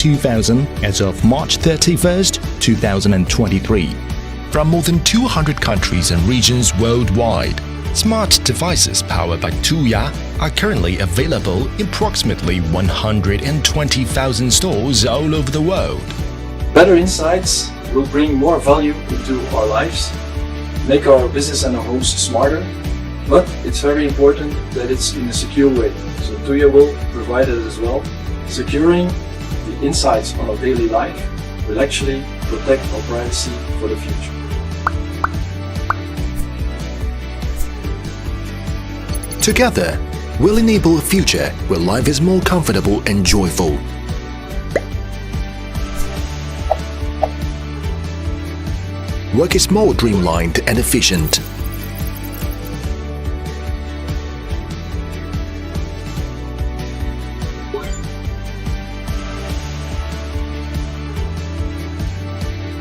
2000 as of March 31st, 2023. From more than 200 countries and regions worldwide, smart devices powered by Tuya are currently available in approximately 120,000 stores all over the world. Better insights will bring more value into our lives, make our business and our homes smarter, but it's very important that it's in a secure way. So Tuya will provide it as well. Securing the insights on our daily life will actually protect our privacy for the future. Together, we'll enable a future where life is more comfortable and joyful. Work is more streamlined and efficient.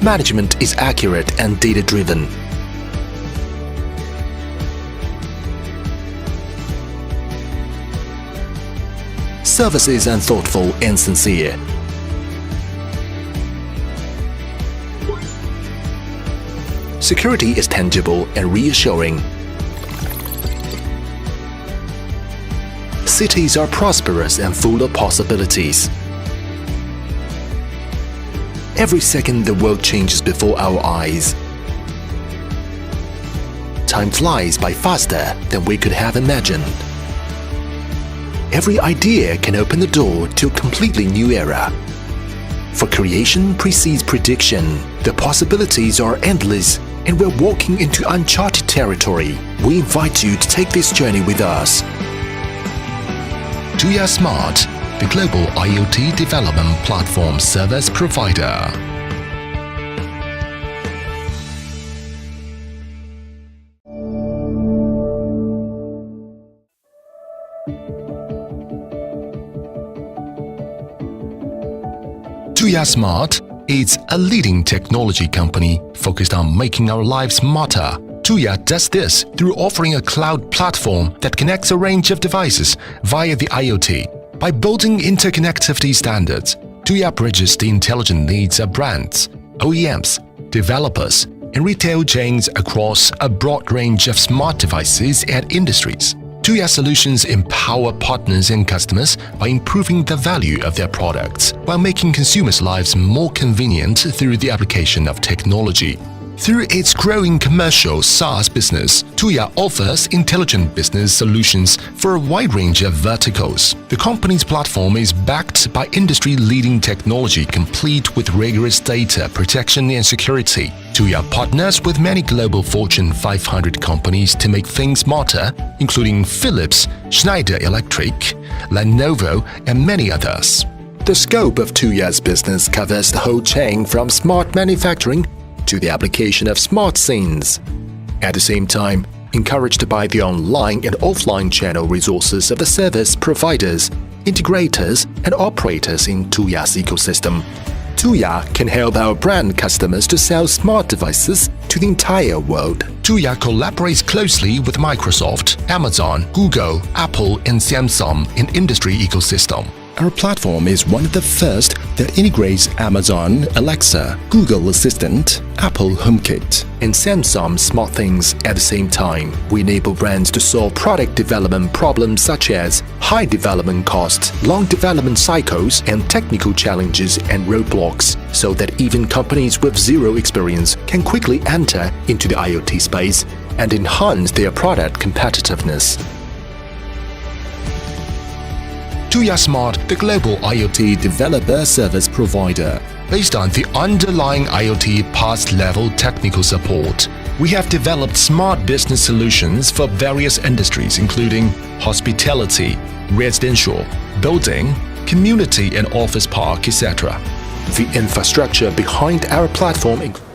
Management is accurate and data-driven. Services are thoughtful and sincere. Security is tangible and reassuring. Cities are prosperous and full of possibilities. Every second the world changes before our eyes. Time flies by faster than we could have imagined. Every idea can open the door to a completely new era. For creation precedes prediction. The possibilities are endless and we're walking into uncharted territory. We invite you to take this journey with us. Tuya Smart, the global IoT development platform service provider. Tuya Smart is a leading technology company focused on making our lives smarter. Tuya does this through offering a cloud platform that connects a range of devices via the IoT. By building interconnectivity standards, Tuya bridges the intelligent needs of brands, OEMs, developers, and retail chains across a broad range of smart devices and industries. Tuya solutions empower partners and customers by improving the value of their products while making consumers' lives more convenient through the application of technology. Through its growing commercial SaaS business, Tuya offers intelligent business solutions for a wide range of verticals. The company's platform is backed by industry-leading technology complete with rigorous data protection and security. Tuya partners with many global Fortune 500 companies to make things smarter, including Philips, Schneider Electric, Lenovo, and many others. The scope of Tuya's business covers the whole chain from smart manufacturing to the application of smart scenes. At the same time, encouraged by the online and offline channel resources of the service providers, integrators, and operators in Tuya's ecosystem, Tuya can help our brand customers to sell smart devices to the entire world. Tuya collaborates closely with Microsoft, Amazon, Google, Apple, and Samsung in industry ecosystem. Our platform is one of the first that integrates Amazon Alexa, Google Assistant, Apple HomeKit, and Samsung SmartThings at the same time. We enable brands to solve product development problems such as high development costs, long development cycles, and technical challenges and roadblocks, so that even companies with zero experience can quickly enter into the IoT space and enhance their product competitiveness. Tuya Smart, the global IoT developer service provider. Based on the underlying IoT PaaS-level technical support, we have developed smart business solutions for various industries including hospitality, residential, building, community and office park, etc. The infrastructure behind our platform includes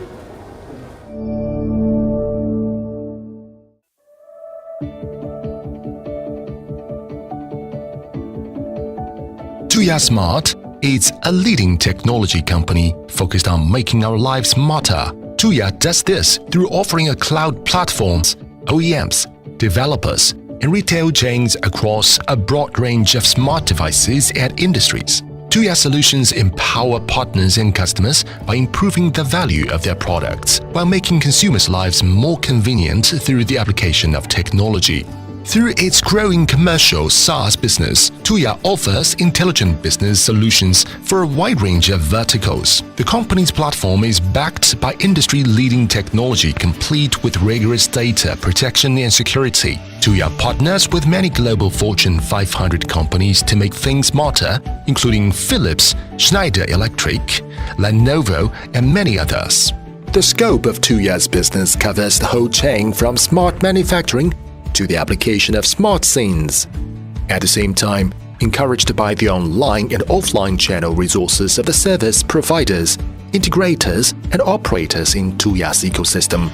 Tuya Smart is a leading technology company focused on making our lives smarter. Tuya does this through offering a cloud platforms, OEMs, developers, and retail chains across a broad range of smart devices and industries. Tuya solutions empower partners and customers by improving the value of their products while making consumers' lives more convenient through the application of technology. Through its growing commercial SaaS business, Tuya offers intelligent business solutions for a wide range of verticals. The company's platform is backed by industry-leading technology complete with rigorous data protection and security. Tuya partners with many global Fortune 500 companies to make things smarter, including Philips, Schneider Electric, Lenovo, and many others. The scope of Tuya's business covers the whole chain from smart manufacturing to the application of smart scenes. At the same time, encouraged by the online and offline channel resources of the service providers, integrators, and operators in Tuya's ecosystem,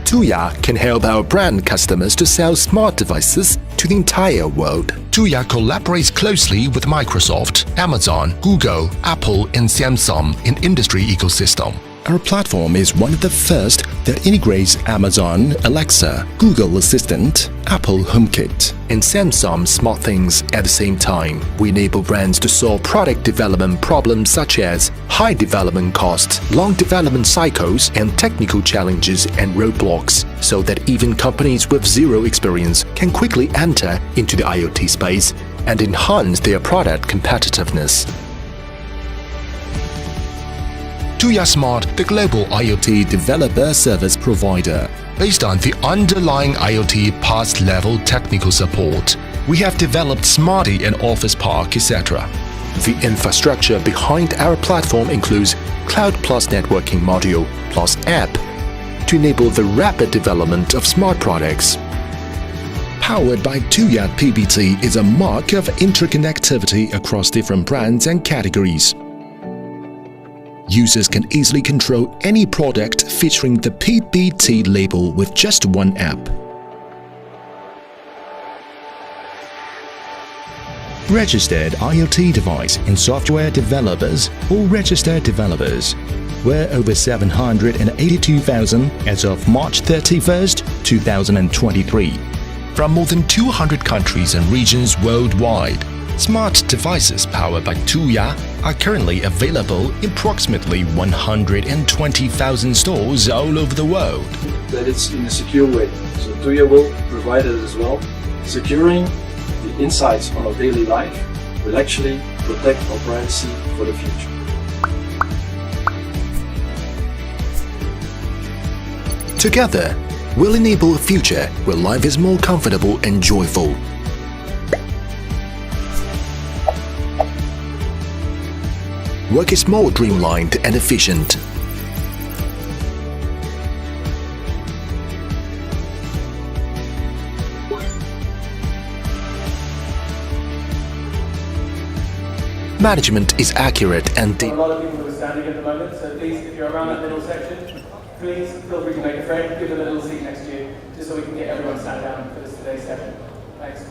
Tuya can help our brand customers to sell smart devices to the entire world. Tuya collaborates closely with Microsoft, Amazon, Google, Apple, and Samsung in industry ecosystem. Our platform is one of the first that integrates Amazon Alexa, Google Assistant, Apple HomeKit, and Samsung SmartThings at the same time. We enable brands to solve product development problems such as high development costs, long development cycles, and technical challenges and roadblocks, so that even companies with zero experience can quickly enter into the IoT space and enhance their product competitiveness. Tuya Smart, the global IoT Developer service provider. based on the underlying IoT past-level technical support. We have developed Smarty and Office Park, etc. The infrastructure behind our platform includes Cloud Plus networking module plus app to enable the rapid development of smart products. Powered by Tuya PBT is a mark of interconnectivity across different brands and categories. Users can easily control any product featuring the PBT label with just one app. Registered IoT device and software developers or registered developers were over 782,000 as of March 31st, 2023. From more than 200 countries and regions worldwide, smart devices powered by Tuya are currently available in approximately 120,000 stores all over the world. That it's in a secure way. So Tuya will provide it as well. Securing the insights on our daily life will actually protect our privacy for the future. Together, we'll enable a future where life is more comfortable and joyful. Work is more streamlined and efficient. Management is accurate and A lot of people who are standing at the moment, so please, if you're around that middle section, please feel free to make a friend, give them a little seat next to you, just so we can get everyone sat down for this today's session. Thanks.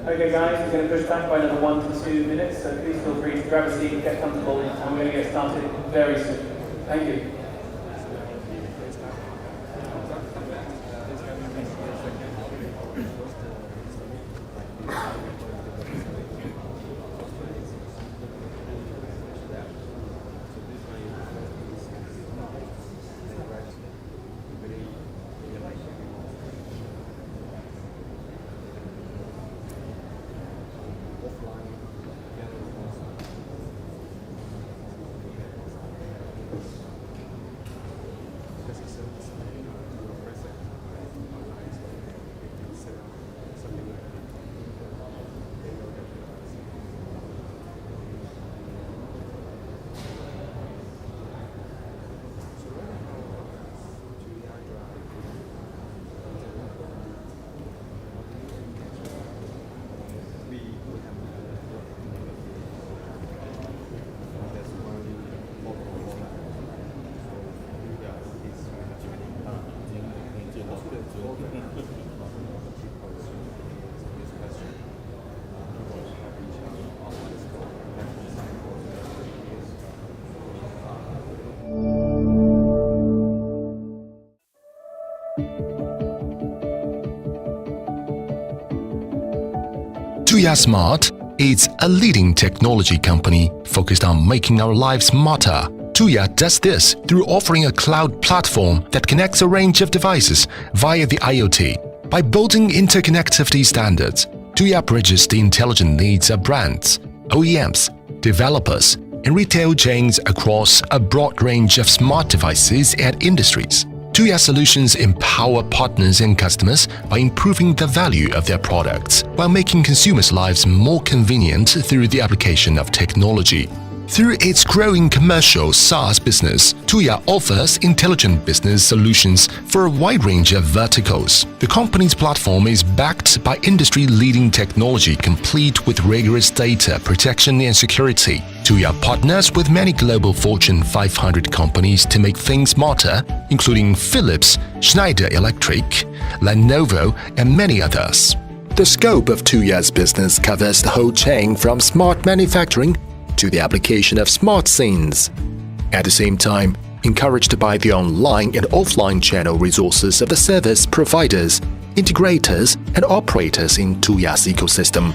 Okay guys, we're going to push back by another 1 to 2 minutes, so please feel free to grab a seat, get comfortable, and we're going to get started very soon. Thank you. Tuya Smart is a leading technology company focused on making our lives smarter. Tuya does this through offering a cloud platform that connects a range of devices via the IoT. By building interconnectivity standards, Tuya bridges the intelligent needs of brands, OEMs, developers, and retail chains across a broad range of smart devices and industries. Tuya solutions empower partners and customers by improving the value of their products while making consumers' lives more convenient through the application of technology. Through its growing commercial SaaS business, Tuya offers intelligent business solutions for a wide range of verticals. The company's platform is backed by industry-leading technology complete with rigorous data protection and security. Tuya partners with many global Fortune 500 companies to make things smarter, including Philips, Schneider Electric, Lenovo, and many others. The scope of Tuya's business covers the whole chain from smart manufacturing to the application of smart scenes. At the same time, encouraged by the online and offline channel resources of the service providers, integrators, and operators in Tuya's ecosystem,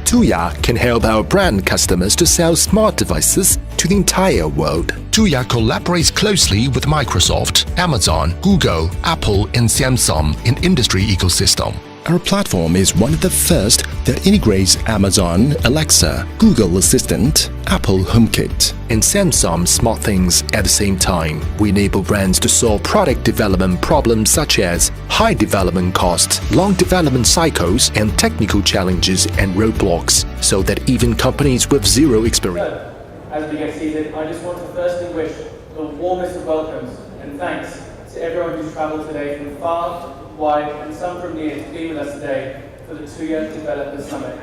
Tuya can help our brand customers to sell smart devices to the entire world. Tuya collaborates closely with Microsoft, Amazon, Google, Apple, and Samsung in industry ecosystem. Our platform is one of the first that integrates Amazon Alexa, Google Assistant, Apple HomeKit, and Samsung SmartThings at the same time. We enable brands to solve product development problems such as high development costs, long development cycles, and technical challenges and roadblocks, so that even companies with zero experience. So, as we get seated, I just want to firstly wish the warmest of welcomes and thanks to everyone who's travelled today from far, wide, and some from near to be with us today for the Tuya Developers Summit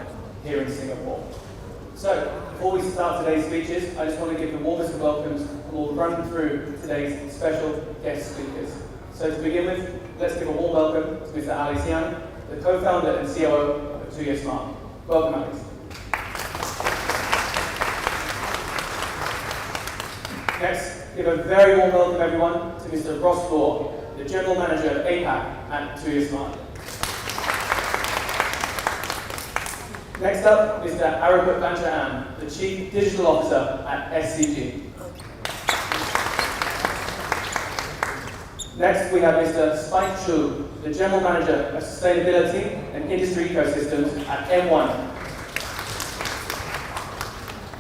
here in Singapore. So, before we start today's speeches, I just want to give the warmest of welcomes and we'll run through today's special guest speakers. So to begin with, let's give a warm welcome to Mr. Ali Sian, the co-founder and COO of Tuya Smart. Welcome, Alex. Next, give a very warm welcome, everyone, to Mr. Ross Law, the General Manager of APAC at Tuya Smart. Next up, Mr. Aruput Bancharam, the Chief Digital Officer at SCG. Next, we have Mr. Spike Chu, the General Manager of Sustainability and Industry Ecosystems at M1.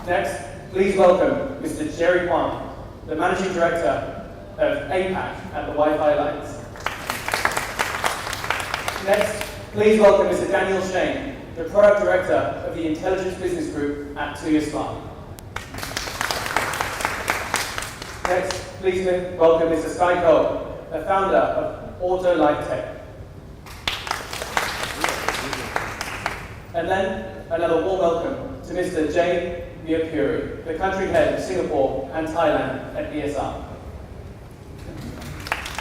Next, please welcome Mr. Jerry Huang, the Managing Director of APAC at the Wi-Fi Alliance. Next, please welcome Mr. Daniel Shane, the Product Director of the Intelligence Business Group at Tuya Smart. Next, please welcome Mr. Sky Cole, the founder of Auto Life Tech. And then, another warm welcome to Mr. Jay Viapuri, the Country Head of Singapore and Thailand at ESR.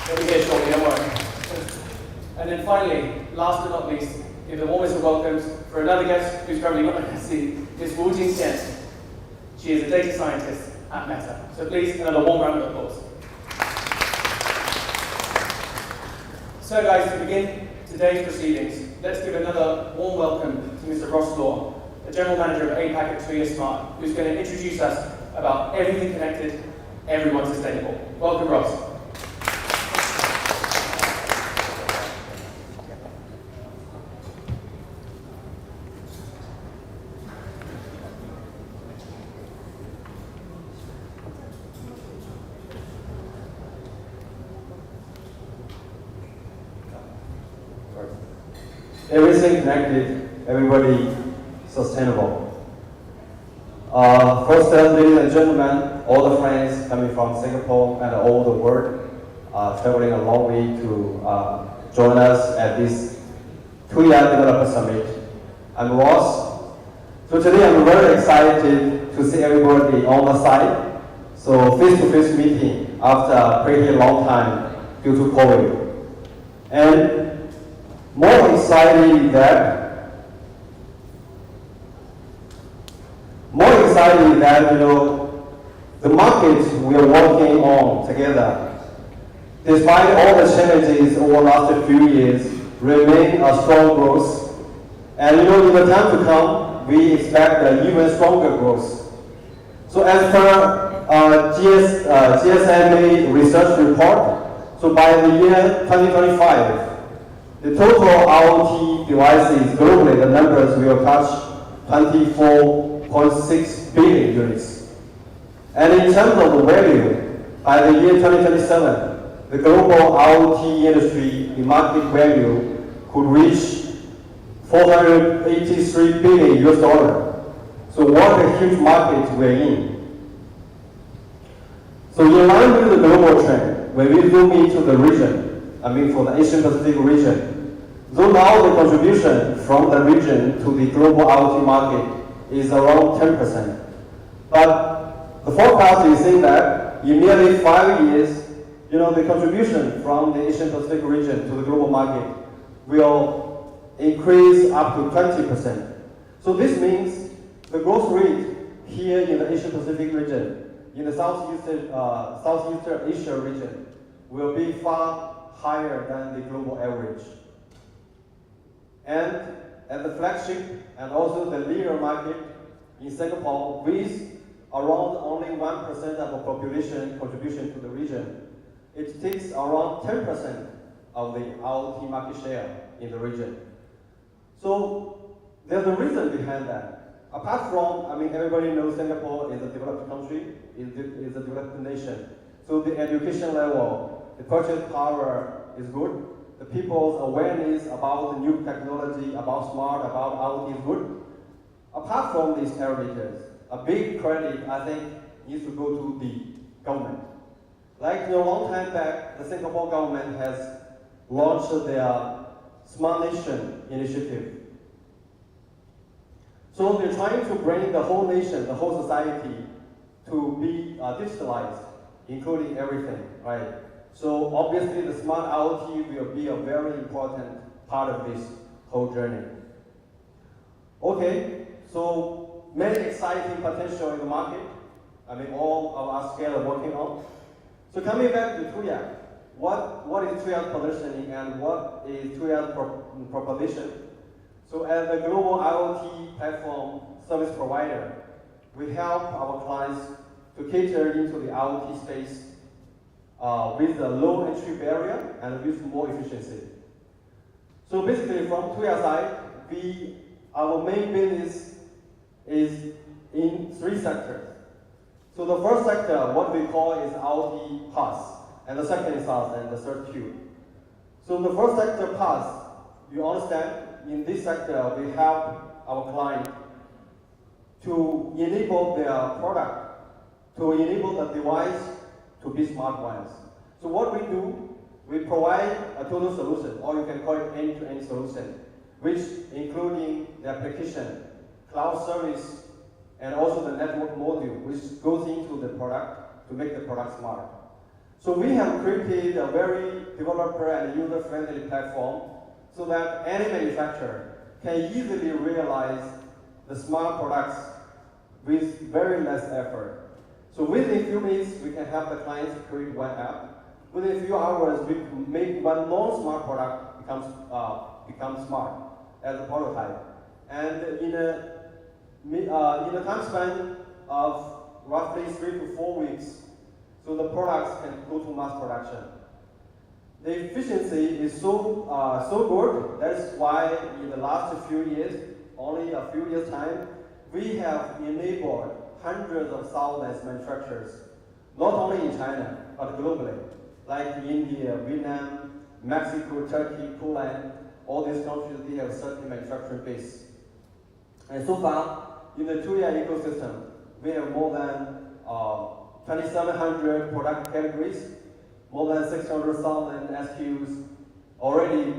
He'll be here shortly, don't worry. And then finally, last but not least, give the warmest of welcomes for another guest who's probably not going to see, Ms. Wu Jingxian. She is a data scientist at Meta. So please, another warm round of applause. So guys, to begin today's proceedings, let's give another warm welcome to Mr. Ross Law, the General Manager of APAC at Tuya Smart, who's going to introduce us about everything connected, everyone sustainable. Welcome, Ross. Everything connected, everybody sustainable. First, ladies and gentlemen, all the friends coming from Singapore and all the world traveling a long way to join us at this Tuya Developer Summit. I'm Ross. So today I'm very excited to see everybody on the site. So face-to-face meeting after a pretty long time due to COVID. And more exciting that, the market we are working on together, despite all the challenges over the last few years, remain a strong growth. And in the time to come, we expect an even stronger growth. So as per GSMA research report, so by the year 2025, the total IoT devices globally, the numbers will touch 24.6 billion units. And in terms of the value, by the year 2027, the global IoT industry, the market value could reach 483 billion US dollar. So what a huge market we're in. So in line with the global trend, when we zoom into the region, for the Asian Pacific region, though now the contribution from the region to the global IoT market is around 10%. But the forecast is saying that in nearly 5 years, the contribution from the Asian Pacific region to the global market will increase up to 20%. So this means the growth rate here in the Asian Pacific region, in the Southeastern Asia region, will be far higher than the global average. And at the flagship and also the leader market in Singapore, with around only 1% of the population contribution to the region, it takes around 10% of the IoT market share in the region. So there's a reason behind that. Apart from, everybody knows Singapore is a developed country, is a developed nation. So the education level, the purchase power is good. The people's awareness about the new technology, about smart, about IoT is good. Apart from these parameters, a big credit, I think, needs to go to the government. Like a long time back, the Singapore government has launched their Smart Nation initiative. So they're trying to bring the whole nation, the whole society, to be digitalized, including everything, right? So obviously the smart IoT will be a very important part of this whole journey. Okay, so many exciting potential in the market. All of us together working on. So coming back to Tuya, what is Tuya's positioning and what is Tuya's proposition? So as a global IoT platform service provider, we help our clients to cater into the IoT space with a low entry barrier and with more efficiency. So basically from Tuya side, our main business is in 3 sectors. So the first sector, what we call is IoT PaaS, and the second is SaaS, and the third Q. So the first sector PaaS, you understand, in this sector we help our client to enable their product, to enable the device to be smart ones. So what we do, we provide a total solution, or you can call it end-to-end solution, which including the application, cloud service, and also the network module, which goes into the product to make the product smart. So we have created a very developer and user-friendly platform so that any manufacturer can easily realize the smart products with very less effort. So within a few minutes, we can help the clients create one app. Within a few hours, we can make one non-smart product become smart as a prototype. And in a time span of roughly 3 to 4 weeks, so the products can go to mass production. The efficiency is so good. That's why in the last few years, only a few years time, we have enabled hundreds of thousands of manufacturers, not only in China, but globally, like India, Vietnam, Mexico, Turkey, Poland, all these countries, they have certain manufacturing base. And so far, in the Tuya ecosystem, we have more than 2,700 product categories, more than 600,000 SKUs already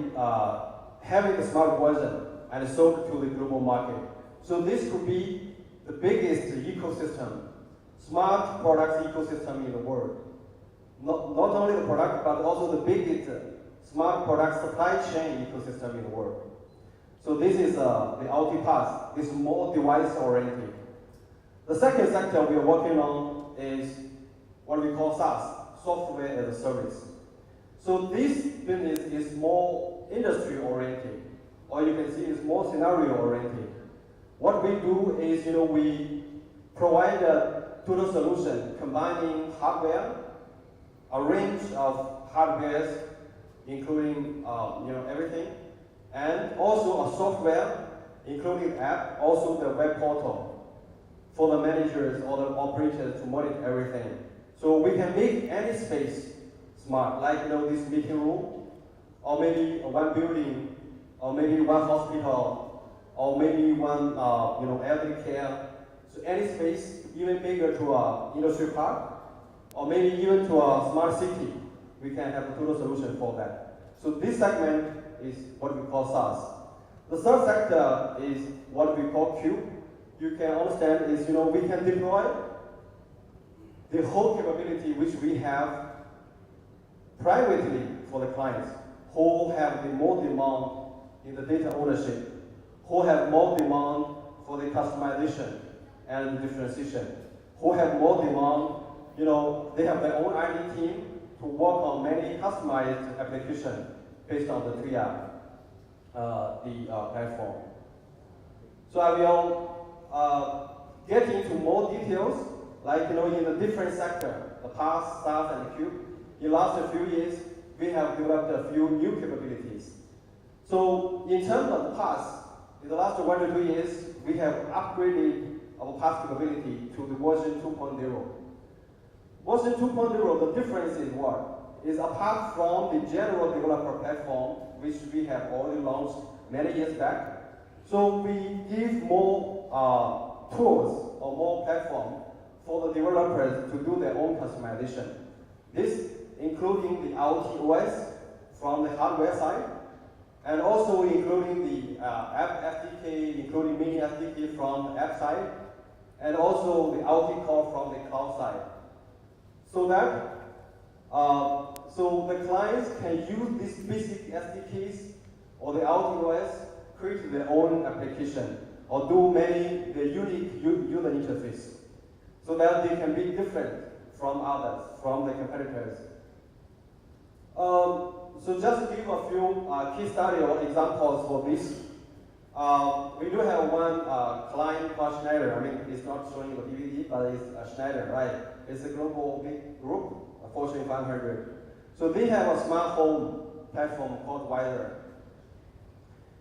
having the smart version and sold to the global market. So this could be the biggest ecosystem, smart products ecosystem in the world. Not only the product, but also the biggest smart product supply chain ecosystem in the world. So this is the LT path. It's more device oriented. The second sector we are working on is what we call SaaS, software as a service. So this business is more industry oriented, or you can see it's more scenario oriented. What we do is, we provide a total solution combining hardware, a range of hardwares, including everything, and also a software, including app, also the web portal for the managers or the operators to monitor everything. So we can make any space smart, like this meeting room, or maybe one building, or maybe one hospital, or maybe one elderly care. So any space, even bigger to a industry park, or maybe even to a smart city, we can have a total solution for that. So this segment is what we call SaaS. The third sector is what we call Cube. You can understand is, we can deploy the whole capability which we have privately for the clients who have the more demand in the data ownership, who have more demand for the customization and differentiation, who have more demand, they have their own R&D team to work on many customized applications based on the Tuya platform. So I will get into more details, like in the different sector, the PaaS, SaaS, and the Cube. In the last few years, we have developed a few new capabilities. So in terms of PaaS, in the last 1 to 2 years, we have upgraded our PaaS capability to the version 2.0. Version 2.0, the difference is what? Is apart from the general developer platform, which we have already launched many years back, so we give more tools or more platform for the developers to do their own customization. This including the IoT OS from the hardware side, and also including the app SDK, including mini SDK from the app side, and also the IoT core from the cloud side. So that so the clients can use these basic SDKs or the IoT OS, create their own application, or do many the unique user interface, so that they can be different from others, from the competitors. So just to give a few case study or examples for this. We do have one client called Schneider. I mean, it's not showing the DVD, but it's Schneider, right? It's a global big group, a Fortune 500. So they have a smart home platform called Wiser.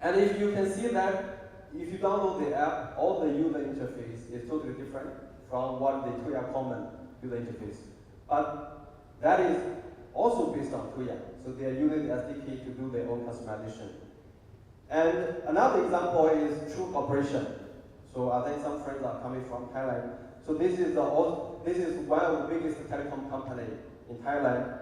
And if you can see that, if you download the app, all the user interface is totally different from what the Tuya common user interface. But that is also based on Tuya. So they are using the SDK to do their own customization. And another example is True Operation. So I think some friends are coming from Thailand. So this is one of the biggest telecom company in Thailand.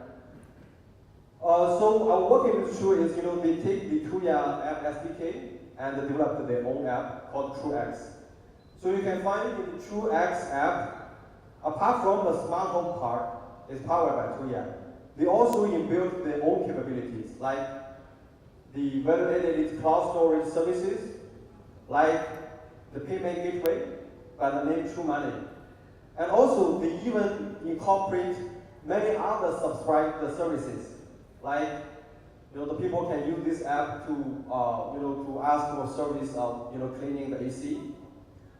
So our working with True is, they take the Tuya app SDK and they develop their own app called TrueX. So you can find in the TrueX app, apart from the smart home part, is powered by Tuya. They also inbuilt their own capabilities, like the value-added cloud storage services, like the payment gateway by the name True Money. And also, they even incorporate many other subscribed services, like the people can use this app to to ask for service of cleaning the AC,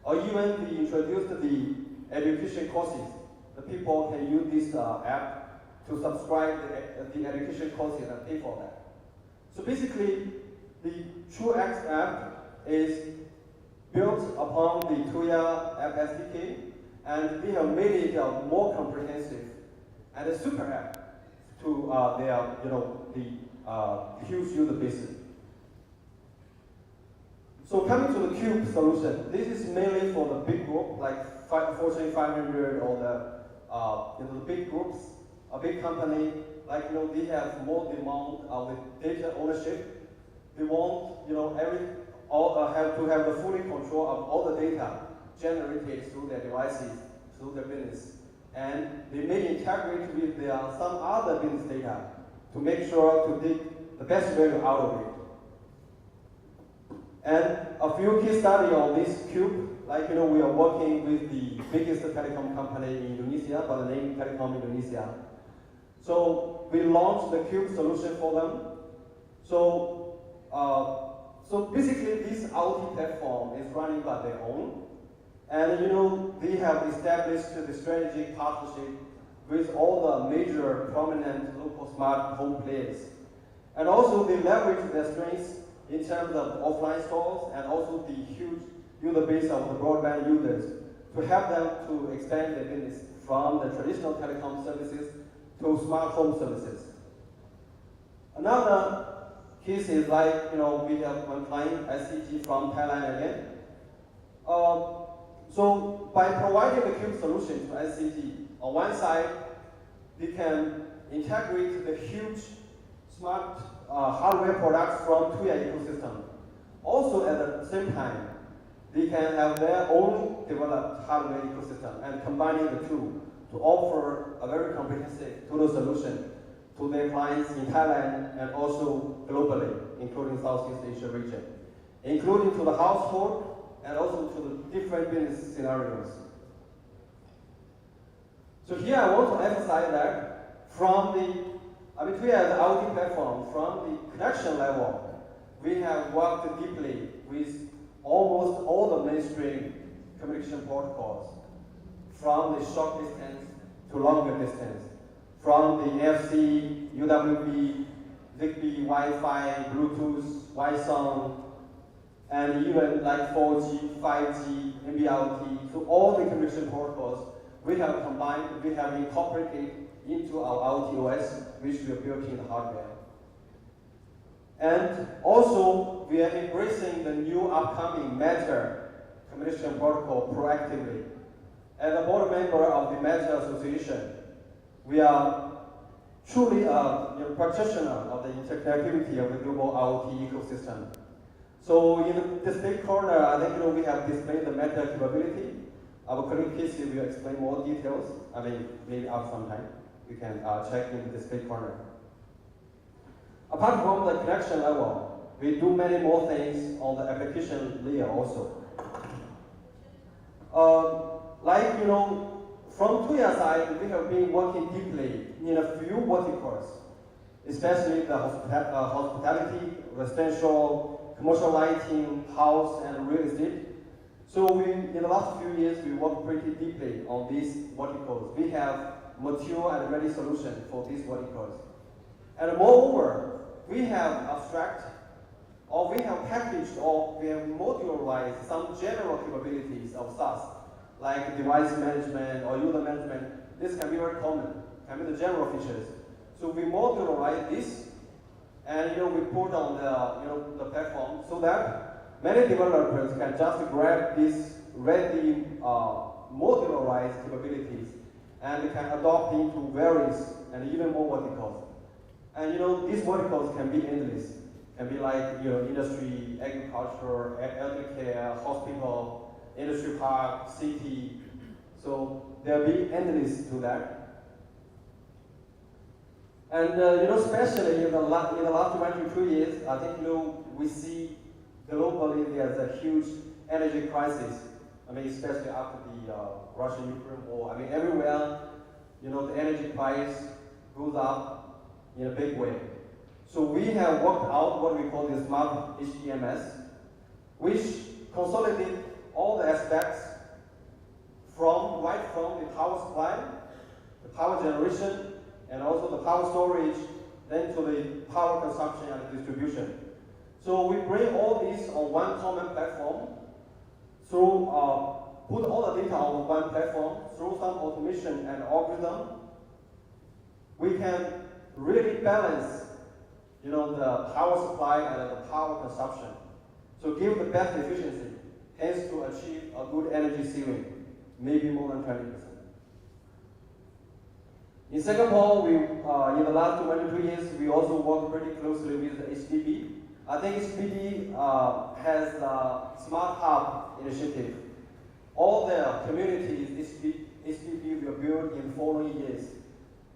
or even we introduced the education courses. The people can use this app to subscribe the education courses and pay for that. So basically, the TrueX app is built upon the Tuya app SDK, and we have made it more comprehensive and a super app to their the huge user base. So coming to the Cube solution, this is mainly for the big group like Fortune 500 or the big groups, a big company like they have more demand of the data ownership. They want have to have the fully control of all the data generated through their devices, through their business. And they may integrate with some other business data to make sure to take the best value out of it. And a few case studies on this Cube, like we are working with the biggest telecom company in Indonesia by the name Telecom Indonesia. So we launched the Cube solution for them. So basically, this IoT platform is running by their own, and they have established the strategic partnership with all the major prominent local smart home players, and also they leverage their strengths in terms of offline stores and also the huge user base of the broadband users to help them to expand their business from the traditional telecom services to smart home services. Another case is like, we have one client, SCG from Thailand again. So by providing the Cube solution to SCG, on one side, they can integrate the huge smart hardware products from Tuya ecosystem. Also at the same time, they can have their own developed hardware ecosystem and combining the two to offer a very comprehensive total solution to their clients in Thailand and also globally, including Southeast Asia region, including to the household and also to the different business scenarios. So here I want to emphasize that from Tuya as an IoT platform, from the connection level, we have worked deeply with almost all the mainstream communication protocols, from the short distance to longer distance, from the NFC, UWB, Zigbee, Wi-Fi, Bluetooth, Wi-Song, and even like 4G, 5G, NB-IoT, to all the communication protocols we have combined, we have incorporated into our IoT OS, which we have built in the hardware. And also, we are embracing the new upcoming Matter communication protocol proactively. As a board member of the Matter Association, we are truly a practitioner of the interconnectivity of the global IoT ecosystem. So in the display corner, I think we have displayed the Matter capability. Our colleague Casey will explain more details. Maybe after some time, you can check in the display corner. Apart from the connection level, we do many more things on the application layer also. From Tuya side, we have been working deeply in a few verticals, especially the hospitality, residential, commercial lighting, house, and real estate. So in the last few years, we worked pretty deeply on these verticals. We have mature and ready solutions for these verticals. And moreover, we have abstract, or we have packaged, or we have modularized some general capabilities of SaaS, like device management or user management. This can be very common, can be the general features. So we modularize this, and we put on the platform so that many developers can just grab these ready modularized capabilities and can adopt into various and even more verticals. And these verticals can be endless. Can be like industry, agriculture, elder care, hospital, industry park, city. So there'll be endless to that. And especially in the last 1 to 2 years, I think we see globally there's a huge energy crisis. I mean, especially after the Russian-Ukraine war. I mean, everywhere, the energy price goes up in a big way. So we have worked out what we call the smart HEMS, which consolidates all the aspects right from the power supply, the power generation, and also the power storage, then to the power consumption and distribution. So we bring all these on one common platform through, put all the data on one platform through some automation and algorithm. We can really balance, the power supply and the power consumption. So give the best efficiency, hence to achieve a good energy saving, maybe more than 20%. In Singapore, in the last 22 years, we also work pretty closely with the HDB. I think HDB has the Smart Hub initiative. All the communities HDB will build in the following years.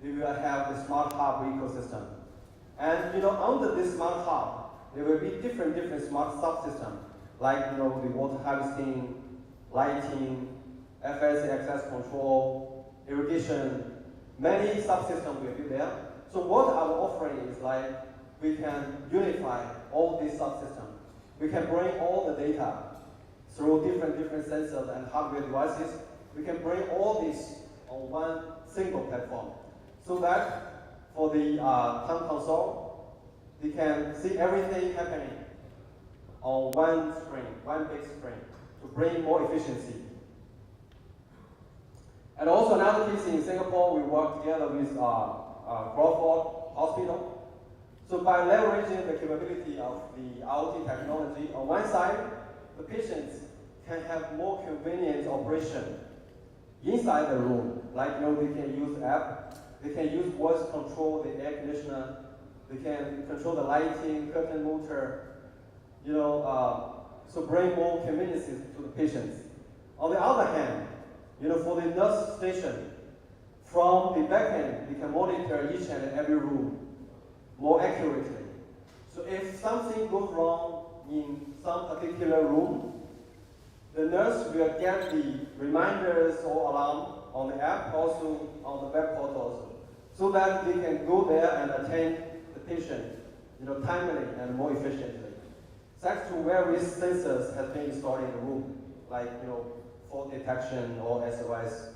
We will have the Smart Hub ecosystem. And under this Smart Hub, there will be different smart subsystems, like the water harvesting, lighting, FSC access control, irrigation. Many subsystems will be there. So what our offering is like, we can unify all these subsystems. We can bring all the data through different sensors and hardware devices. We can bring all this on one single platform, so that for the town council, they can see everything happening on one screen, one big screen, to bring more efficiency. And also another case in Singapore, we work together with Crawford Hospital. So by leveraging the capability of the IoT technology, on one side, the patients can have more convenient operation inside the room. Like they can use app, they can use voice control the air conditioner, they can control the lighting, curtain motor, so bring more conveniences to the patients. On the other hand, for the nurse station, from the back end, they can monitor each and every room more accurately. So if something goes wrong in some particular room, the nurse will get the reminders or alarm on the app, also on the web portal also, so that they can go there and attend the patient, timely and more efficiently. Thanks to various sensors has been installed in the room, like fault detection or SOS.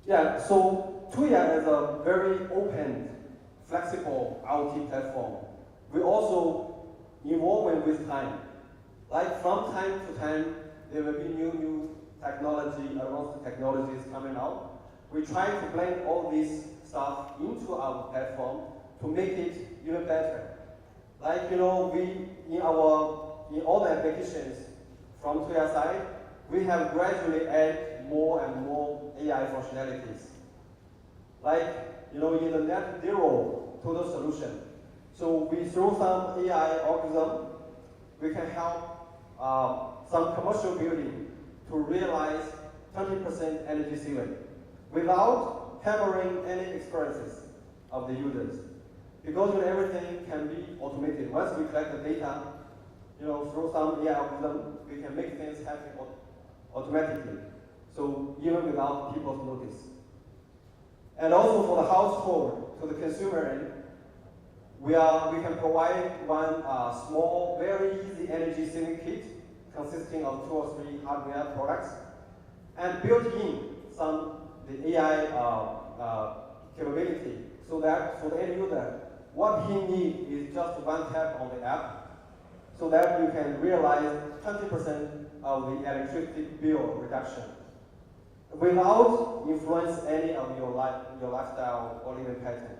Yeah, so Tuya is a very open, flexible IoT platform. We also evolve with time. Like from time to time, there will be new technology, advanced technologies coming out. We try to blend all this stuff into our platform to make it even better. Like we in all the applications from Tuya side, we have gradually added more and more AI functionalities. Like in the net zero total solution. So we through some AI algorithm, we can help some commercial building to realize 20% energy saving without hampering any experiences of the users. Because everything can be automated. Once we collect the data, through some AI algorithm, we can make things happen automatically. So even without people's notice. And also for the household, to the consumer end, we can provide one small, very easy energy saving kit consisting of 2 or 3 hardware products, and built in the AI capability, so that for the end user, what he needs is just one tap on the app, so that you can realize 20% of the electricity bill reduction without influence any of your lifestyle or living pattern.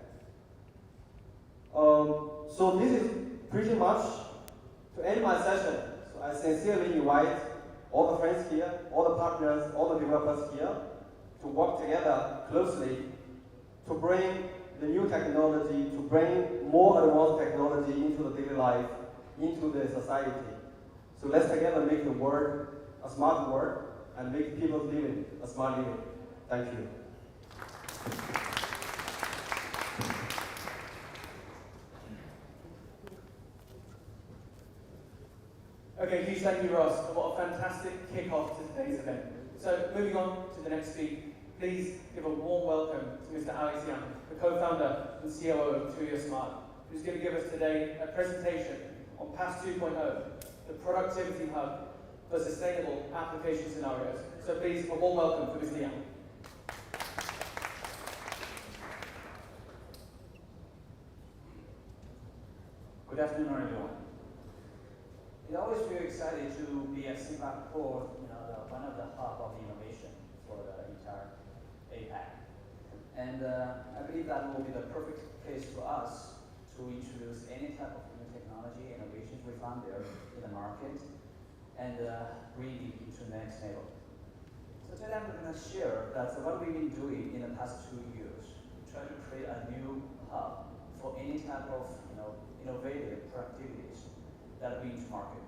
So this is pretty much to end my session. So I sincerely invite all the friends here, all the partners, all the developers here to work together closely to bring the new technology, to bring more advanced technology into the daily life, into the society. So let's together make the world a smart world and make people living a smart living. Thank you. Okay, huge thank you, Ross. And what a fantastic kick-off to today's event. So, moving on to the next speaker, please give a warm welcome to Mr. Alex Young, the co-founder and COO of Tuya Smart, who's going to give us today a presentation on PaaS 2.0, the productivity hub for sustainable application scenarios. So please, a warm welcome for Mr. Young. Good afternoon, everyone. It always feel excited to be at Singapore, one of the hub of innovation for the entire APAC. And I believe that will be the perfect place for us to introduce any type of new technology innovations we found there in the market and bring it into the next level. So today I'm going to share that what we've been doing in the past 2 years, try to create a new hub for any type of innovative productivities that we into market.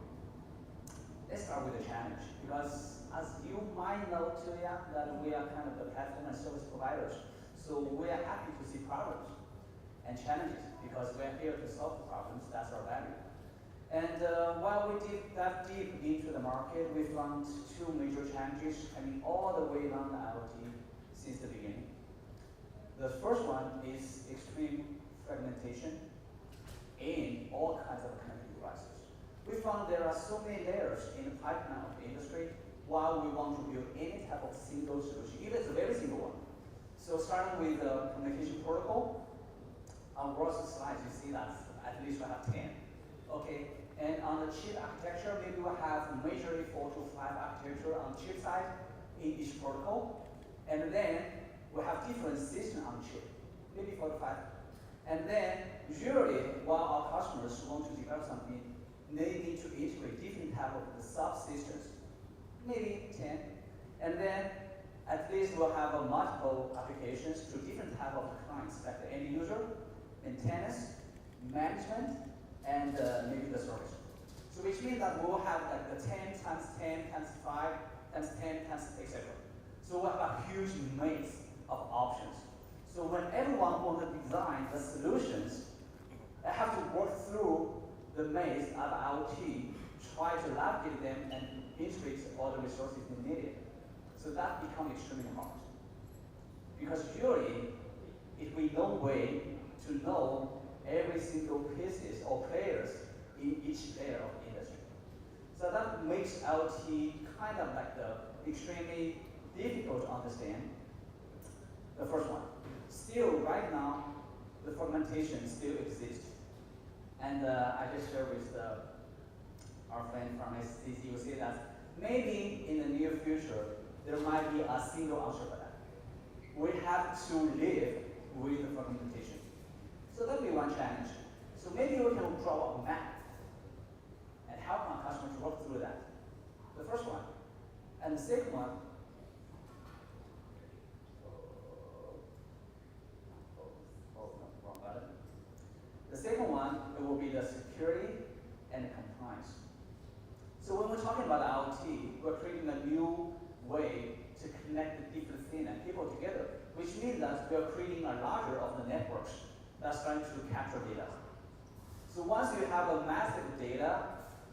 Let's start with the challenge, because as you might know, Tuya, that we are kind of the platform and service providers. So we are happy to see problems and challenges because we are here to solve the problems. That's our value. And while we dive deep into the market, we found two major challenges coming all the way around the IoT since the beginning. The first one is extreme fragmentation in all kinds of connected devices. We found there are so many layers in the pipeline of the industry while we want to build any type of single solution, even it's a very simple one. So starting with the communication protocol, on Ross's slides you see that at least we have 10. Okay, and on the chip architecture, maybe we have majorly 4 to 5 architecture on the chip side in each protocol. And then we have different systems on chip, maybe 4 to 5. And then usually while our customers want to develop something, they need to integrate different type of the subsystems, maybe 10. And then at least we'll have multiple applications to different type of clients, like the end user, maintenance, management, and maybe the service. So which means that we'll have like the 10 times 10 times 5 times 10 times etc. So we'll have a huge maze of options. So when everyone wants to design the solutions, they have to work through the maze of IoT, try to navigate them and integrate all the resources they needed. So that becomes extremely hard. Because usually, if we no way to know every single pieces or players in each layer of the industry. So that makes IoT kind of like the extremely difficult to understand. The first one. Still, right now, the fragmentation still exists. And I just shared with our friend from SCC, you see that maybe in the near future, there might be a single answer for that. We have to live with the fragmentation. So that will be one challenge. So maybe we can draw a map and help our customers to work through that. The first one. And the second one, wrong button. The second one, it will be the security and the compliance. So when we're talking about IoT, we're creating a new way to connect the different things and people together, which means that we are creating a larger of the networks that's trying to capture data. So once you have a massive data,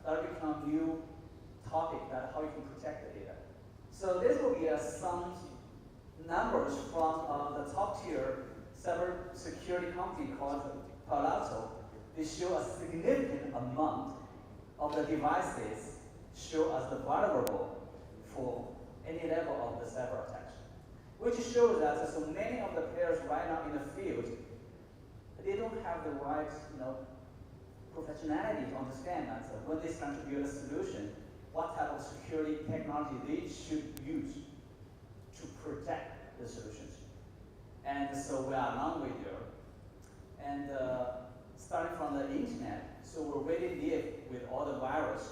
that will become a new topic that how you can protect the data. So this will be some numbers from the top tier cyber security company called Palo Alto. They show a significant amount of the devices show as the vulnerable for any level of the cyber attacks, which shows that so many of the players right now in the field, they don't have the right, professionality to understand that when they start to build a solution, what type of security technology they should use to protect the solutions. And so we are a long way there. And starting from the internet, so we already live with all the virus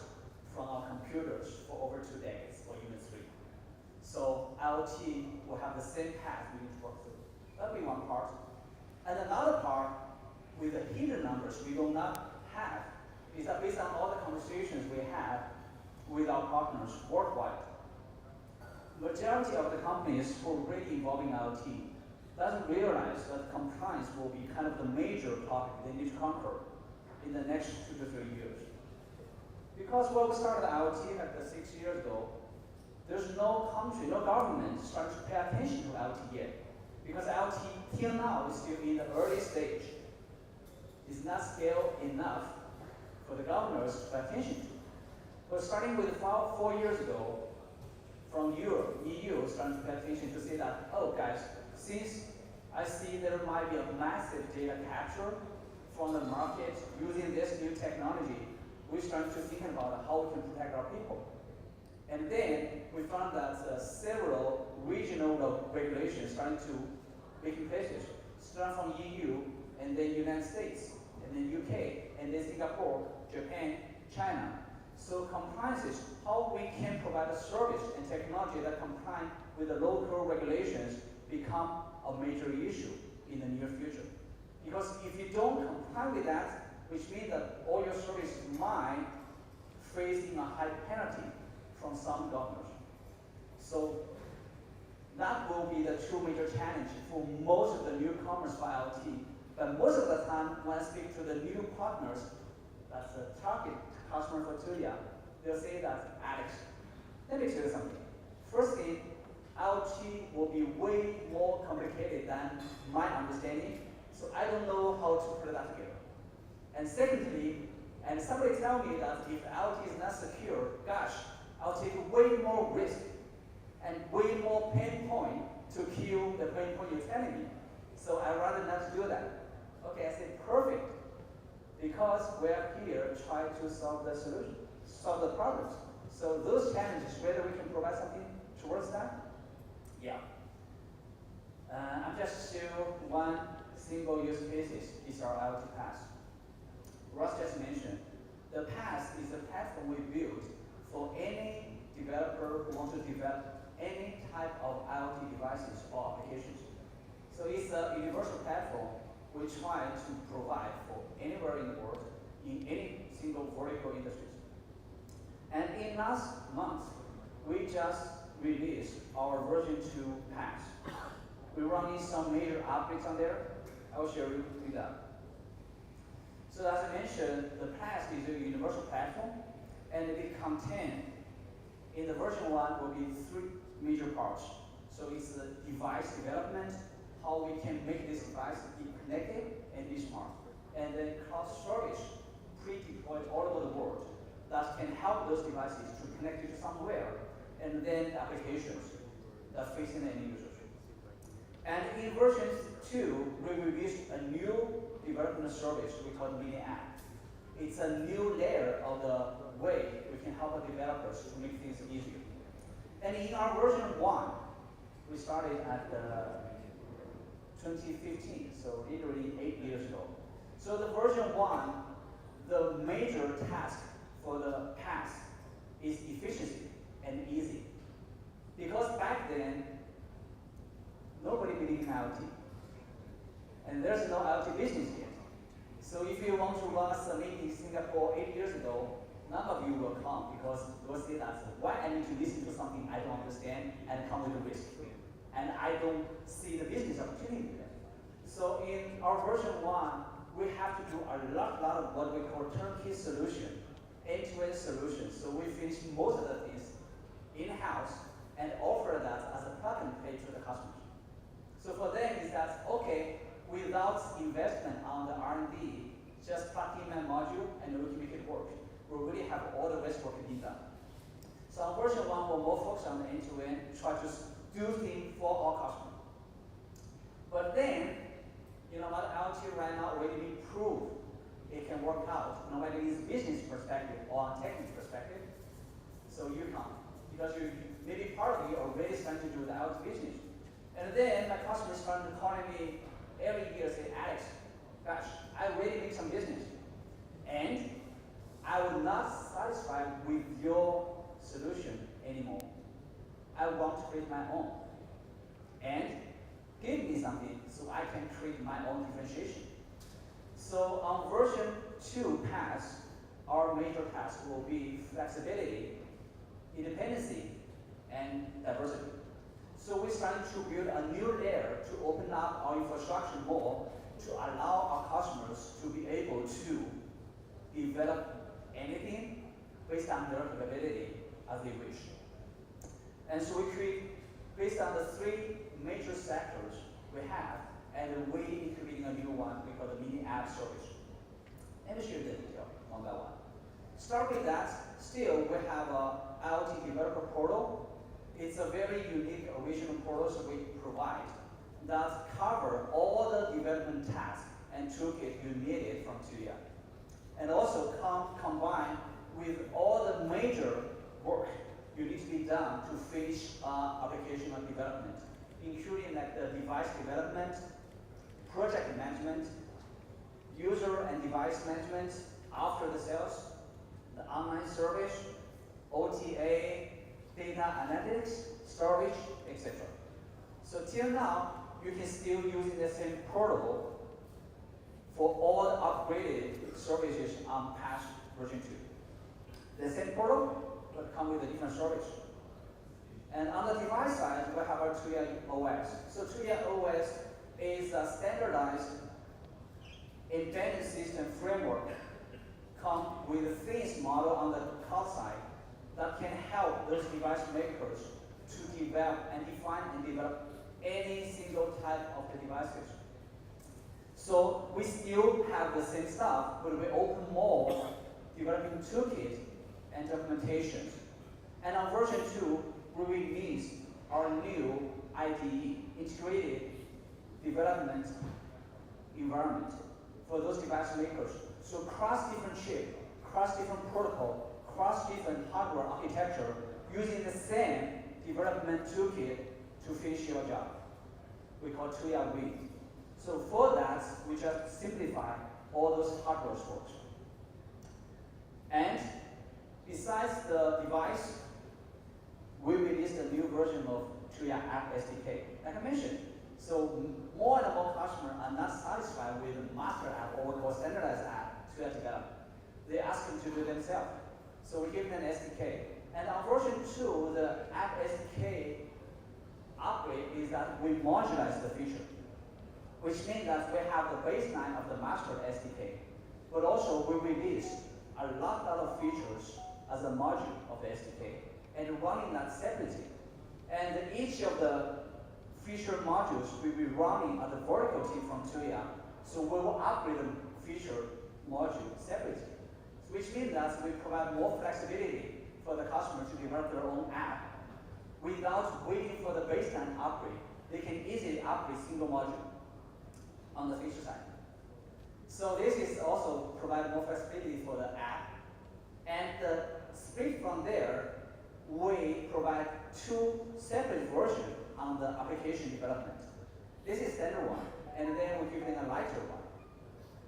from our computers for over 2 decades, or even 3. So IoT will have the same path we need to work through. That'll be one part. And another part, with the hidden numbers we do not have, is that based on all the conversations we have with our partners worldwide, majority of the companies who are already involved in IoT doesn't realize that compliance will be kind of the major topic they need to conquer in the next 2 to 3 years. Because when we started IoT like 6 years ago, there's no country, no government starting to pay attention to IoT yet. Because IoT till now is still in the early stage. It's not scaled enough for the governors to pay attention to. But starting with 4 years ago, from Europe, EU starting to pay attention to say that, oh guys, since I see there might be a massive data capture from the market using this new technology, we started to think about how we can protect our people. And then we found that several regional regulations starting to making places, starting from EU, and then United States, and then UK, and then Singapore, Japan, China. So compliance is how we can provide a service and technology that comply with the local regulations become a major issue in the near future. Because if you don't comply with that, which means that all your service might facing a high penalty from some governors. So that will be the two major challenges for most of the newcomers for IoT. But most of the time, when I speak to the new partners, that's the target customer for Tuya, they'll say that, Alex, let me tell you something. Firstly, IoT will be way more complicated than my understanding, so I don't know how to put that together. And secondly, and somebody tell me that if IoT is not secure, gosh, I'll take way more risk and way more pain point to kill the pain point you're telling me. So I'd rather not do that. Okay, I said perfect. Because we're here trying to solve the solution, solve the problems. So those challenges, whether we can provide something towards that, yeah. I'm just show one single use cases is our IoT Pass. Ross just mentioned, the Pass is a platform we built for any developer who wants to develop any type of IoT devices or applications. So it's a universal platform we try to provide for anywhere in the world, in any single vertical industries. And in last month, we just released our version 2 Pass. We're running some major updates on there. I will share with you that. So as I mentioned, the Pass is a universal platform, and the content in the version 1 will be 3 major parts. So it's the device development, how we can make this device be connected and be smart. And then cloud storage, pre-deployed all over the world, that can help those devices to connect to somewhere, and then applications that facing the end users. And in version 2, we released a new development service we call Mini App. It's a new layer of the way we can help our developers to make things easier. And in our version 1, we started at 2015, so literally 8 years ago. So the version 1, the major task for the Pass is efficiency and easy. Because back then, nobody believed in IoT. And there's no IoT business yet. So if you want to run a summit in Singapore 8 years ago, none of you will come because you will say that, why I need to listen to something I don't understand and come with a risk. And I don't see the business opportunity there. So in our version 1, we have to do a lot of what we call turnkey solution, end-to-end solution. So we finish most of the things in-house and offer that as a plug and play to the customers. So for them is that, okay, without investment on the R&D, just plug in a module and we can make it work. We really have all the rest work being done. So on version 1, we're more focused on the end-to-end, try to do things for our customers. But then, you know what, IoT right now already been proved it can work out, no matter it's business perspective or technical perspective. So you come, because you maybe part of you already starting to do the IoT business. And then my customers started calling me every year, say, Alex, gosh, I really need some business. And I will not satisfy with your solution anymore. I want to create my own. And give me something so I can create my own differentiation. So on version 2 Pass, our major task will be flexibility, independency, and diversity. So we're starting to build a new layer to open up our infrastructure more to allow our customers to be able to develop anything based on their capability as they wish. And so we create, based on the three major sectors we have, and we including a new one we call the mini app service. Let me show you the detail one by one. Start with that, still we have a IoT developer portal. It's a very unique original portal that we provide that cover all the development tasks and toolkit you needed from Tuya. And also combine with all the major work you need to be done to finish application development, including like the device development, project management, user and device management, after the sales, the online service, OTA, data analytics, storage, etc. So till now, you can still use the same portal for all the upgraded services on past version 2. The same portal, but come with a different service. And on the device side, we have our Tuya OS. So Tuya OS is a standardized embedded system framework come with a things model on the cloud side that can help those device makers to develop and define and develop any single type of the devices. So we still have the same stuff, but we open more developing toolkit and documentation. And on version 2, we released our new IDE, integrated development environment for those device makers. So cross different chip, cross different protocol, cross different hardware architecture, using the same development toolkit to finish your job. We call Tuya Weave. So for that, we just simplify all those hardware works. And besides the device, we released a new version of Tuya App SDK. Like I mentioned, so more and more customers are not satisfied with the master app or what we call standardized app Tuya develop. They ask them to do themselves. So we give them an SDK. And on version 2, the app SDK upgrade is that we modularize the feature, which means that we have the baseline of the master SDK, but also we release a lot of features as a module of the SDK and running that separately. And each of the feature modules will be running at the vertical team from Tuya, so we will upgrade the feature module separately, which means that we provide more flexibility for the customer to develop their own app without waiting for the baseline upgrade. They can easily upgrade single module on the feature side. So this is also provide more flexibility for the app. And split from there, we provide two separate versions on the application development. This is standard one, and then we give them a lighter one.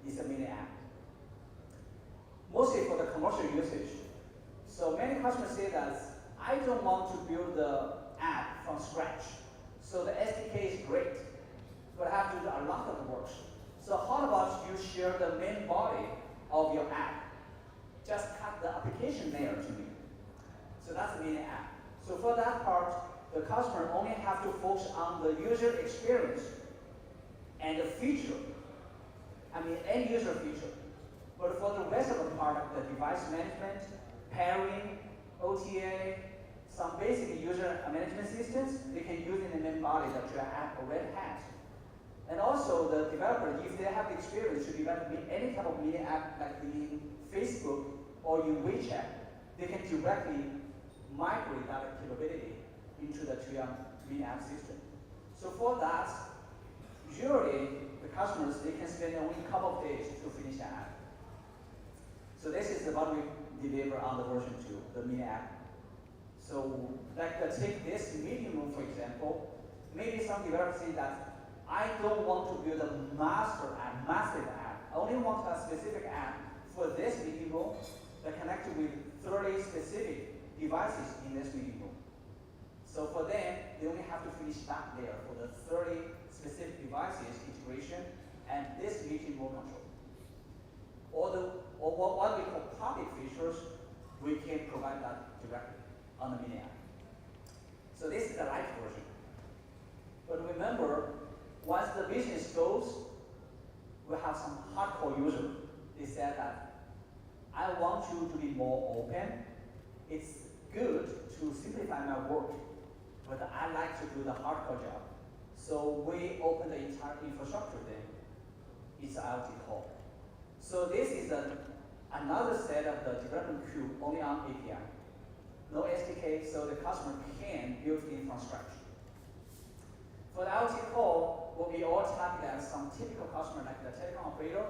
It's a mini app. Mostly for the commercial usage. So many customers say that I don't want to build the app from scratch. So the SDK is great, but I have to do a lot of work. So how about you share the main body of your app? Just cut the application layer to me. So that's the mini app. So for that part, the customer only have to focus on the user experience and the feature. End user feature. But for the rest of the part, the device management, pairing, OTA, some basic user management systems, they can use in the main body that your app already has. And also the developer, if they have the experience to develop any type of mini app like in Facebook or in WeChat, they can directly migrate that capability into the Tuya mini app system. So for that, usually the customers, they can spend only a couple of days to finish the app. So this is what we deliver on the version 2, the mini app. So take this meeting room, for example. Maybe some developers say that I don't want to build a massive app. I only want a specific app for this meeting room that connected with 30 specific devices in this meeting room. So for them, they only have to finish that there for the 30 specific devices integration and this meeting room control. Or what we call public features, we can provide that directly on the mini app. So this is the light version. But remember, once the business goes, we have some hardcore users. They said that I want you to be more open, it's good to simplify my work, but I like to do the hardcore job. So we open the entire infrastructure then. It's IoT core. So this is another set of the development queue only on API. No SDK, so the customer can build it from scratch. For the IoT core, what we all target as some typical customer like the telecom operator,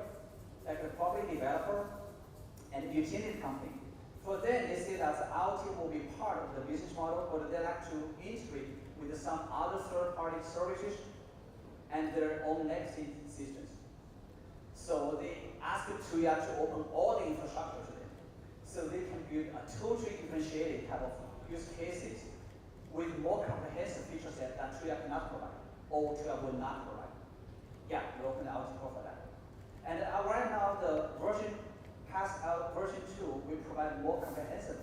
like the property developer, and the utility company. For them, they say that the IoT will be part of the business model, but they like to integrate with some other third-party services and their own legacy systems. So they ask Tuya to open all the infrastructure to them, so they can build a totally differentiated type of use cases with more comprehensive feature set that Tuya cannot provide, or Tuya will not provide. Yeah, we open the IoT core for that. And right now, the version past out version 2, we provide more comprehensive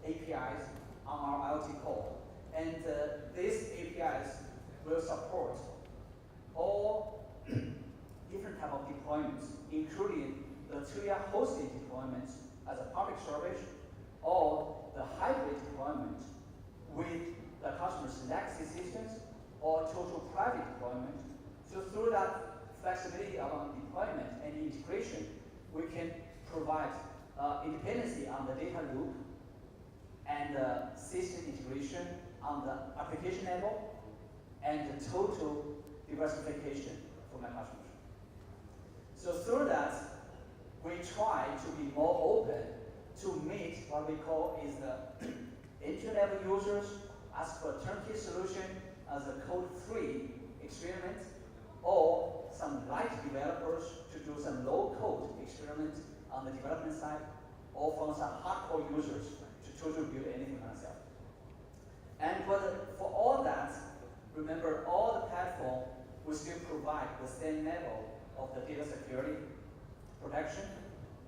APIs on our IoT core. And these APIs will support all different type of deployments, including the Tuya hosted deployments as a public service, or the hybrid deployment with the customer's legacy systems, or total private deployment. So through that flexibility around deployment and integration, we can provide independency on the data loop and system integration on the application level, and the total diversification for my customers. So through that, we try to be more open to meet what we call is the entry-level users, ask for a turnkey solution as a code-free experiment, or some light developers to do some low-code experiment on the development side, or from some hardcore users to totally build anything themselves. And for all that, remember all the platform will still provide the same level of the data security, protection,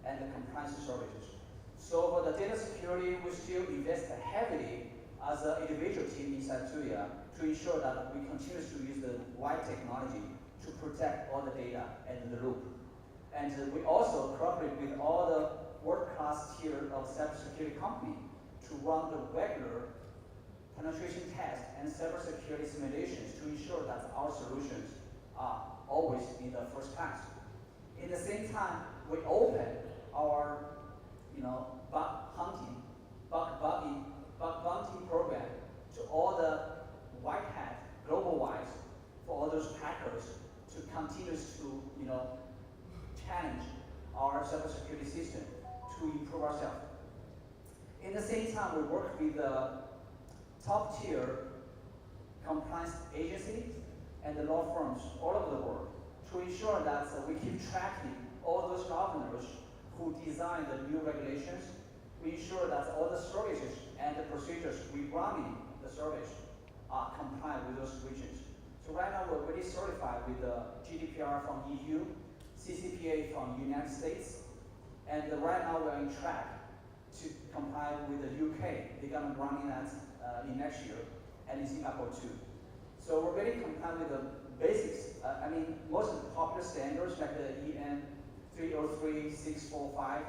and the compliance services. So for the data security, we still invest heavily as an individual team inside Tuya to ensure that we continue to use the right technology to protect all the data and the loop. And we also cooperate with all the world-class tier of cybersecurity company to run the regular penetration tests and cybersecurity simulations to ensure that our solutions are always in the first class. In the same time, we open our bug hunting, bug bounty program to all the white hat, global-wise, for all those hackers to continue to challenge our cybersecurity system to improve ourselves. In the same time, we work with the top-tier compliance agencies and the law firms all over the world to ensure that we keep tracking all those governors who design the new regulations. We ensure that all the services and the procedures we run in the service are compliant with those regions. So right now we're already certified with the GDPR from EU, CCPA from United States, and right now we're on track to comply with the UK. They're going to run that in next year, and in Singapore too. So we're already compliant with the basics. Most of the popular standards like the EN 303645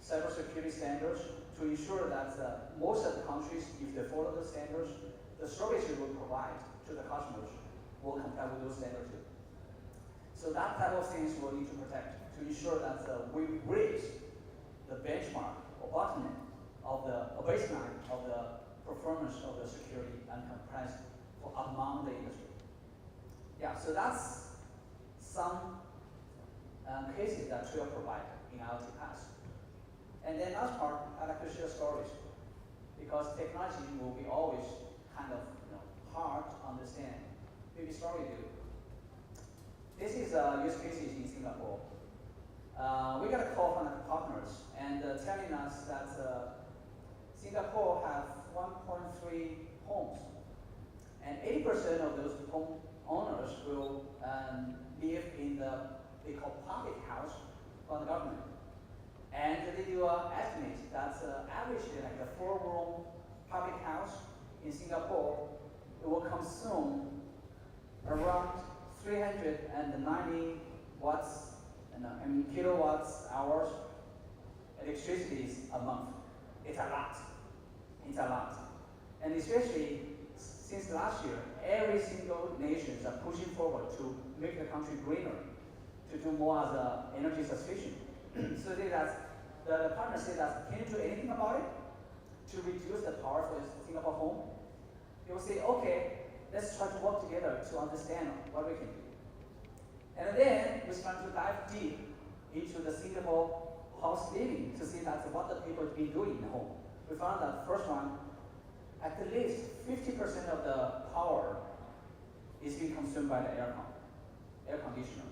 cybersecurity standards to ensure that most of the countries, if they follow the standards, the services we provide to the customers will comply with those standards too. So that type of things we'll need to protect to ensure that we raise the benchmark or bottleneck of the baseline of the performance of the security and compliance for among the industry. Yeah, so that's some cases that Tuya provide in IoT PaaS. And then last part, I'd like to share stories, because technology will be always kind of hard to understand. Maybe story do. This is use cases in Singapore. We got a call from the partners and telling us that Singapore have 1.3 homes, and 80% of those home owners will live in the they call public house from the government. And they do estimate that averagely like a 4-room public house in Singapore, it will consume around 390 watts, kilowatts hours electricity a month. It's a lot. It's a lot. And especially since last year, every single nation are pushing forward to make the country greener, to do more as a energy sufficient. So the partner said that, can you do anything about it to reduce the power for Singapore home? They will say, okay, let's try to work together to understand what we can do. And then we start to dive deep into the Singapore house living to see that what the people have been doing in home. We found that first one, at least 50% of the power is being consumed by the air conditioner.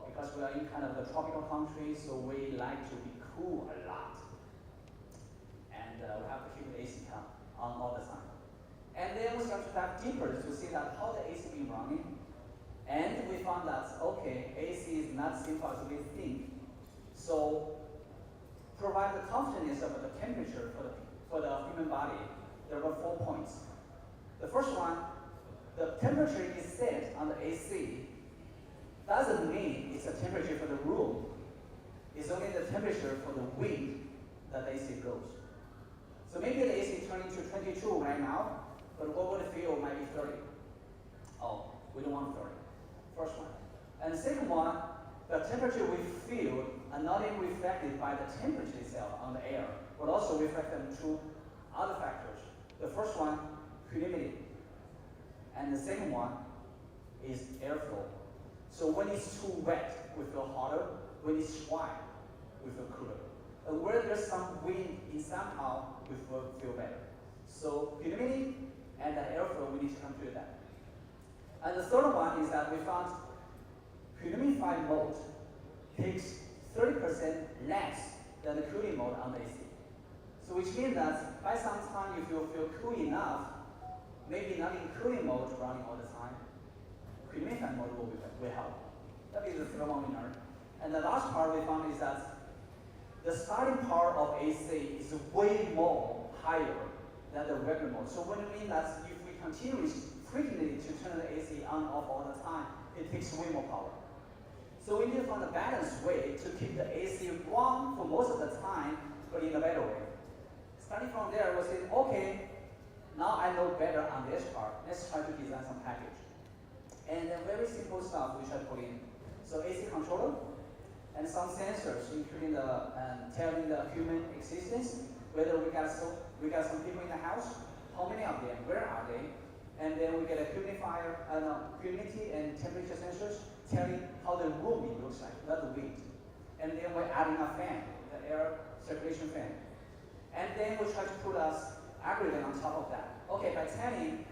Because we are in kind of the tropical country, so we like to be cool a lot. And we have to keep the AC on all the time. And then we start to dive deeper to see that how the AC been running. And we found that, okay, AC is not simple as we think. So provide the confidence of the temperature for the human body. There were 4 points. The first one, the temperature is set on the AC. Doesn't mean it's a temperature for the room. It's only the temperature for the wind that the AC goes. So maybe the AC is turning to 22 right now, but what would it feel might be 30. Oh, we don't want 30. First one. And the second one, the temperature we feel are not only reflected by the temperature itself on the air, but also reflected through other factors. The first one, humidity. And the second one is airflow. So when it's too wet, we feel hotter. When it's dry, we feel cooler. And where there's some wind in somehow, we feel better. So humidity and the airflow, we need to compute that. And the third one is that we found humidified mode takes 30% less than the cooling mode on the AC. So which means that by some time, if you feel cool enough, maybe not in cooling mode running all the time, humidified mode will help. That is the third one we learned. And the last part we found is that the starting power of AC is way more higher than the regular mode. So what it means that if we continue frequently to turn the AC on off all the time, it takes way more power. So we need to find a balanced way to keep the AC warm for most of the time, but in a better way. Starting from there, we say, okay, now I know better on this part. Let's try to design some package. And then very simple stuff we try to put in. So AC controller and some sensors, including the telling the human existence, whether we got some people in the house, how many of them, where are they, and then we get a humidifier, humidity and temperature sensors telling how the room looks like, not the wind. And then we're adding a fan, the air circulation fan. And then we try to put us algorithm on top of that. Okay, by telling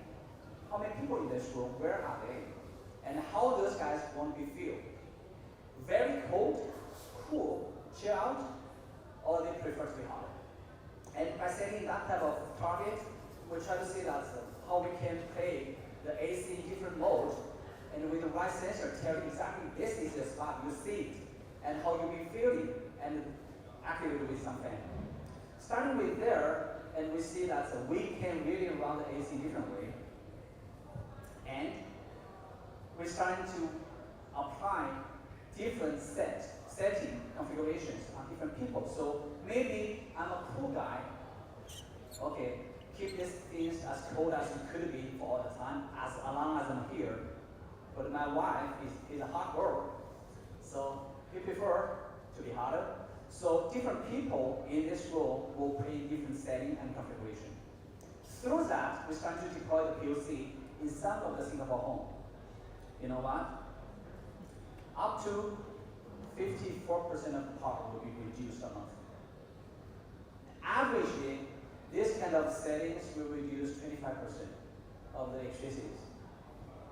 how many people in this room, where are they, and how those guys want to be feel. Very cold, cool, chill out, or they prefer to be hot. And by setting that type of target, we try to see that how we can play the AC in different modes, and with the right sensor tell exactly this is the spot you see it, and how you'll be feeling, and activate with some fan. Starting with there, and we see that we can really run the AC different way, and we're starting to apply different setting configurations on different people. So maybe I'm a cool guy. Okay, keep these things as cold as it could be for all the time, as long as I'm here. But my wife is a hot girl, so we prefer to be hotter. So different people in this role will play different setting and configuration. Through that, we start to deploy the POC in some of the Singapore home. You know what? Up to 54% of the power will be reduced a month. Averagely, this kind of settings will reduce 25% of the electricity.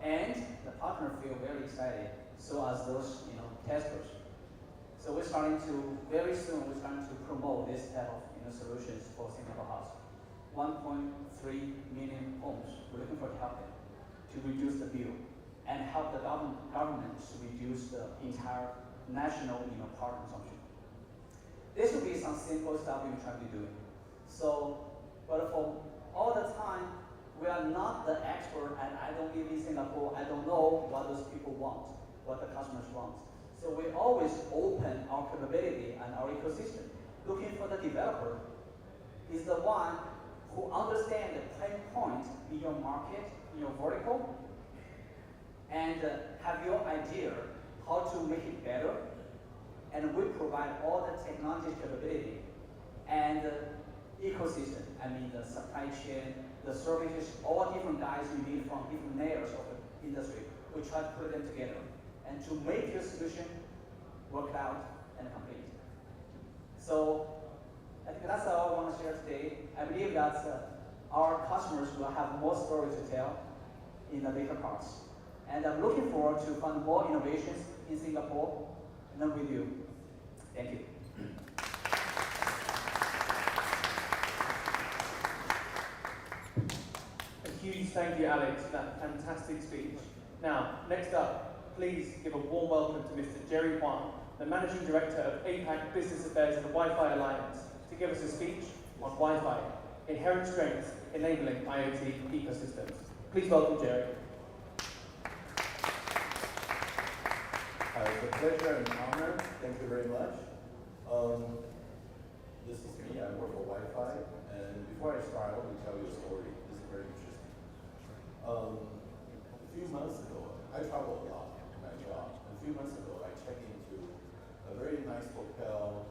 And the partner feel very excited, so as those testers. So we're starting to, very soon, we're starting to promote this type of solutions for Singapore house. 1.3 million homes, we're looking for help them to reduce the bill and help the government to reduce the entire national power consumption. This will be some simple stuff we're trying to do. So, but for all the time, we are not the expert, and I don't live in Singapore. I don't know what those people want, what the customers want. So we always open our capability and our ecosystem. Looking for the developer is the one who understand the pain point in your market, in your vertical, and have your idea how to make it better. And we provide all the technology capability and ecosystem. I mean the supply chain, the services, all different guys you need from different layers of the industry. We try to put them together and to make your solution work out and complete. So I think that's all I want to share today. I believe that our customers will have more stories to tell in the later parts. And I'm looking forward to find more innovations in Singapore and then with you. Thank you. A huge thank you, Alex, for that fantastic speech. Now, next up, please give a warm welcome to Mr. Jerry Huang, the Managing Director of APAC Business Affairs and the Wi-Fi Alliance, to give us a speech on Wi-Fi, inherent strengths enabling IoT ecosystems. Please welcome Jerry. It's a pleasure and honor. Thank you very much. This is me. I work for Wi-Fi. And before I start, I want to tell you a story. This is very interesting. A few months ago, I travel a lot in my job. A few months ago, I checked into a very nice hotel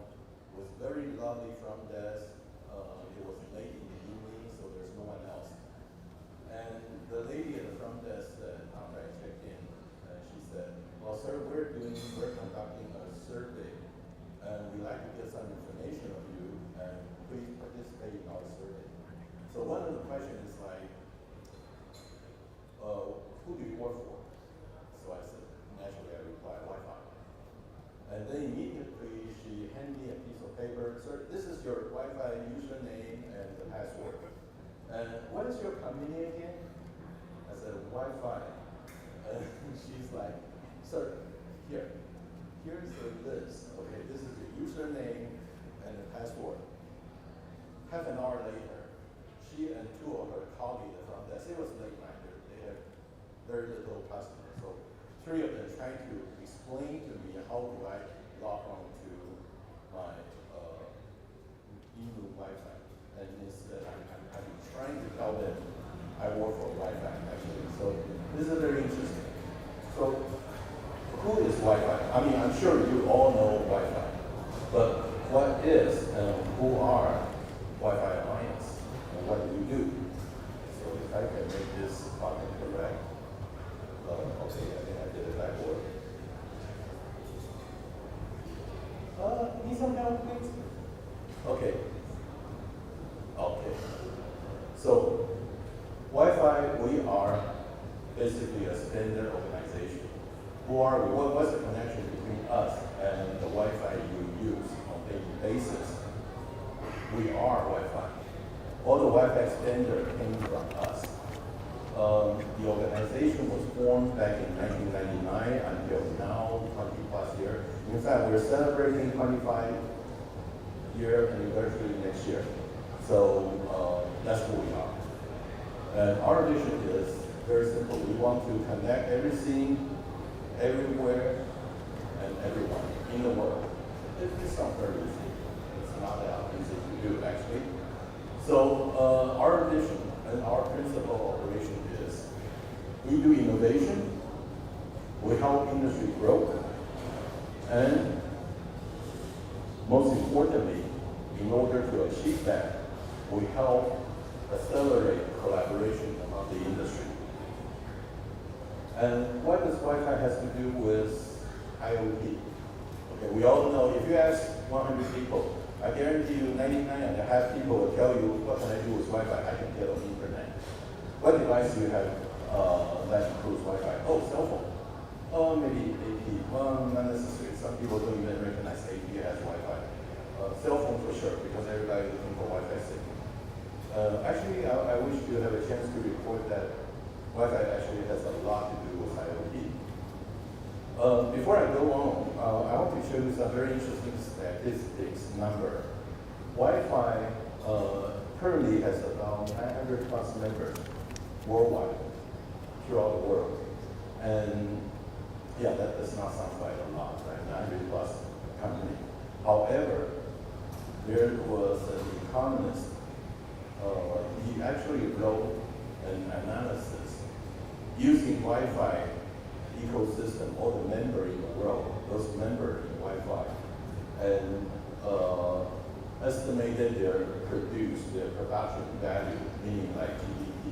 with very lovely front desk. It was late in the evening, so there's no one else. And the lady at the front desk said, after I checked in, she said, "Well, sir, we're conducting a survey, and we'd like to get some information of you, and please participate in our survey." So one of the questions is like, who do you work for? So I said, naturally I replied, Wi-Fi. And then immediately she handed me a piece of paper. "Sir, this is your Wi-Fi username and the password. And what is your company again?" I said, "Wi-Fi." And she's like, "Sir, here's the list. Okay, this is your username and the password." Half an hour later, she and two of her colleagues from that, it was late night, they had very little customers. So three of them trying to explain to me how do I log on to my e-room Wi-Fi. And instead, I'm trying to tell them I work for Wi-Fi actually. So this is very interesting. So who is Wi-Fi? I mean, I'm sure you all know Wi-Fi, but what is and who are Wi-Fi Alliance, and what do we do? So if I can make this button correct, okay, I think I did it backward. Need some help, please? Okay. Okay. So Wi-Fi, we are basically a standard organization. Who are we? What's the connection between us and the Wi-Fi you use on a daily basis? We are Wi-Fi. All the Wi-Fi standard came from us. The organization was formed back in 1999 until now, 20 plus years. In fact, we're celebrating 25 year anniversary next year. So that's who we are. And our vision is very simple. We want to connect everything, everywhere, and everyone in the world. It's not very easy. It's not that easy to do, actually. So our vision and our principle of operation is we do innovation, we help industry grow, and most importantly, in order to achieve that, we help accelerate collaboration among the industry. And what does Wi-Fi has to do with IoT? Okay, we all know if you ask 100 people, I guarantee you 99.5 people will tell you, what can I do with Wi-Fi? I can get on the internet. What device do you have that includes Wi-Fi? Oh, cell phone. Oh, maybe AP. Well, not necessarily. Some people don't even recognize AP as Wi-Fi. Cell phone for sure, because everybody is looking for Wi-Fi signal. Actually, I wish to have a chance to report that Wi-Fi actually has a lot to do with IoT. Before I go on, I want to show you some very interesting statistics number. Wi-Fi currently has about 900 plus members worldwide, throughout the world. And yeah, that does not sound like a lot, right? 900 plus company. However, there was an economist he actually wrote an analysis using Wi-Fi ecosystem, all the members in the world, those members in Wi-Fi, and estimated their production value, meaning like GDP.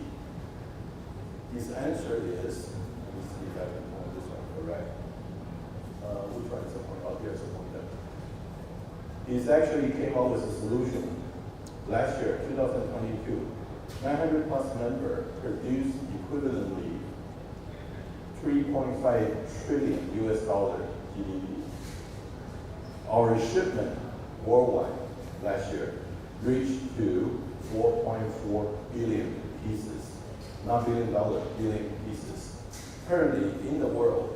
His answer is, let me see if I can point this one correct. Which one is the point? Oh, here's the pointer. He's actually came up with a solution. Last year, 2022, 900 plus members produced equivalently 3.5 trillion US dollar GDP. Our shipment worldwide last year reached to 4.4 billion pieces, not billion dollars, billion pieces. Currently in the world,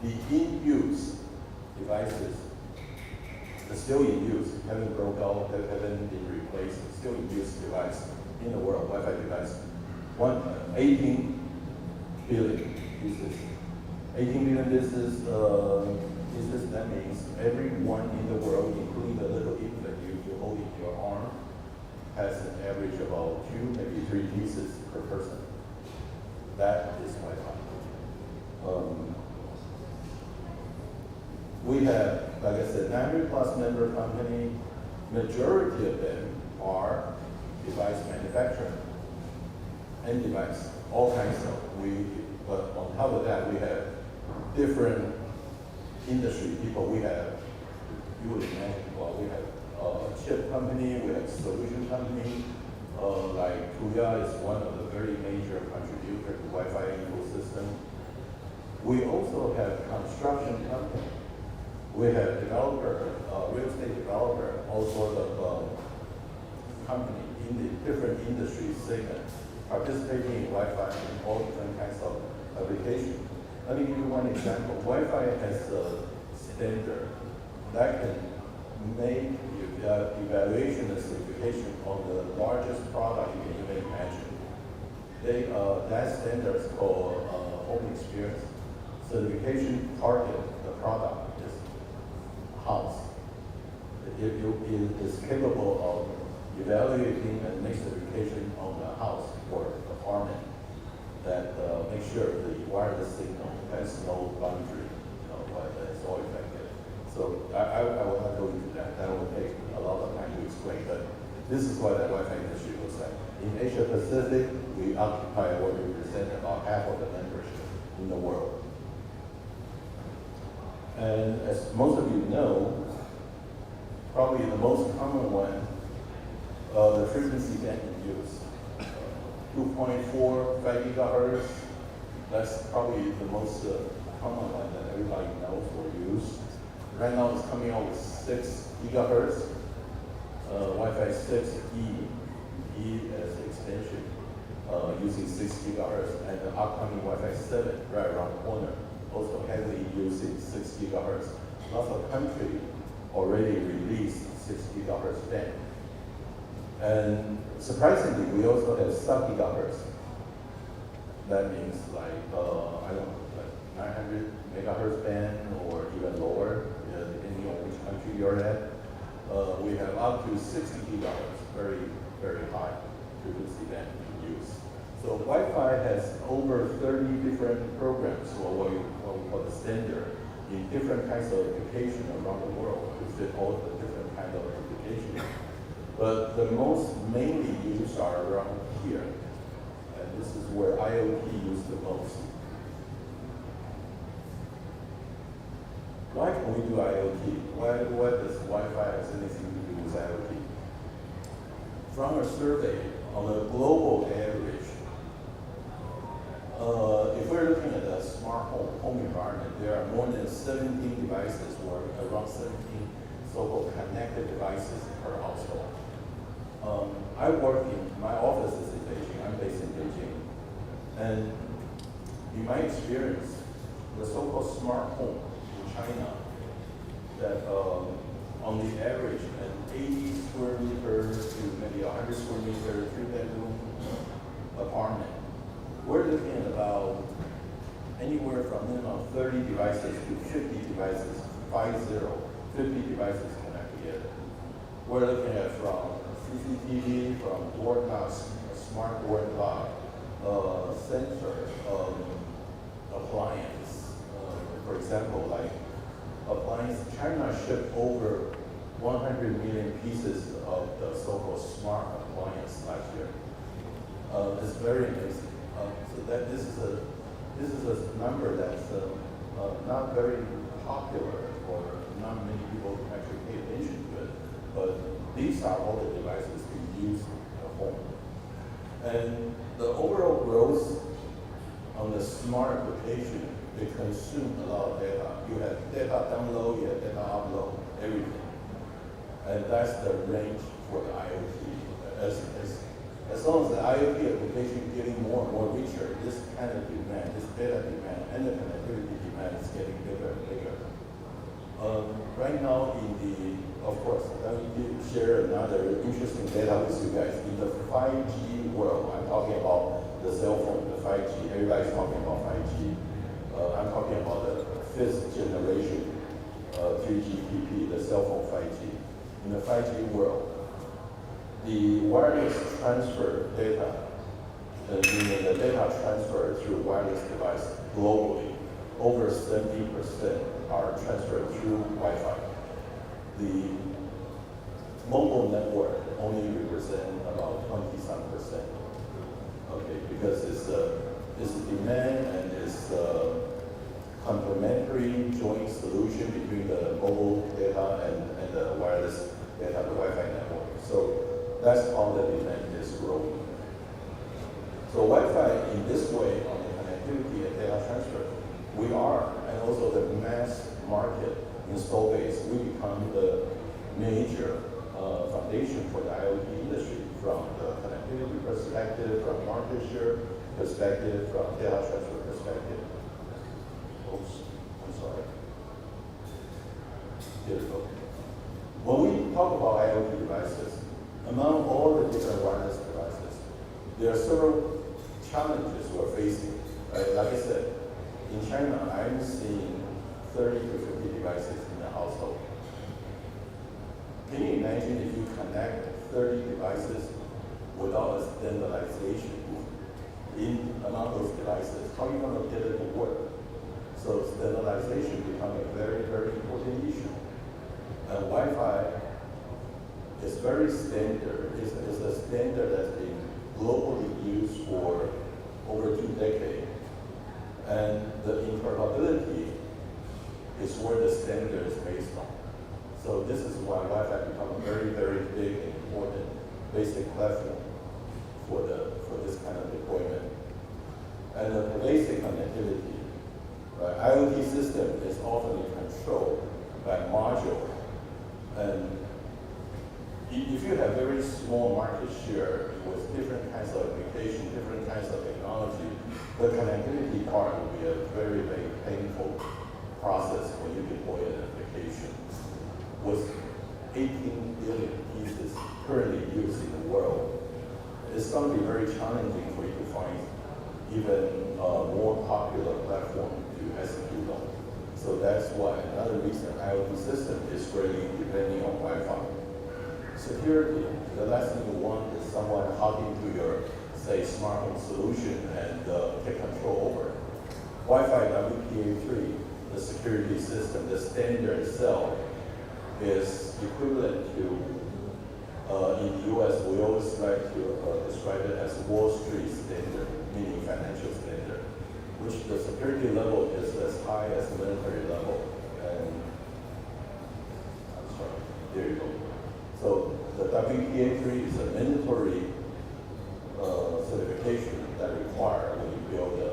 the in-use devices are still in use, haven't broke out, haven't been replaced, still in use device in the world, Wi-Fi device, 18 billion pieces. 18 billion pieces, that means everyone in the world, including the little infant you hold in your arm, has an average of about 2, maybe 3 pieces per person. That is Wi-Fi. We have, like I said, 900 plus member company. Majority of them are device manufacturer, end device, all kinds of. But on top of that, we have different industry people. We have, you would imagine, well, we have a chip company, we have solution company, like Tuya is one of the very major contributors to Wi-Fi ecosystem. We also have construction company. We have developer, real estate developer, all sorts of company in the different industry segments participating in Wi-Fi in all different kinds of applications. Let me give you one example. Wi-Fi has a standard that can make evaluation and certification on the largest product you can even imagine. That standard is called home experience. Certification target the product is house. It is capable of evaluating and make certification on the house or apartment that make sure the wireless signal has no boundary, that it's all effective. So I will not go into that. That will take a lot of time to explain, but this is what the Wi-Fi industry looks like. In Asia Pacific, we occupy what represent about half of the membership in the world. And as most of you know, probably the most common one, the frequency band in use. 2.45 gigahertz, that's probably the most common one that everybody knows or use. Right now it's coming out with 6 gigahertz, Wi-Fi 6E, E as extension, using 6 gigahertz, and the upcoming Wi-Fi 7 right around the corner, also heavily using 6 gigahertz. Lots of countries already released 6 gigahertz band. And surprisingly, we also have sub-gigahertz. That means like, I don't know, like 900 megahertz band or even lower, depending on which country you're at. We have up to 60 gigahertz, very, very high frequency band in use. So Wi-Fi has over 30 different programs, or what we call the standard, in different kinds of applications around the world to fit all the different kinds of applications. But the most mainly used are around here. And this is where IoT used the most. Why can we do IoT? Why does Wi-Fi have anything to do with IoT? From a survey, on a global average, if we're looking at a smart home environment, there are more than 17 devices or around 17 so-called connected devices per household. I work in, my office is in Beijing, I'm based in Beijing. And in my experience, the so-called smart home in China, that on the average, an 80 square meter to maybe 100 square meter, 3-bedroom apartment, we're looking at about anywhere from 30 devices to 50 devices, 50 devices connected together. We're looking at from CCTV, from door knocks, smart door lock, sensor, appliance. For example, like appliance, China shipped over 100 million pieces of the so-called smart appliance last year. It's very amazing. So that this is a number that's not very popular, or not many people actually pay attention to it. But these are all the devices we use at home. And the overall growth on the smart application, they consume a lot of data. You have data download, you have data upload, everything. And that's the range for the IoT. As long as the IoT application is getting more and more richer, this kind of demand, this data demand, and the connectivity demand is getting bigger and bigger. Right now, of course, let me share another interesting data with you guys. In the 5G world, I'm talking about the cell phone, the 5G. Everybody's talking about 5G. I'm talking about the 5th generation 3GPP, the cell phone 5G. In the 5G world, the wireless transfer data, meaning the data transfer through wireless device globally, over 70% are transferred through Wi-Fi. The mobile network only represent about 20-some%. Okay, because it's a demand and it's a complementary joint solution between the mobile data and the wireless data, the Wi-Fi network. So that's how the demand is growing. So Wi-Fi in this way on the connectivity and data transfer, we are, and also the mass market install base, we become the major foundation for the IoT industry from the connectivity perspective, from market share perspective, from data transfer perspective. Oops, I'm sorry. Here we go. When we talk about IoT devices, among all the different wireless devices, there are several challenges we're facing. Right? Like I said, in China, I'm seeing 30 to 50 devices in the household. Can you imagine if you connect 30 devices without a standardization among those devices? How are you going to get it to work? So standardization becomes a very, very important issue. And Wi-Fi is very standard. It's a standard that's been globally used for over 2 decades. And the interoperability is where the standard is based on. So this is why Wi-Fi becomes a very, very big and important basic platform for this kind of deployment. And the basic connectivity, right? IoT system is often controlled by module. And if you have very small market share with different kinds of application, different kinds of technology, the connectivity part will be a very, very painful process when you deploy an application. With 18 billion pieces currently used in the world, it's going to be very challenging for you to find even a more popular platform to execute on. So that's why another reason IoT system is really depending on Wi-Fi. Security, the last thing you want is someone hogging to your, say, smart home solution and take control over it. Wi-Fi WPA3, the security system, the standard itself, is equivalent to, in the US, we always like to describe it as Wall Street standard, meaning financial standard, which the security level is as high as the military level. And I'm sorry, there you go. So the WPA3 is a mandatory certification that require when you build the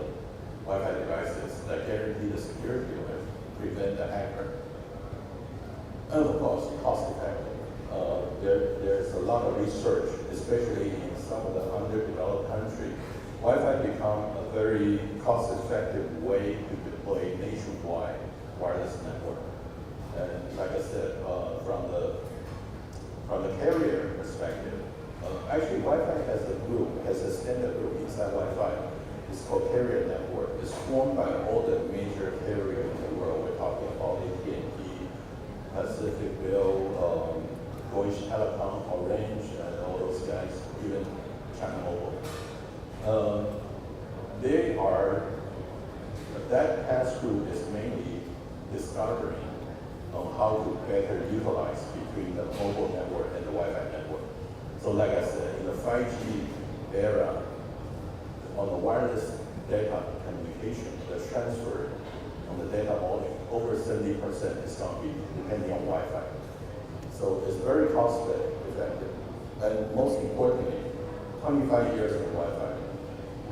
Wi-Fi devices that guarantee the security and prevent the hacker. And of course, cost effective. There's a lot of research, especially in some of the underdeveloped countries. Wi-Fi become a very cost-effective way to deploy nationwide wireless network. And like I said, from the carrier perspective, actually Wi-Fi has a standard group inside Wi-Fi. It's called carrier network. It's formed by all the major carriers in the world. We're talking about AT&T, Pacific Bill, going Deutsche Telekom, Orange, and all those guys, even China Mobile. That pass-through is mainly discovering on how to better utilize between the mobile network and the Wi-Fi network. So like I said, in the 5G era, on the wireless data communication, the transfer on the data volume, over 70% is going to be depending on Wi-Fi. So it's very cost effective. And most importantly, 25 years of Wi-Fi.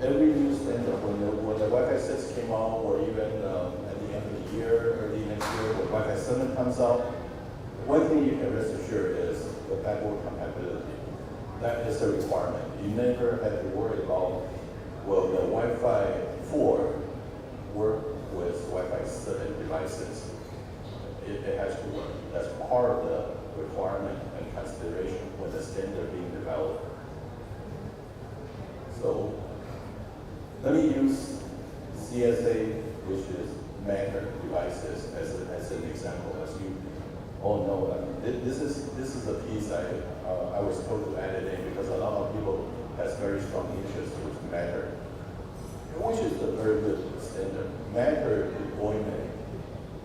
Every new standard, when the Wi-Fi 6 came out, or even at the end of the year, early next year, when Wi-Fi 7 comes out, one thing you can rest assured is the backward compatibility. That is a requirement. You never have to worry about, will the Wi-Fi 4 work with Wi-Fi 7 devices? It has to work. That's part of the requirement and consideration when the standard being developed. So let me use CSA, which is Matter devices, as an example. As you all know, this is a piece I was told to add it in because a lot of people has very strong interest with Matter, which is a very good standard. Matter deployment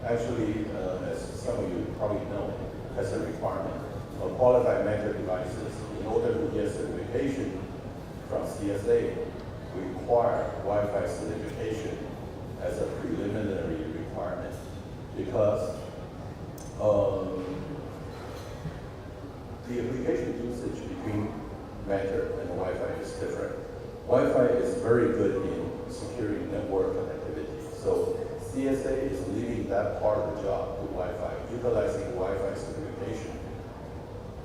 actually, as some of you probably know, has a requirement of qualified Matter devices. In order to get certification from CSA, require Wi-Fi certification as a preliminary requirement because the application usage between Matter and Wi-Fi is different. Wi-Fi is very good in securing network connectivity. So CSA is leaving that part of the job to Wi-Fi, utilizing Wi-Fi certification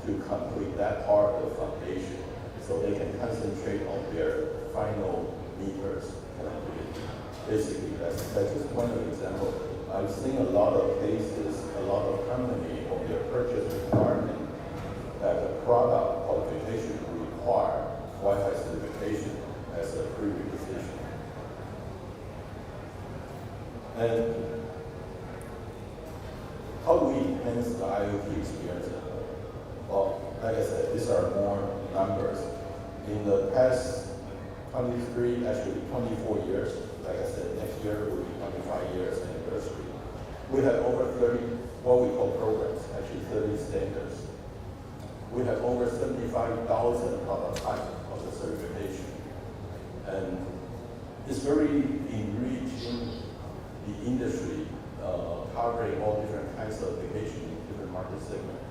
to complete that part of the foundation so they can concentrate on their final meters connectivity. Basically, that's just one example. I've seen a lot of cases, a lot of companies on their purchase requirement that the product qualification require Wi-Fi certification as a prerequisite. And how do we enhance the IoT experience? Well, like I said, these are more numbers. In the past 23, actually 24 years, like I said, next year will be 25 years anniversary. We have over 30, what we call programs, actually 30 standards. We have over 75,000 prototypes of the certification. And it's very enriching the industry, covering all different kinds of applications in different market segments.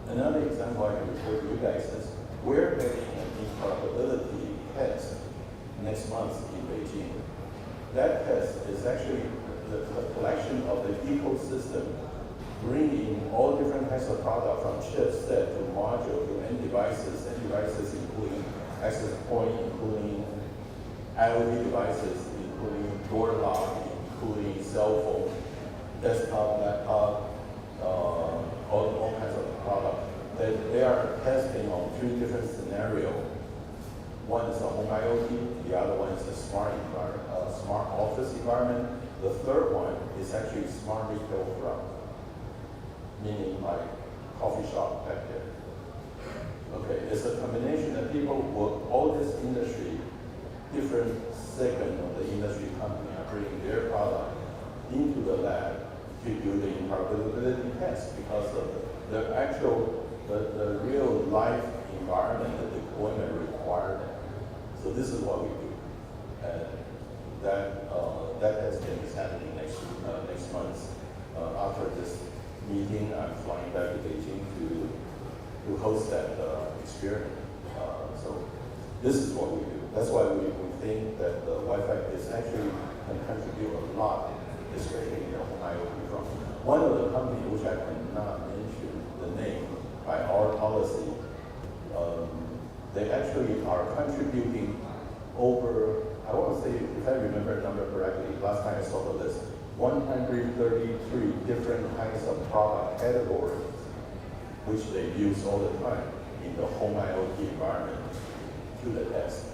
Another example I can report to you guys is we're having an interoperability test next month in Beijing. That test is actually the collection of the ecosystem, bringing all different kinds of products from chipset to module to end devices including access point, including IoT devices, including door lock, including cell phone, desktop, laptop, all kinds of products. They are testing on 3 different scenarios. One is a home IoT, the other one is a smart office environment. The third one is actually smart retail front, meaning like coffee shop back there. Okay, it's a combination of people with all this industry, different segment of the industry company are bringing their product into the lab to do the interoperability test because of the real life environment, the deployment requirement. So this is what we do. And that testing is happening next month. After this meeting, I'm flying back to Beijing to host that experiment. So this is what we do. That's why we think that the Wi-Fi is actually can contribute a lot, especially in the home IoT front. One of the companies, which I cannot mention the name by our policy, they actually are contributing over, I want to say, if I remember the number correctly, last time I saw the list, 133 different kinds of product categories, which they use all the time in the home IoT environment to the test.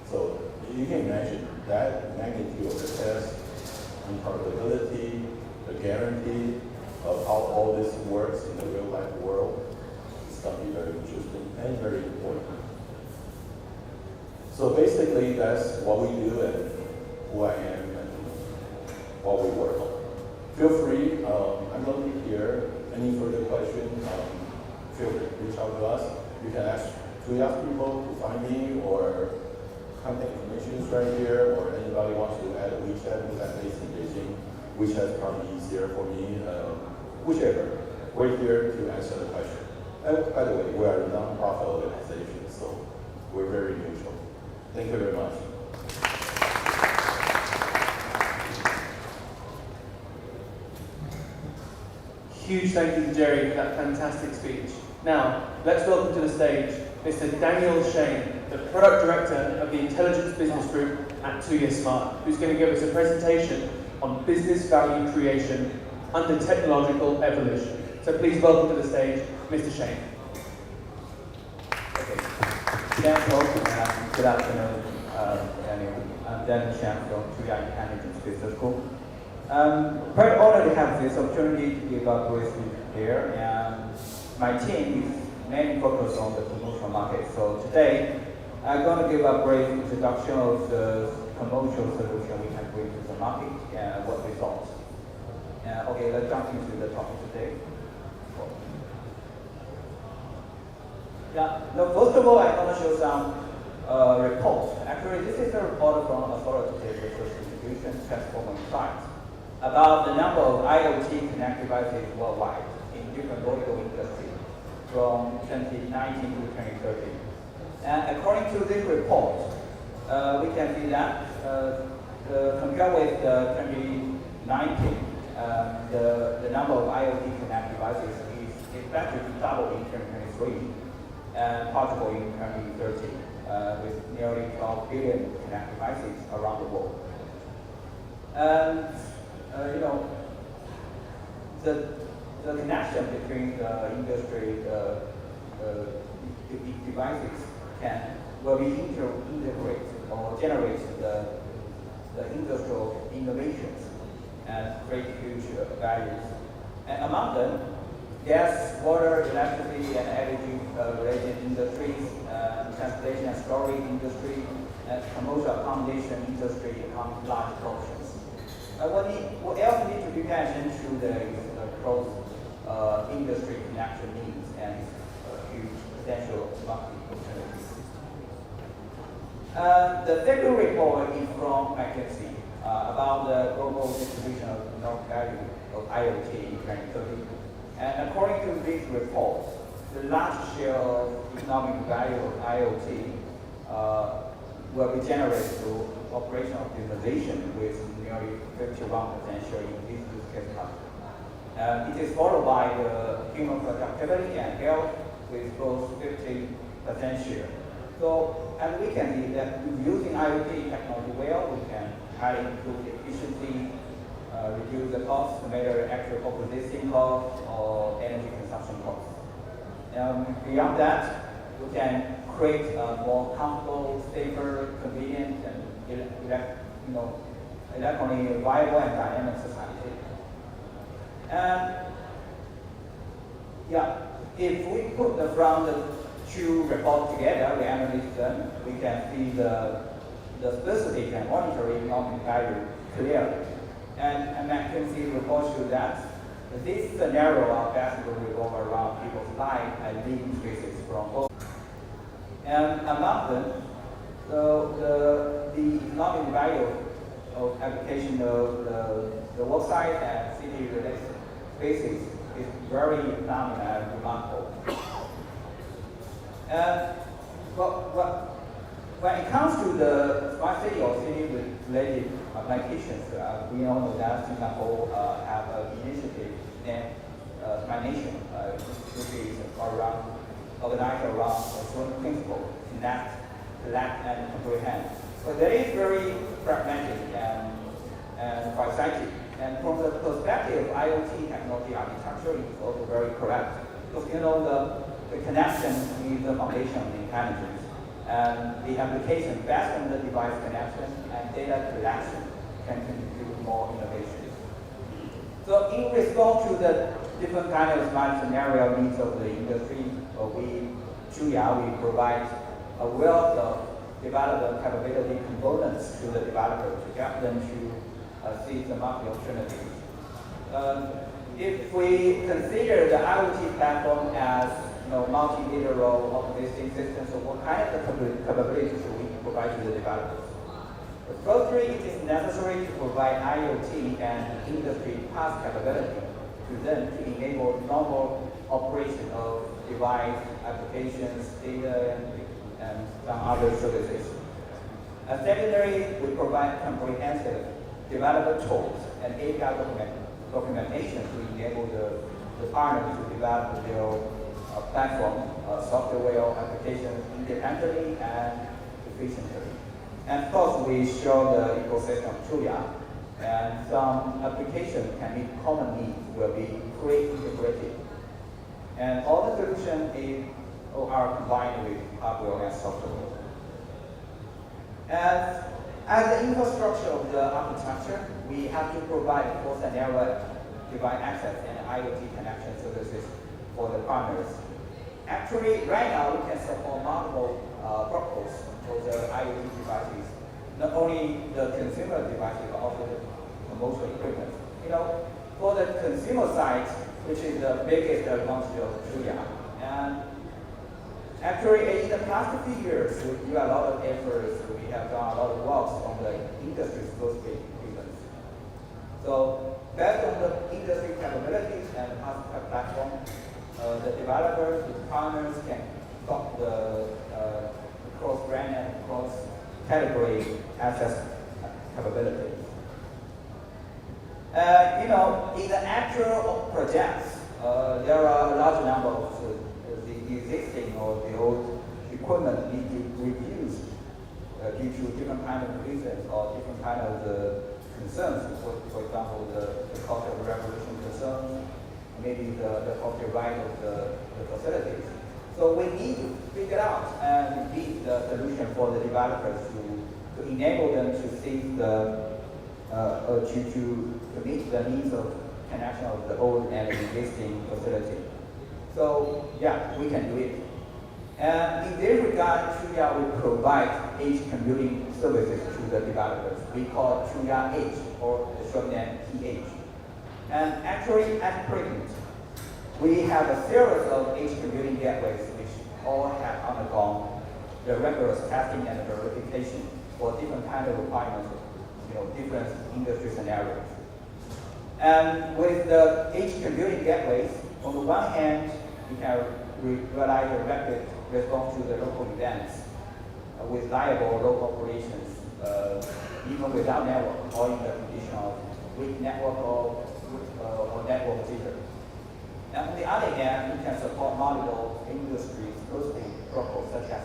So you can imagine that magnitude of the test, interoperability, the guarantee, of how all this works in the real life world, it's going to be very interesting and very important. So basically, that's what we do and who I am and what we work on. Feel free, I'm going to be here. Any further questions, feel free to reach out to us. You can ask people to find me, or contact information is right here, or anybody wants to add a WeChat because I'm based in Beijing. WeChat is probably easier for me, whichever. We're here to answer the question. And by the way, we are a non-profit organization, so we're very neutral. Thank you very much. Huge thank you to Jerry for that fantastic speech. Now, let's welcome to the stage Mr. Daniel Shane, the Product Director of the Intelligence Business Group at Tuya Smart, who's going to give us a presentation on business value creation under technological evolution. So please welcome to the stage, Mr. Shane. Okay. Thanks all. Good afternoon, Daniel. I'm Daniel Shane from Tuya Intelligence Business Group. Very honored to have this opportunity to give a brief here, and my team is mainly focused on the promotional market. So today, I'm going to give a brief introduction of the promotional solution we can bring to the market and what results. Okay, let's jump into the topic today. Yeah, now, first of all, I'm going to show some reports. Actually, this is a report from Authoritative Research Institution Transforming Insights about the number of IoT connected devices worldwide in different vertical industries from 2019 to 2030. And according to this report, we can see that compared with 2019, the number of IoT connected devices is expected to double in 2023 and possible in 2030 with nearly 12 billion connected devices around the world. And you know, the connection between the industry devices will be integrate or generate the industrial innovations and create future values. And among them, gas, water, electricity, and energy related industries, transportation and storage industry, and commercial accommodation industry account large portions. What else we need to pay attention to the cross industry connection needs and huge potential market opportunities. The second report is from McKinsey about the global distribution of economic value of IoT in 2030. And according to this report, the large share of economic value of IoT will be generated through operational optimization with nearly 51% share in this use case country. It is followed by the human productivity and health with both 50% share. So, and we can see that using IoT technology well, we can highly improve efficiency, reduce the cost, no matter actual processing cost or energy consumption cost. Beyond that, we can create a more comfortable, safer, convenient, and electronically viable and dynamic society. And yeah, if we put from the two reports together, we analyze them, we can see the specific and monetary economic value clearly. And McKinsey report shows that this scenario are best will revolve around people's life and living spaces from both. And among them, the economic value of application of the worksite and city-related spaces is very phenomenal and remarkable. And when it comes to the smart city or city-related applications, we all know that Singapore have an initiative named Smart Nation, which is organized around a certain principle, connect, collect, and comprehend. So that is very pragmatic and quite. And from the perspective of IoT technology architecture, it's also very correct. Because the connection is the foundation of the intelligence. And the application based on the device connection and data collection can contribute more innovation. So in response to the different kind of smart scenario needs of the industry, Tuya, we provide a wealth of development capability components to the developer to help them to seize the market opportunities. If we consider the IoT platform as multilateral operating system, so what kind of capabilities should we provide to the developers? Firstly, it is necessary to provide IoT and industry path capability to them to enable normal operation of device, applications, data, and some other services. And secondly, we provide comprehensive developer tools and API documentation to enable the partners to develop their platform, software applications independently and efficiently. And of course, we show the ecosystem of Tuya, and some applications can meet common needs will be pre-integrated. And all the solutions are combined with hardware and software. And as the infrastructure of the architecture, we have to provide both a narrow device access and IoT connection services for the partners. Actually, right now, we can support multiple protocols for the IoT devices, not only the consumer devices, but also the commercial equipment. For the consumer side, which is the biggest advantage of Tuya. And actually, in the past few years, we do a lot of efforts. We have done a lot of work on the industry-specific equipment. So, based on the industry capabilities and platform, the developers, the partners can talk the cross-brand and cross-category access capabilities. In the actual projects, there are a large number of the existing or the old equipment need to be reduced due to different kind of reasons or different kind of the concerns. For example, the cost of revolution concerns, maybe the copyright of the facilities. So we need to figure out and meet the solution for the developers to enable them to see to meet the needs of connection of the old and existing facility. So yeah, we can do it. And in this regard, Tuya will provide edge computing services to the developers. We call Tuya Edge, or the short name TH. And actually, at present, we have a series of edge computing gateways which all have undergone the rigorous testing and verification for different kind of requirements, different industry scenarios. And with the edge computing gateways, on the one hand, we can realize a rapid response to the local events with reliable local operations, even without network or in the condition of weak network or network jitter. And on the other hand, we can support multiple industry-specific protocols such as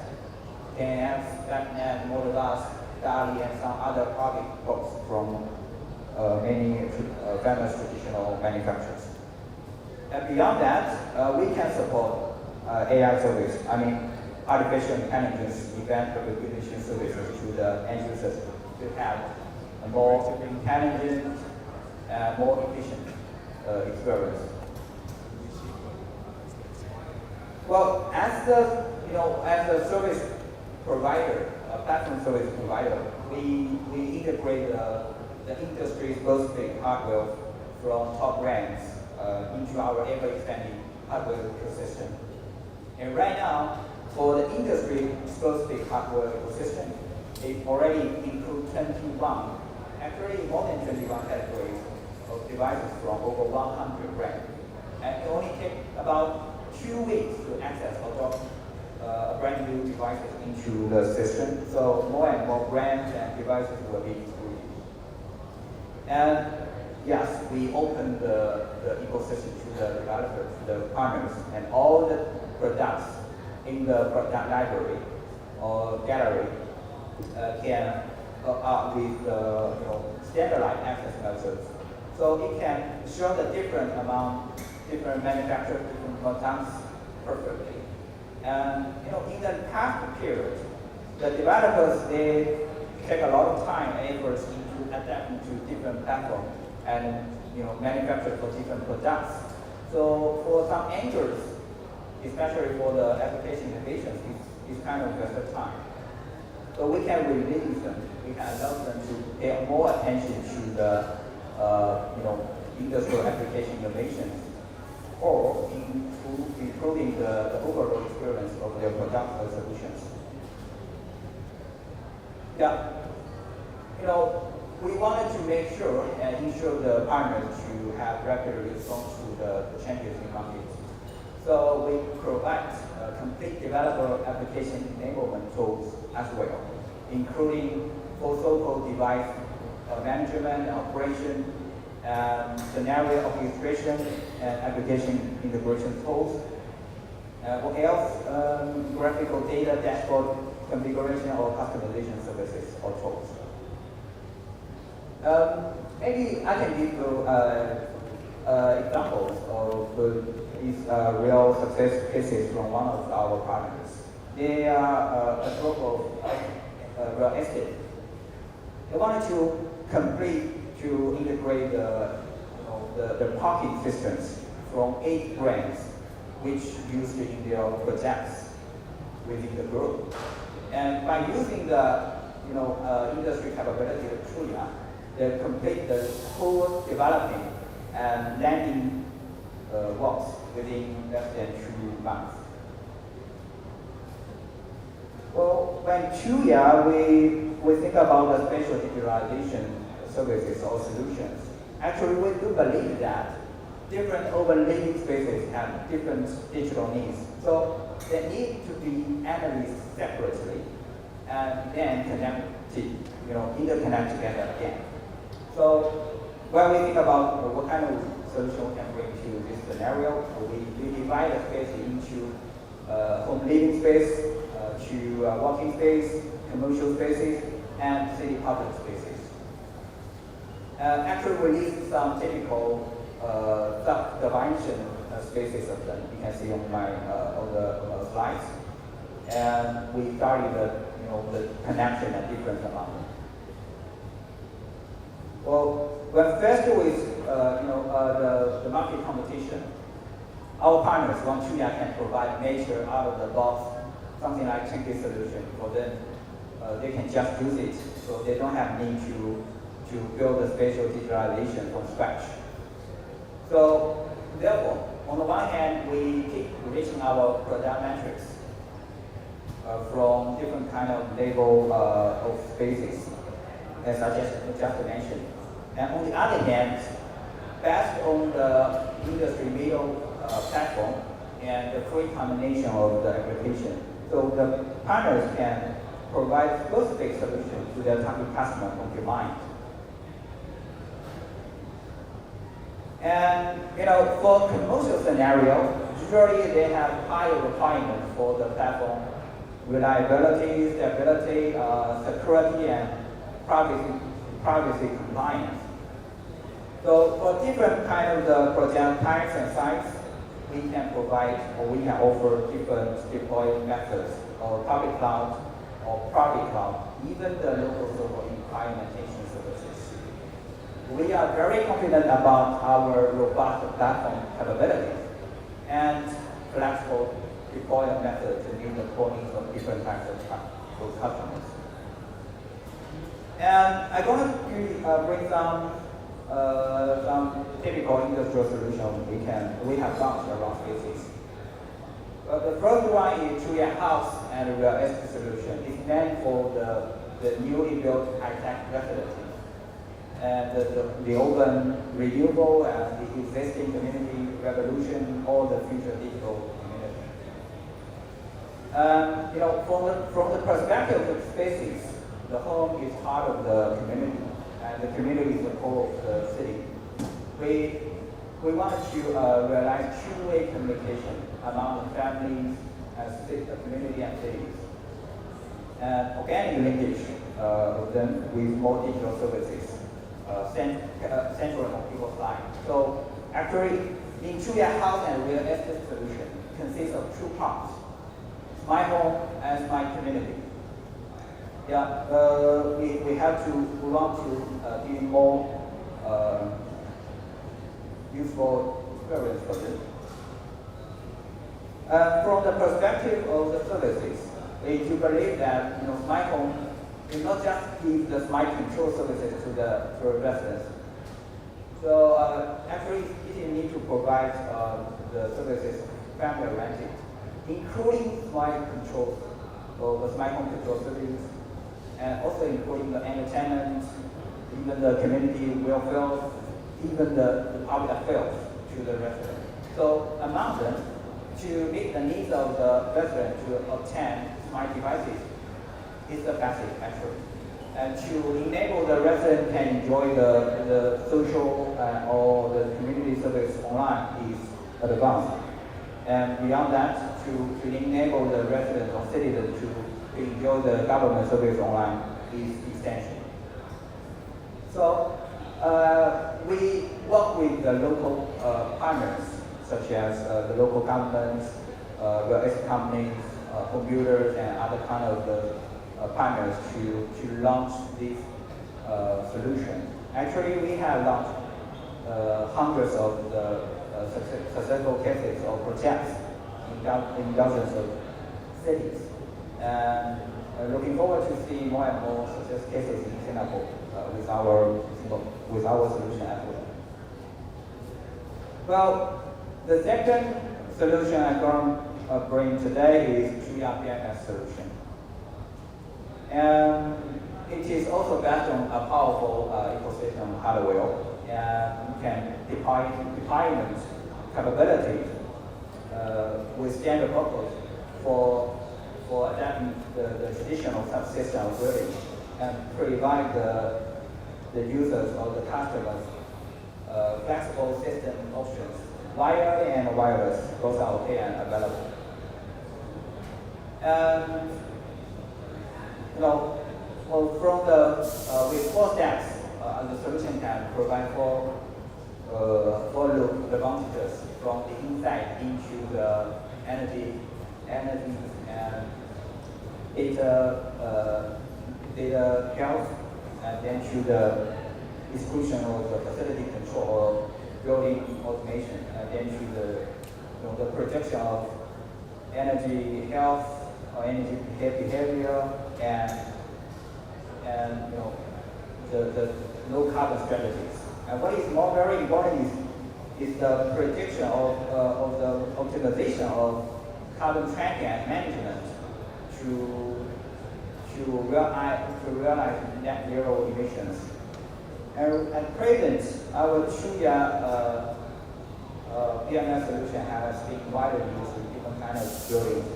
KNF, BACnet, Modulus, DALI, and some other public protocols from many famous traditional manufacturers. And beyond that, we can support AI service, artificial intelligence event recognition services to the end users to have a more intelligent and more efficient experience. Well, as the service provider, platform service provider, we integrate the industry-specific hardware from top brands into our ever-expanding hardware ecosystem. And right now, for the industry-specific hardware ecosystem, it already includes 21, actually more than 21 categories of devices from over 100 brands. And it only takes about 2 weeks to access or drop brand new devices into the system. So more and more brands and devices will be included. And yes, we open the ecosystem to the developers, the partners, and all the products in the product library or gallery can with standardized access methods. So it can show the different manufacturers, different products perfectly. And in the past period, the developers they take a lot of time and efforts into adapting to different platforms and manufactured for different products. So for some angles, especially for the application innovations, it's kind of versatile. So we can release them. We can allow them to pay more attention to the industrial application innovations, or improving the overall experience of their product or solutions. Yeah, we wanted to make sure and ensure the partners to have rapid response to the changes in market. So we provide complete developer application enablement tools as well, including for so-called device management, operation, scenario orchestration, and application integration tools. What else? Graphical data dashboard configuration or customization services or tools. Maybe I can give you examples of these real success cases from one of our partners. They are a group of real estate. They wanted to integrate the parking systems from 8 brands, which used in their projects within the group. And by using the industry capability of Tuya, they complete the full developing and landing works within less than 2 months. Well, when Tuya, we think about the spatial digitalization services or solutions. Actually, we do believe that different urban living spaces have different digital needs. So they need to be analyzed separately and then connected, interconnect together again. So when we think about what kind of solution we can bring to this scenario, we divide the space into home living space, to working space, commercial spaces, and city public spaces. Actually, we list some typical subdivision spaces of them. You can see on the slides, and we started the connection at different amounts. Well, when faced with the market competition, our partners, Tuya, can provide major out-of-the-box, something like turnkey solution for them. They can just use it, so they don't have need to build the spatial digitalization from scratch. So therefore, on the one hand, we keep reaching our product metrics from different kind of level of spaces, as I just mentioned. And on the other hand, based on the industry middle platform and the free combination of the application, so the partners can provide specific solutions to their target customer from your mind. And for commercial scenario, usually they have higher requirements for the platform reliability, stability, security, and privacy compliance. So for different kind of the project types and sites, we can provide or we can offer different deployment methods, or public cloud or private cloud, even the local server implementation services. We are very confident about our robust platform capabilities and flexible deployment methods to meet the core needs of different types of customers. And I'm going to bring some typical industrial solutions we have launched around spaces. The first one is Tuya House and Real Estate solution. It's meant for the newly built high-tech residences and the open, renewable, and the existing community revolution, or the future digital community. From the perspective of spaces, the home is part of the community, and the community is the core of the city. We wanted to realize two-way communication among the families, the community, and cities, and organic linkage of them with more digital services central on people's lives. So actually, in Tuya House and Real Estate solution consists of 2 parts: my home and my community. Yeah, we want to be more useful experience for them. From the perspective of the services, we do believe that smart home will not just give the smart control services to the residents. So actually, it need to provide the services family oriented, including smart control, so the smart home control service, and also including the entertainment, even the community welfare, even the public affairs to the resident. So among them, to meet the needs of the resident to obtain smart devices is the basic actually. And to enable the resident can enjoy the social or the community service online is advanced. And beyond that, to enable the resident or citizen to enjoy the government service online is essential. So we work with the local partners, such as the local governments, real estate companies, computers, and other kind of partners to launch this solution. Actually, we have launched hundreds of the successful cases or projects in dozens of cities. And looking forward to see more and more success cases in Singapore with our solution as well. Well, the second solution I'm going to bring today is Tuya BMS solution. And it is also based on a powerful ecosystem hardware and can deployment capabilities with standard purpose for adapting the traditional subsystem building and provide the users or the customers flexible system options, wired and wireless, both are okay and available. And from the with 4 steps, the solution can provide four loop advantages from the inside into the energy and data health, and then to the exclusion of the facility control or building automation, and then to the protection of energy health or energy behavior and the low carbon strategies. And what is very important is the prediction of the optimization of carbon tracking and management to realize net zero emissions. And at present, our Tuya BMS solution has been widely used in different kinds of buildings,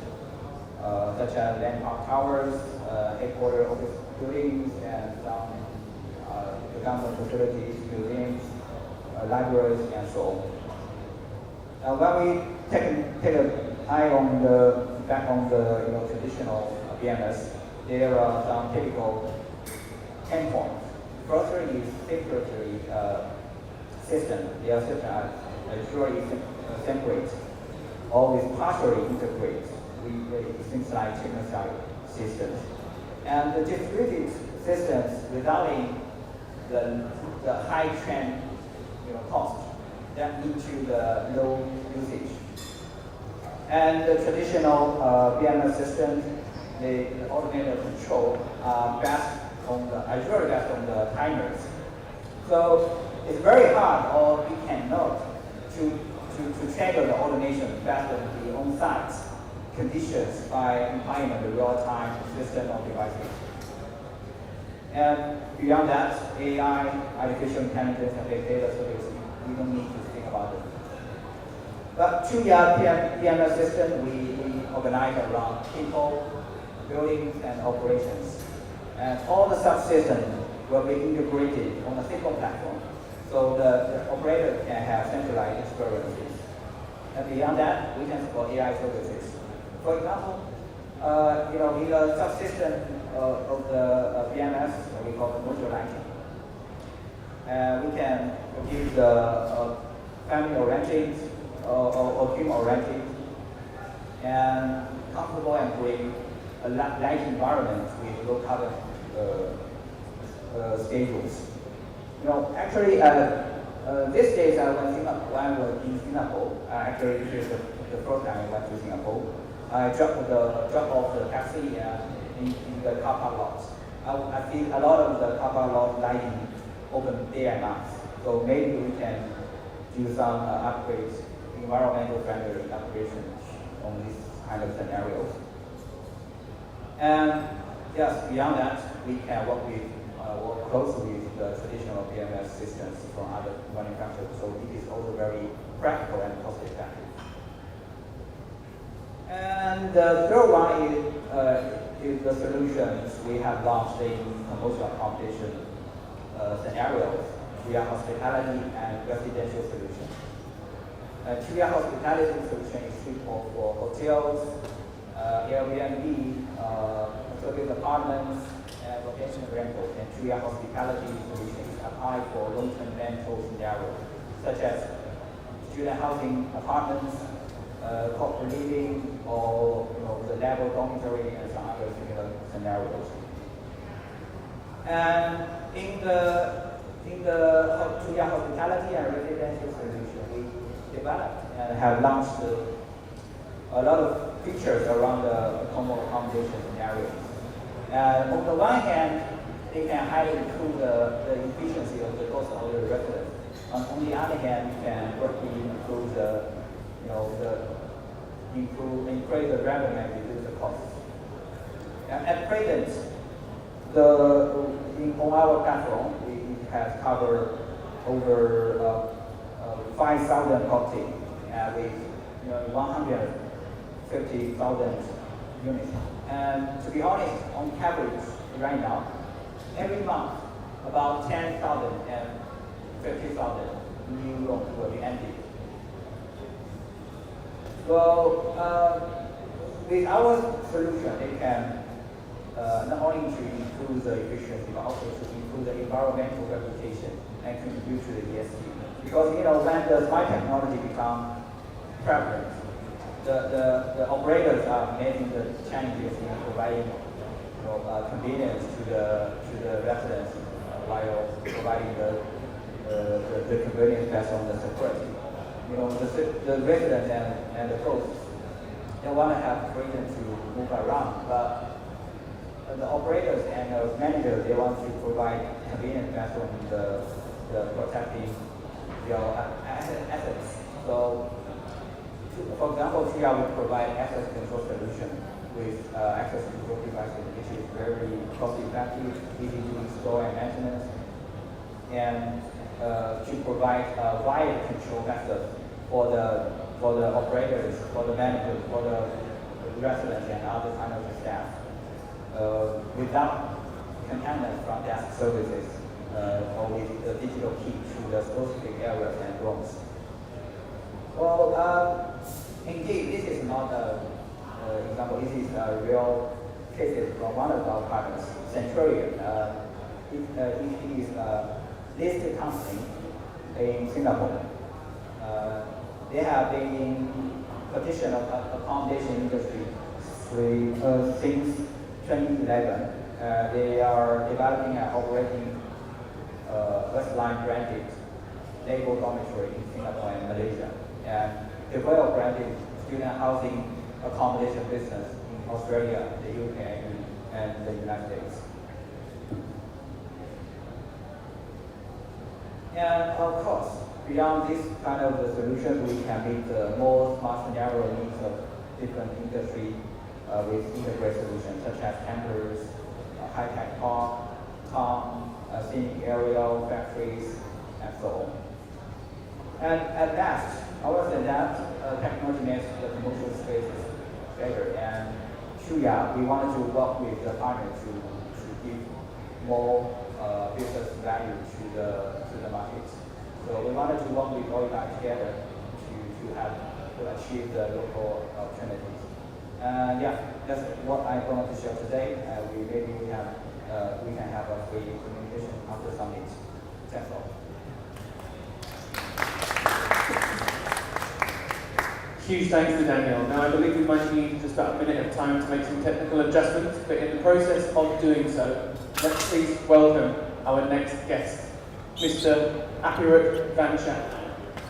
such as landmark towers, headquarters office buildings, and some government facilities, museums, libraries, and so on. Now, when we take an eye on the traditional BMS, there are some typical pain points. First is security system. Their system are usually separate, always partially integrate with things like chicken-side systems. And the distributed systems resulting the high trend cost that lead to the low usage. And the traditional BMS system, the automated control are usually based on the timers. So it's very hard, or we cannot, to trigger the automation based on the on-site conditions by implementing the real-time system of devices. And beyond that, AI, artificial intelligence, and big data services, we don't need to think about it. But Tuya BMS system, we organize around people, buildings, and operations. And all the subsystems will be integrated on a single platform, so the operator can have centralized experiences. And beyond that, we can support AI services. For example, in the subsystem of the BMS, we call the modular lighting. We can give the family-oriented or team-oriented and comfortable and green light environment with low carbon schedules. Actually, These days, when I was in Singapore, actually this is the first time I went to Singapore. I drop off the taxi in the car park lot. I see a lot of the car park lot lighting open day and night. So maybe we can do some upgrades, environmental friendly upgrades on this kind of scenarios. And yes, beyond that, we can work closely with the traditional PMS systems from other manufacturers. So it is also very practical and cost effective. And the third one is the solutions we have launched in commercial accommodation scenarios. Tuya hospitality and residential solution. Tuya hospitality solution is suitable for hotels, Airbnb, service apartments, and vacation rentals. And Tuya hospitality solution is applied for long-term rental scenarios, such as student housing apartments, corporate living, or the level dormitory, and some other similar scenarios. And in the Tuya hospitality and residential solution, we developed and have launched a lot of features around the common accommodation scenarios. And on the one hand, they can highly improve the efficiency of the cost of the residents. And on the other hand, you can greatly improve increase the revenue and reduce the costs. And at present, on our platform, we have covered over 5,000 properties with 150,000 units. And to be honest, on average, right now, every month, about 10,000 and 50,000 new rooms will be empty. So with our solution, it can not only to improve the efficiency, but also to improve the environmental reputation and contribute to the ESG. Because when the smart technology becomes prevalent, the operators are managing the challenges in providing convenience to the residents while providing the convenience based on the security. The residents and the hosts, they want to have freedom to move around, but the operators and the managers, they want to provide convenience based on the protecting their assets. So, for example, Tuya will provide access control solution with access control devices, which is very cost effective, easy to install and maintenance, and to provide wired control methods for the operators, for the managers, for the residents, and other kind of staff, without contaminants from desk services, or with the digital key to the specific areas and rooms. Well, indeed, this is not an example. This is real cases from one of our partners, Centurion. It is a listed company in Singapore. They have been in petition of accommodation industry since 2011. They are developing and operating Westline branded label dormitory in Singapore and Malaysia, and the well-branded student housing accommodation business in Australia, the UK, and the United States. And of course, beyond this kind of the solutions, we can meet the more smart scenario needs of different industry with integrated solutions such as campers, high-tech park, scenic area, factories, and so on. And at last, other than that, technology makes the commercial spaces better. And Tuya, we wanted to work with the partner to give more business value to the market. So we wanted to work with all you guys together to achieve the local opportunities. Yeah, that's what I wanted to share today. Maybe we can have a free communication after summit. That's all. Huge thanks to Daniel. Now I believe we might need just about a minute of time to make some technical adjustments, but in the process of doing so, let's please welcome our next guest. Mr. Apurut Vanchak.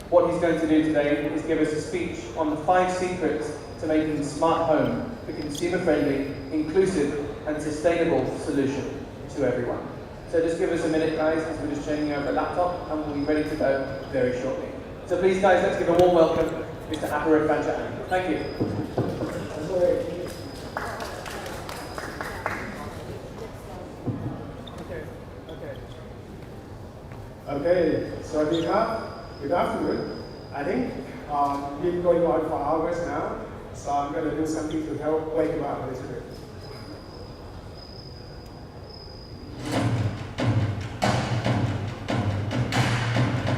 What he's going to do today is give us a speech on the 5 secrets to making a smart home a consumer-friendly, inclusive and sustainable solution to everyone. So just give us a minute, guys, as we're just changing over a laptop, and we'll be ready to go very shortly. So please, guys, let's give a warm welcome to Mr. Apurut Vanchak. Thank you. Okay, so good afternoon. I think we've been going on for hours now, so I'm going to do something to help wake you up a little bit.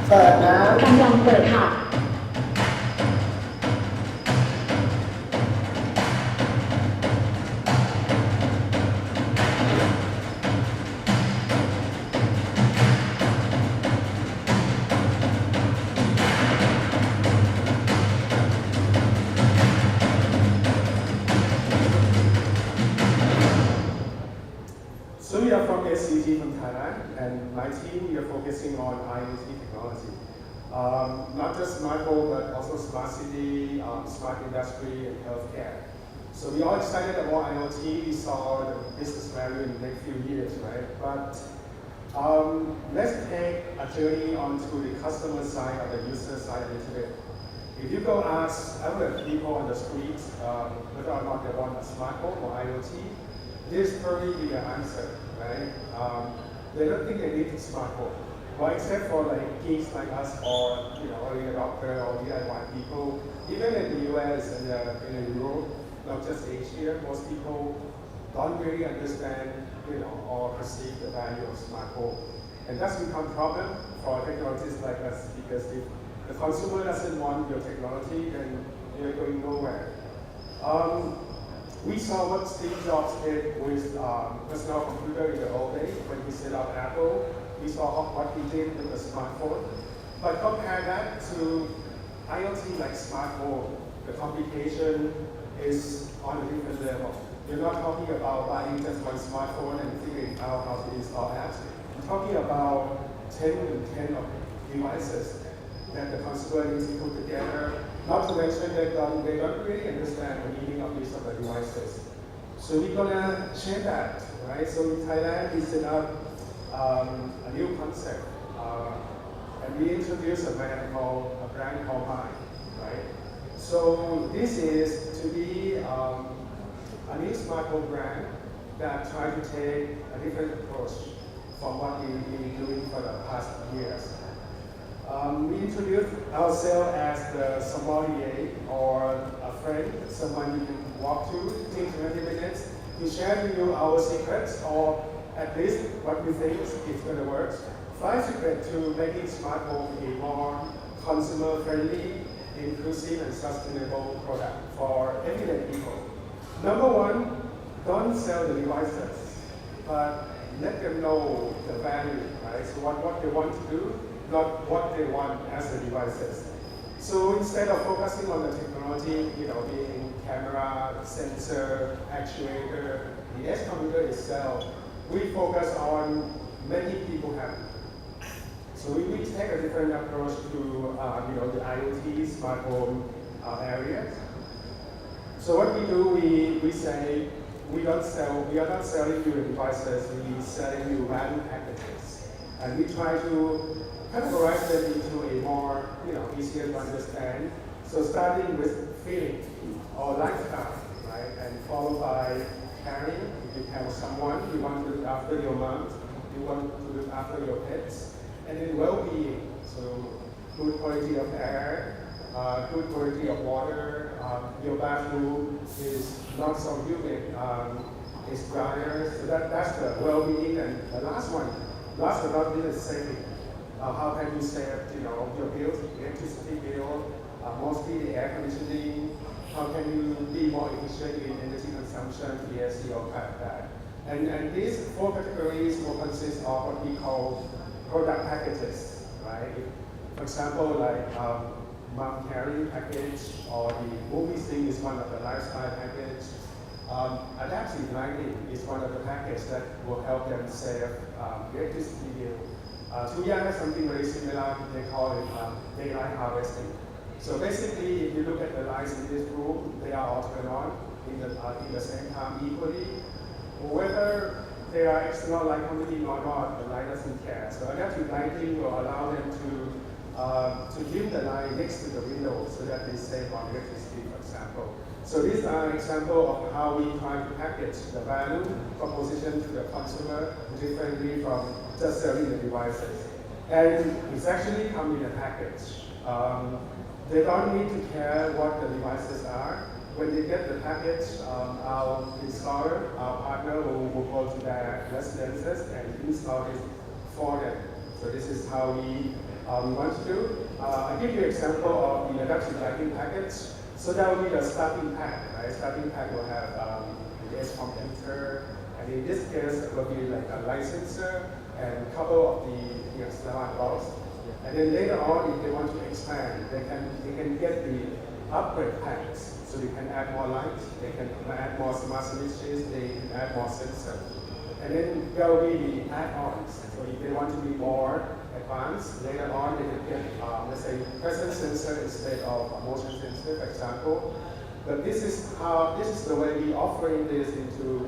เปิดแล้วกำลังเปิดค่ะ So we are from SCG from Thailand, and my team, we are focusing on IoT technology. Not just smart home, but also smart city, smart industry, and healthcare. So we are excited about IoT. We saw the business value in the next few years, right? But let's take a journey onto the customer side or the user side a little bit. If you go ask other people on the streets whether or not they want a smart home or IoT, this probably be the answer, right? They don't think they need a smart home. Well, except for like geeks like us or early adopter or DIY people, even in the US and in Europe, not just Asia, most people don't really understand, or perceive the value of smart home. And that's become a problem for technologists like us, because if the consumer doesn't want your technology, then you're going nowhere. We saw what Steve Jobs did with personal computer in the old days when he set up Apple. We saw what he did with the smartphone. But compare that to IoT like smart home, the complication is on a different level. You're not talking about buying just one smartphone and figuring out how to install apps. You're talking about 10 of devices that the consumer needs to put together. Not to mention that they don't really understand the meaning of each of the devices. So we're gonna change that, right? So in Thailand, we set up a new concept, and we introduced a brand called Mine, right? So this is to be a new smart home brand that tries to take a different approach from what we've been doing for the past years. We introduced ourselves as the sommelier, or a friend, someone you can walk to, take 20 minutes to share with you our secrets, or at least what we think is going to work. 5 secrets to making smart home a more consumer-friendly, inclusive, and sustainable product for everyday people. Number 1, don't sell the devices, but let them know the value, right? So what they want to do, not what they want as the devices. So instead of focusing on the technology, being camera, sensor, actuator, the edge computer itself, we focus on making people happy. So we take a different approach to the IoT smart home area. So what we do, we say we are not selling you the devices, we selling you value packages, and we try to categorize them into a more, easier to understand. So starting with feeling or lifestyle, right? And followed by caring. If you have someone, you want to look after your mom, you want to look after your pets. And then well-being, so good quality of air, good quality of water, your bathroom is not so humid, it's drier. So that's the well-being. And the last but not least, safety. How can you save, your bills, electricity bill, mostly the air conditioning? How can you be more efficient in energy consumption, PSC, or cut that? And these 4 categories will consist of what we call product packages, right? For example, like mom carrying package, or the movie thing is one of the lifestyle package. Adaptive lighting is one of the packages that will help them save electricity bill. Tuya has something very similar. They call it daylight harvesting. So basically, if you look at the lights in this room, they are all turned on in the same time equally. Whether they are external light coming or not, the light doesn't care. So adaptive lighting will allow them to dim the light next to the window so that they save on electricity, for example. So these are an example of how we try to package the value proposition to the consumer differently from just selling the devices. And it's actually come in a package. They don't need to care what the devices are. When they get the package, our installer, our partner will go to their residences and install it for them. So this is how we want to do. I'll give you an example of the adaptive lighting package. So that will be the starting pack, right? Starting pack will have the edge computer, and in this case, it will be like a light sensor and a couple of the smart bulbs. And then later on, if they want to expand, they can get the upgrade packs. So they can add more lights, they can add more smart switches, they can add more sensors. And then there will be the add-ons. So if they want to be more advanced, later on they can get, let's say, presence sensor instead of a motion sensor, for example. But this is the way we offering this into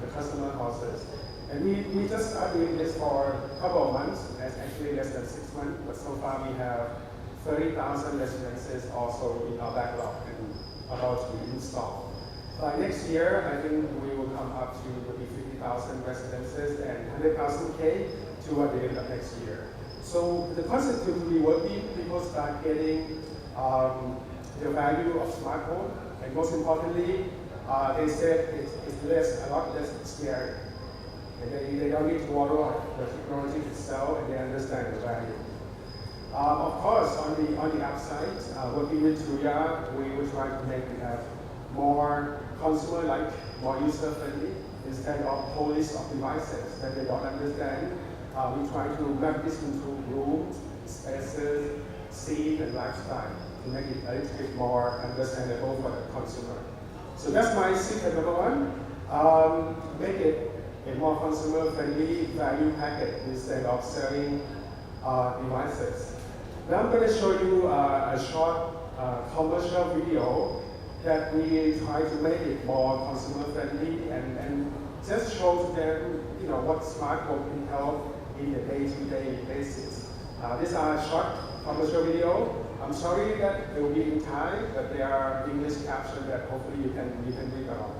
the customer houses. And we just started doing this for a couple of months, actually less than 6 months, but so far we have 30,000 residences also in our backlog and about to install. By next year, I think we will come up to maybe 50,000 residences and 100,000 K toward the end of next year. So the concept will be working, people start getting the value of smartphone, and most importantly, they said it's a lot less scary. And they don't need to worry about the technology itself, and they understand the value. Of course, on the upside, working with Tuya, we will try to make it more consumer-like, more user-friendly, instead of a whole list of devices that they don't understand. We try to map this into rooms, spaces, scene, and lifestyle to make it a little bit more understandable for the consumer. So that's my secret number one. Make it a more consumer-friendly value package instead of selling devices. Now I'm going to show you a short commercial video that we try to make it more consumer-friendly and just show to them, what smartphone can help in the day-to-day basis. These are short commercial video. I'm sorry that they will be in Thai, but they are English captions that hopefully you can read along.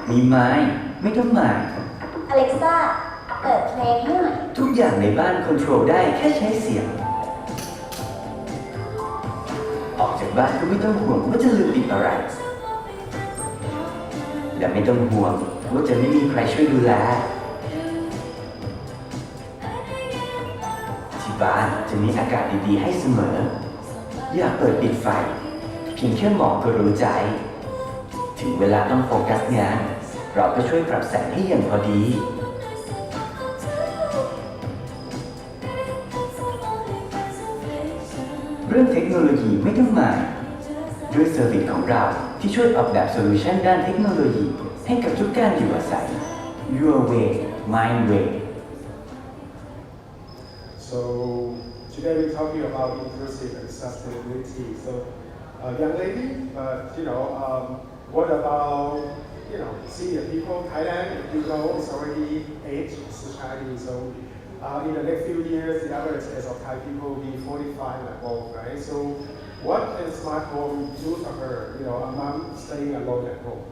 มีไม้ไม่ต้องหมาย Alexa เปิดเพลงให้หน่อย ทุกอย่างในบ้านคอนโทรลได้แค่ใช้เสียง ออกจากบ้านก็ไม่ต้องห่วงว่าจะลืมปิดอะไร และไม่ต้องห่วงว่าจะไม่มีใครช่วยดูแล ที่บ้านจะมีอากาศดีๆให้เสมอ อยากเปิดปิดไฟเพียงแค่มองก็รู้ใจ ถึงเวลาต้องโฟกัสงานเราก็ช่วยปรับแสงให้อย่างพอดี เรื่องเทคโนโลยีไม่ต้องหมายด้วยเซอร์วิสของเราที่ช่วยออกแบบโซลูชันด้านเทคโนโลยีให้กับทุกการอยู่อาศัย Your way, my way. So today we're talking about inclusive and sustainability. So young lady, what about senior people? Thailand, is already aged society. So in the next few years, the average age of Thai people will be 45 and above, right? So what can smart home do for her? A mom staying alone at home.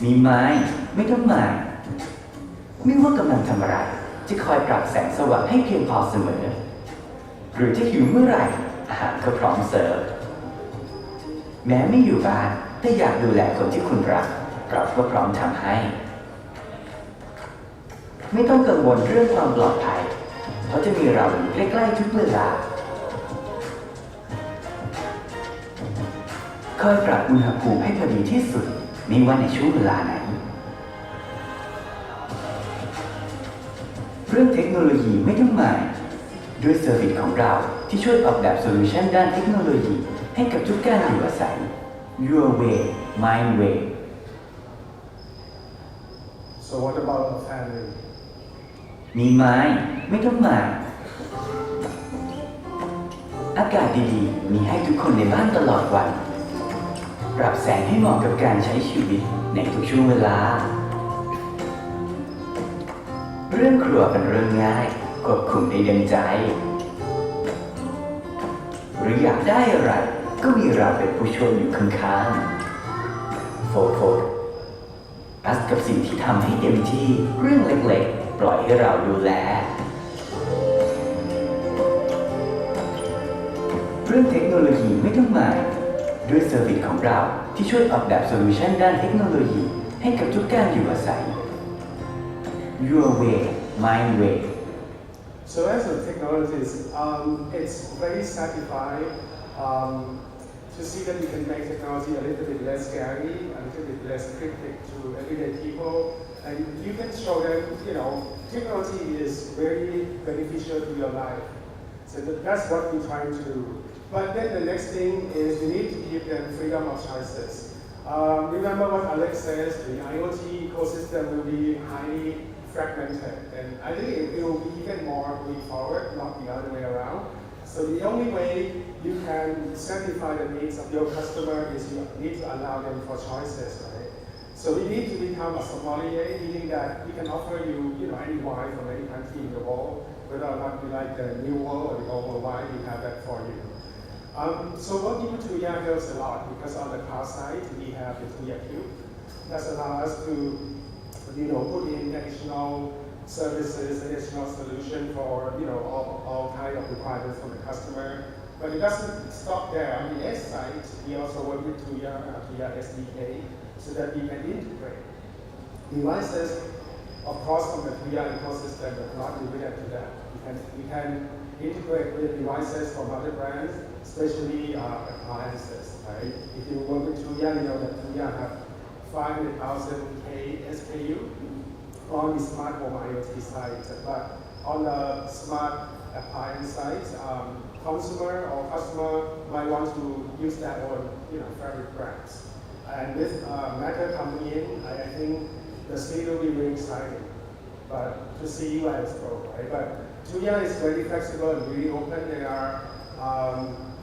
มีไม้ไม่ต้องหมายไม่ว่ากำลังทำอะไรจะคอยปรับแสงสว่างให้เพียงพอเสมอ หรือจะหิวเมื่อไหร่อาหารก็พร้อมเสิร์ฟแม้ไม่อยู่บ้านแต่อยากดูแลคนที่คุณรักเราก็พร้อมทำให้ ไม่ต้องกังวลเรื่องความปลอดภัยเพราะจะมีเราอยู่ใกล้ๆทุกเวลาคอยปรับอุณหภูมิให้พอดีที่สุดไม่ว่าในช่วงเวลาไหนเรื่องเทคโนโลยีไม่ต้องหมายด้วยเซอร์วิสของเราที่ช่วยออกแบบโซลูชันด้านเทคโนโลยีให้กับทุกการอยู่อาศัย Your way, my way. So what about a family? มีไม้ไม่ต้องหมาย อากาศดีๆมีให้ทุกคนในบ้านตลอดวันปรับแสงให้เหมาะกับการใช้ชีวิตในทุกช่วงเวลาเรื่องครัวเป็นเรื่องง่ายควบคุมได้ดังใจหรืออยากได้อะไรก็มีเราเป็นผู้ช่วยอยู่ข้างๆโฟกัสกับสิ่งที่ทำให้เต็มที่เรื่องเล็กๆปล่อยให้เราดูแลเรื่องเทคโนโลยีไม่ต้องมายด้วยเซอร์วิสของเราที่ช่วยออกแบบโซลูชันด้านเทคโนโลยีให้กับทุกการอยู่อาศัย Your way my way So as a technologist, it's very satisfying to see that we can make technology a little bit less scary, a little bit less cryptic to everyday people, and you can show them, technology is very beneficial to your life. So that's what we're trying to do. But then the next thing is we need to give them freedom of choices. Remember what Alex says, the IoT ecosystem will be highly fragmented, and I think it will be even more going forward, not the other way around. So the only way you can satisfy the needs of your customer is you need to allow them for choices, right? So we need to become a sommelier, meaning that we can offer you, any wine from any country in the world, whether or not you like the new world or the old world wine, we have that for you. So working with Tuya helps a lot because on the cloud side we have the Tuya Cube that allows us to put in additional services, additional solution for all kind of requirements from the customer. But it doesn't stop there. On the edge side, we also work with Tuya SDK so that we can integrate devices, of course, from the Tuya ecosystem, but not limited to that. We can integrate with devices from other brands, especially appliances. Right? If you work with Tuya, you know that Tuya have 500,000 SKU on the smart home IoT side, but on the smart appliance side, consumer or customer might want to use their own favorite brands. And with Matter coming in, I think the speed will be very exciting. But to see you as pro, right? But Tuya is very flexible and really open. They are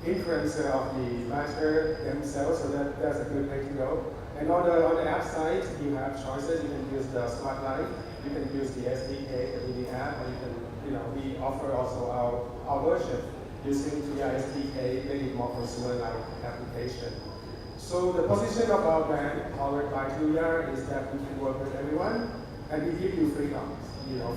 influencer of the Matter themselves, so that's a good way to go. And on the app side, you have choices. You can use the Smart Life, you can use the SDK, the mini app, or you can, we offer also our version using Tuya SDK, make it more consumer-like application. So the position of our brand, powered by Tuya, is that we can work with everyone, and we give you freedom,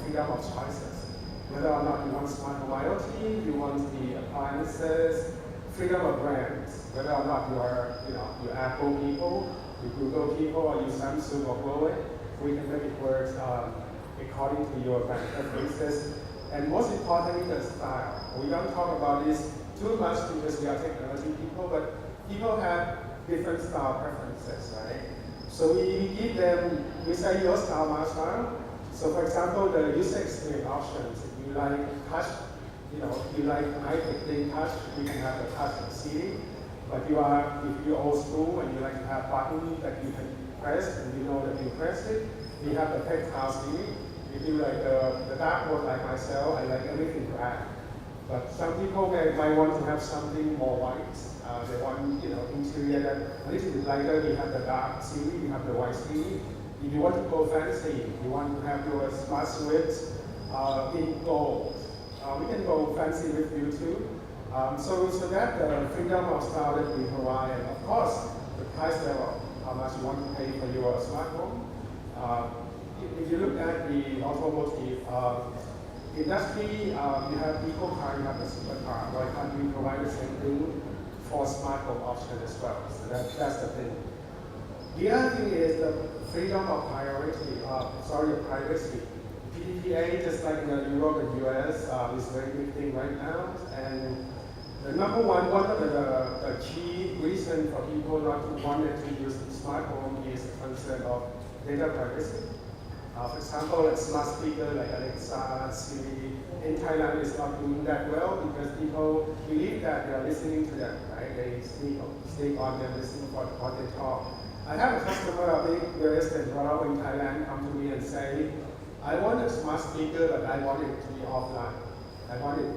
freedom of choices. Whether or not you want smart home IoT, you want the appliances, freedom of brands. Whether or not you are, you Apple people, you Google people, or you Samsung or Huawei, we can make it work according to your brand preferences. And most importantly, the style. We don't talk about this too much because we are technology people, but people have different style preferences, right? So we give them, we say your style, my style. So for example, the user experience options, if you like touch, you like high-tech touch, we can have the touch CD. But if you're old school and you like to have buttons that you can press and you know that you press it, we have the tactile CD. If you like the dark mode like myself, I like everything black. But some people might want to have something more white. They want, interior that a little bit lighter. We have the dark CD, we have the white CD. If you want to go fancy, you want to have your smart switch in gold, we can go fancy with you too. So that the freedom of style that we provide, and of course, the price level, how much you want to pay for your smart home. If you look at the automotive industry, you have eco-car, you have the supercar. Why can't we provide the same thing for smart home option as well? So that's the thing. The other thing is the freedom of privacy. PDPA, just like in Europe and US, is a very big thing right now. And the number one of the key reason for people not to want to use the smart home is the concern of data privacy. For example, a smart speaker like Alexa, Siri, in Thailand is not doing that well because people believe that they are listening to them, right? They sleep on them, listening for what they talk. I have a customer, a big resident in Thailand, come to me and say, I want a smart speaker, but I want it to be offline. I want it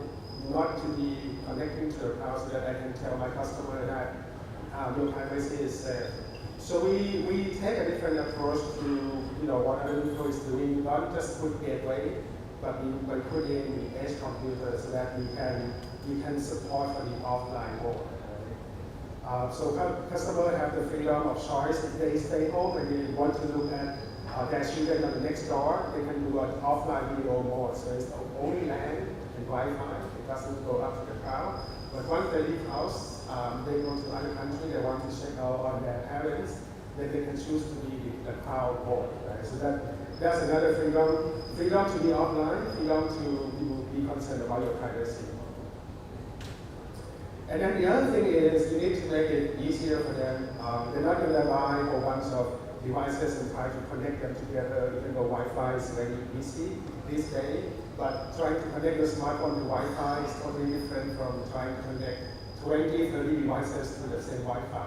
not to be connecting to the cloud so that I can tell my customer that your privacy is safe. So we take a different approach to what other people is doing. We don't just put gateway, but we put in the edge computer so that we can support for the offline mode. So customers have the freedom of choice. If they stay home and they want to look at their children on the next door, they can do an offline video mode. So it's only LAN and Wi-Fi. It doesn't go up to the cloud. But once they leave house, they go to other country, they want to check out on their parents, then they can choose to be the cloud mode. Right? So that's another freedom. Freedom to be offline, freedom to be concerned about your privacy. And then the other thing is you need to make it easier for them. They're not going to buy a whole bunch of devices and try to connect them together, even though Wi-Fi is very easy these days. But trying to connect your smartphone to Wi-Fi is totally different from trying to connect 20, 30 devices to the same Wi-Fi.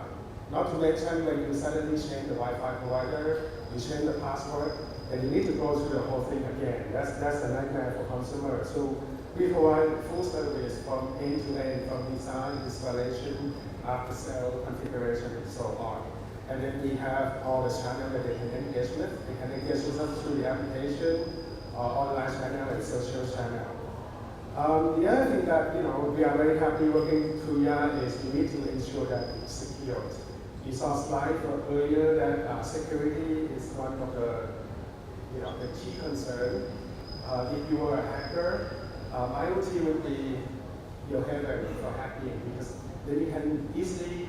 Not to mention when you suddenly change the Wi-Fi provider, you change the password, and you need to go through the whole thing again. That's a nightmare for consumers. So we provide full service from end to end, from design, installation, after sale, configuration, and so on. And then we have all the channels that they can engage with. They can engage with us through the application, online channel, and social channel. The other thing that we are very happy working with Tuya is we need to ensure that it's secure. You saw a slide earlier that security is one of the key concern. If you were a hacker, IoT would be your heaven for hacking because then you can easily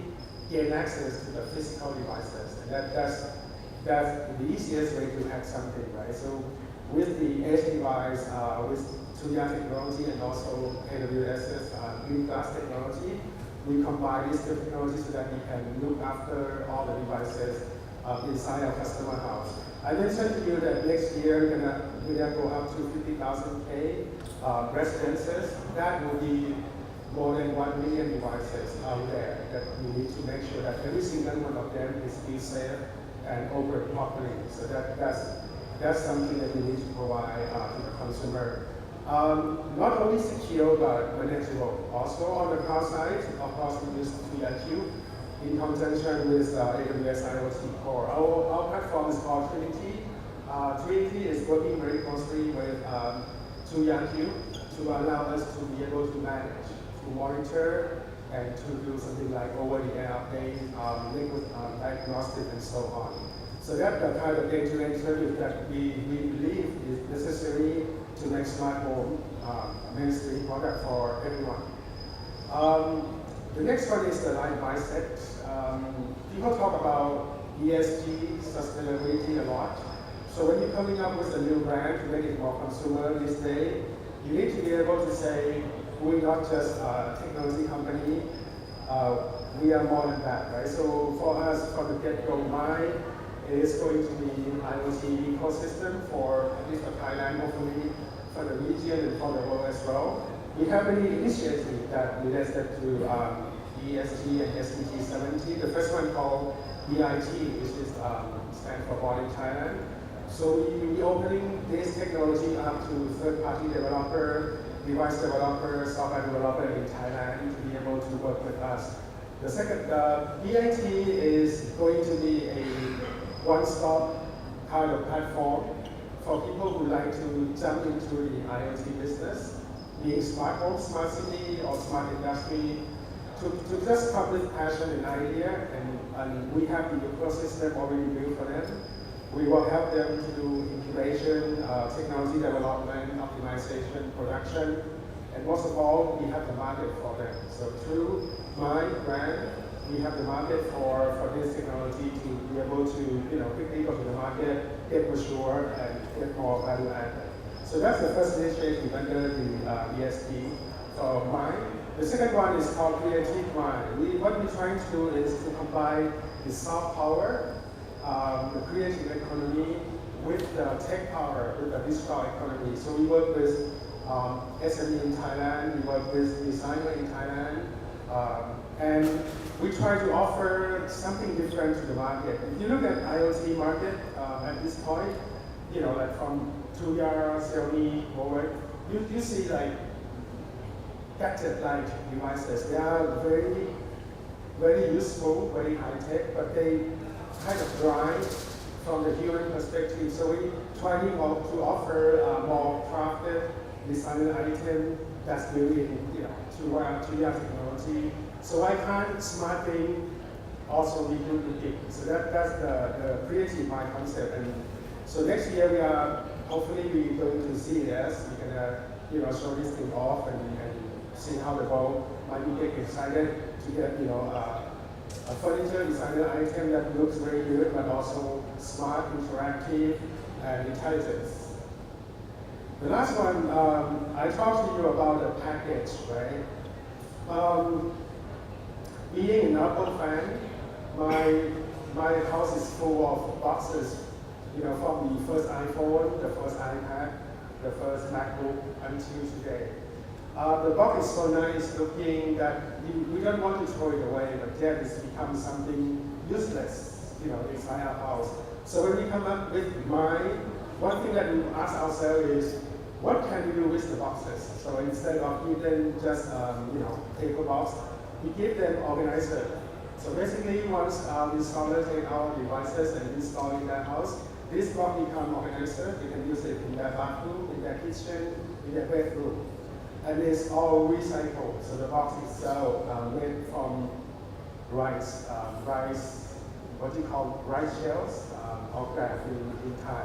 gain access to the physical devices, and that's the easiest way to hack something, right? So with the edge device, with Tuya technology and also AWS's Green Glass technology, we combine these two technologies so that we can look after all the devices inside our customer house. I mentioned to you that next year we're gonna go up to 50,000 residences. That will be more than 1 million devices out there that we need to make sure that every single one of them is safe and operate properly. So that's something that we need to provide to the consumer. Not only secure but manageable. Also on the cloud side, of course, we use TuyaQ in conjunction with AWS IoT Core. Our platform is called Trinity. Trinity is working very closely with TuyaQ to allow us to be able to manage, to monitor, and to do something like over-the-air update, liquid diagnostic, and so on. So that's the kind of end-to-end service that we believe is necessary to make smart home a mainstream product for everyone. The next one is the life mindset. People talk about ESG, sustainability a lot. So when you're coming up with a new brand to make it more consumer this day, you need to be able to say, we're not just a technology company, we are more than that, right? So for us, from the get-go, mine is going to be an IoT ecosystem for at least for Thailand, hopefully for the region and for the world as well. We have many initiatives that related to ESG and SDG 70. The first one called EIT, which is stands for Born in Thailand. So we're opening this technology up to third-party developer, device developer, software developer in Thailand to be able to work with us. The second, EIT is going to be a one-stop kind of platform for people who like to jump into the IoT business, being smart home, smart city, or smart industry, to just come with passion and idea, and we have the ecosystem already built for them. We will help them to do incubation, technology development, optimization, production, and most of all, we have the market for them. So through my brand, we have the market for this technology to be able to quickly go to the market, get mature, and get more value added. So that's the first initiative under the ESG for mine. The second one is called Creative Mind. What we're trying to do is to combine the soft power, the creative economy, with the tech power, with the digital economy. So we work with SME in Thailand, we work with designer in Thailand, and we try to offer something different to the market. If you look at IoT market at this point, like from Tuya, Xiaomi, Huawei, you see like gadget-like devices. They are very, very useful, very high-tech, but they kind of dry from the human perspective. So we try to offer more crafted designer item that's really, Tuya technology. So why can't smart thing also be good looking? So that's the creative mind concept. And so next year we are hopefully we're going to see this. We're gonna show this thing off and see how the world might be getting excited to get a furniture designer item that looks very good but also smart, interactive, and intelligent. The last one, I talked to you about the package, right? Being an Apple fan, my house is full of boxes, from the first iPhone, the first iPad, the first MacBook until today. The box is so nice looking that we don't want to throw it away, but yet it's become something useless, inside our house. So when we come up with one thing that we ask ourselves is, what can we do with the boxes? So instead of giving them just, paper box, we give them organizer. So basically, once installers take our devices and install in their house, this box becomes organizer. They can use it in their bathroom, in their kitchen, in their bedroom. And it's all recycled. So the box itself made from rice, what you call rice shells, or craft in Thai.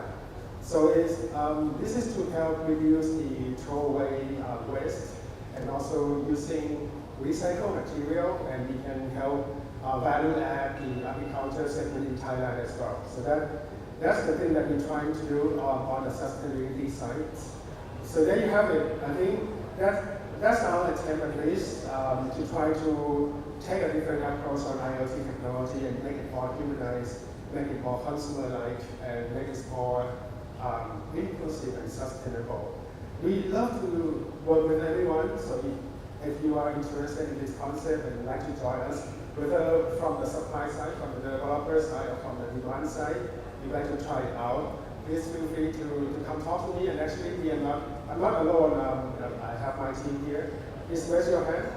So this is to help reduce the throwaway waste and also using recycled material, and we can help value add the agriculture segment in Thailand as well. So that's the thing that we're trying to do on the sustainability side. So there you have it. I think that's our attempt at least to try to take a different approach on IoT technology and make it more humanized, make it more consumer-like, and make it more inclusive and sustainable. We love to work with everyone, so if you are interested in this concept and would like to join us, whether from the supply side, from the developer side, or from the demand side, you'd like to try it out, please feel free to come talk to me. And actually, I'm not alone. I have my team here. Please raise your hand.